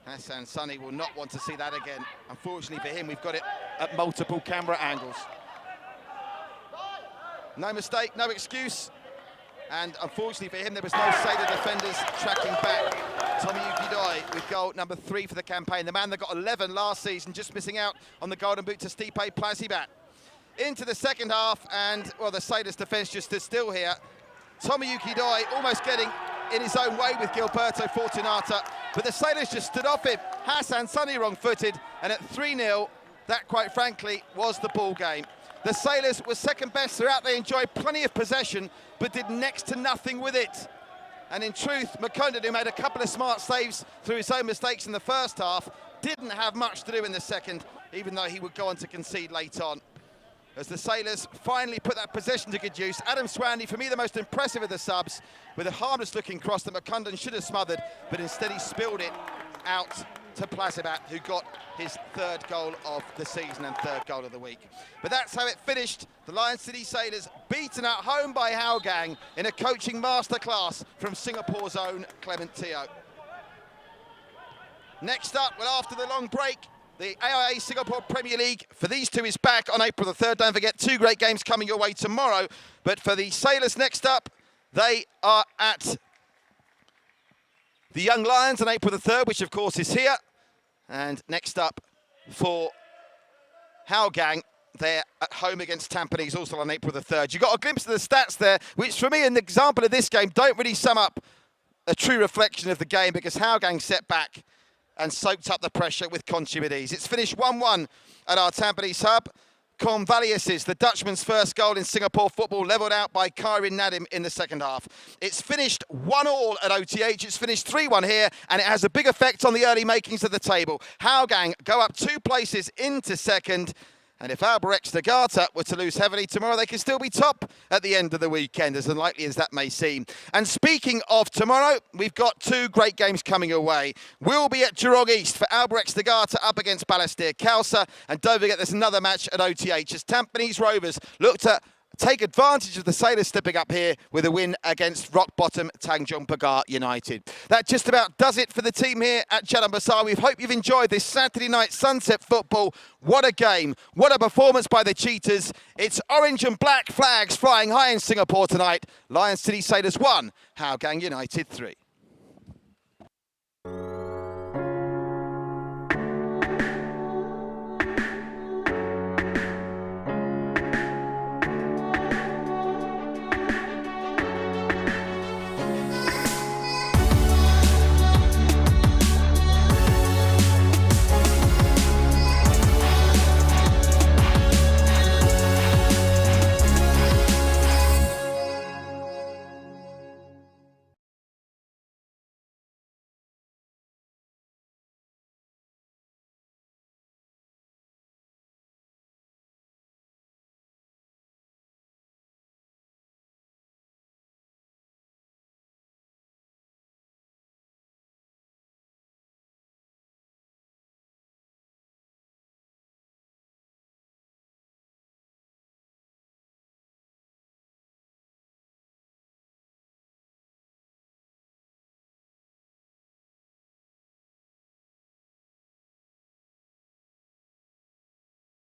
Hassan Sunny will not want to see that again. Unfortunately for him, we've got it at multiple camera angles. No mistake, no excuse. And unfortunately for him, there was no Sailor defenders tracking back. Tomoyuki Doi with goal number 3 for the campaign. The man that got 11 last season, just missing out on the golden boot to Stipe Plazibat. Into the second half, and, well, the Sailors' defence just stood still here. Tomoyuki Doi almost getting in his own way with Gilberto Fortunata, but the Sailors just stood off him. Hassan Sunny wrong-footed, and at 3-0, that, quite frankly, was the ball game. The Sailors were second best throughout. They enjoyed plenty of possession, but did next to nothing with it. And in truth, Makundan, who made a couple of smart saves through his own mistakes in the first half, didn't have much to do in the second, even though he would go on to concede late on. As the Sailors finally put that possession to good use, Adam Swandy, for me, the most impressive of the subs, with a harmless-looking cross that Makundan should have smothered, but instead he spilled it out to Plazibat, who got his third goal of the season and third goal of the week. But that's how it finished. The Lion City Sailors beaten at home by Hougang in a coaching masterclass from Singapore's own Clement Teo. Next up, well, after the long break, the AIA Singapore Premier League for these two is back on April the 3rd. Don't forget, 2 great games coming your way tomorrow. But for the Sailors next up, they are at the Young Lions on April the 3rd, which of course is here. And next up for Hougang, they're at home against Tampines, also on April the 3rd. You got a glimpse of the stats there, which for me, an example of this game, don't really sum up a true reflection of the game, because Hougang set back and soaked up the pressure with consummate. It's finished 1-1 at our Tampines hub. Convalius, the Dutchman's first goal in Singapore football, levelled out by Kairin Nadim in the second half. It's finished 1-1 at OTH. It's finished 3-1 here, and it has a big effect on the early makings of the table. Hougang go up 2 places into second, and if Albrecht Garta were to lose heavily tomorrow, they could still be top at the end of the weekend, as unlikely as that may seem. And speaking of tomorrow, we've got 2 great games coming away. We'll be at Jurong East for Albrecht Garta up against Balestier Khalsa. And don't forget, there's another match at OTH as Tampines Rovers look to take advantage of the Sailors stepping up here with a win against rock bottom Tanjong Pagar United. That just about does it for the team here at Jalan Besar. We hope you've enjoyed this Saturday night sunset football. What a game. What a performance by the Cheetahs. It's orange and black flags flying high in Singapore tonight. Lion City Sailors 1, Hougang United 3.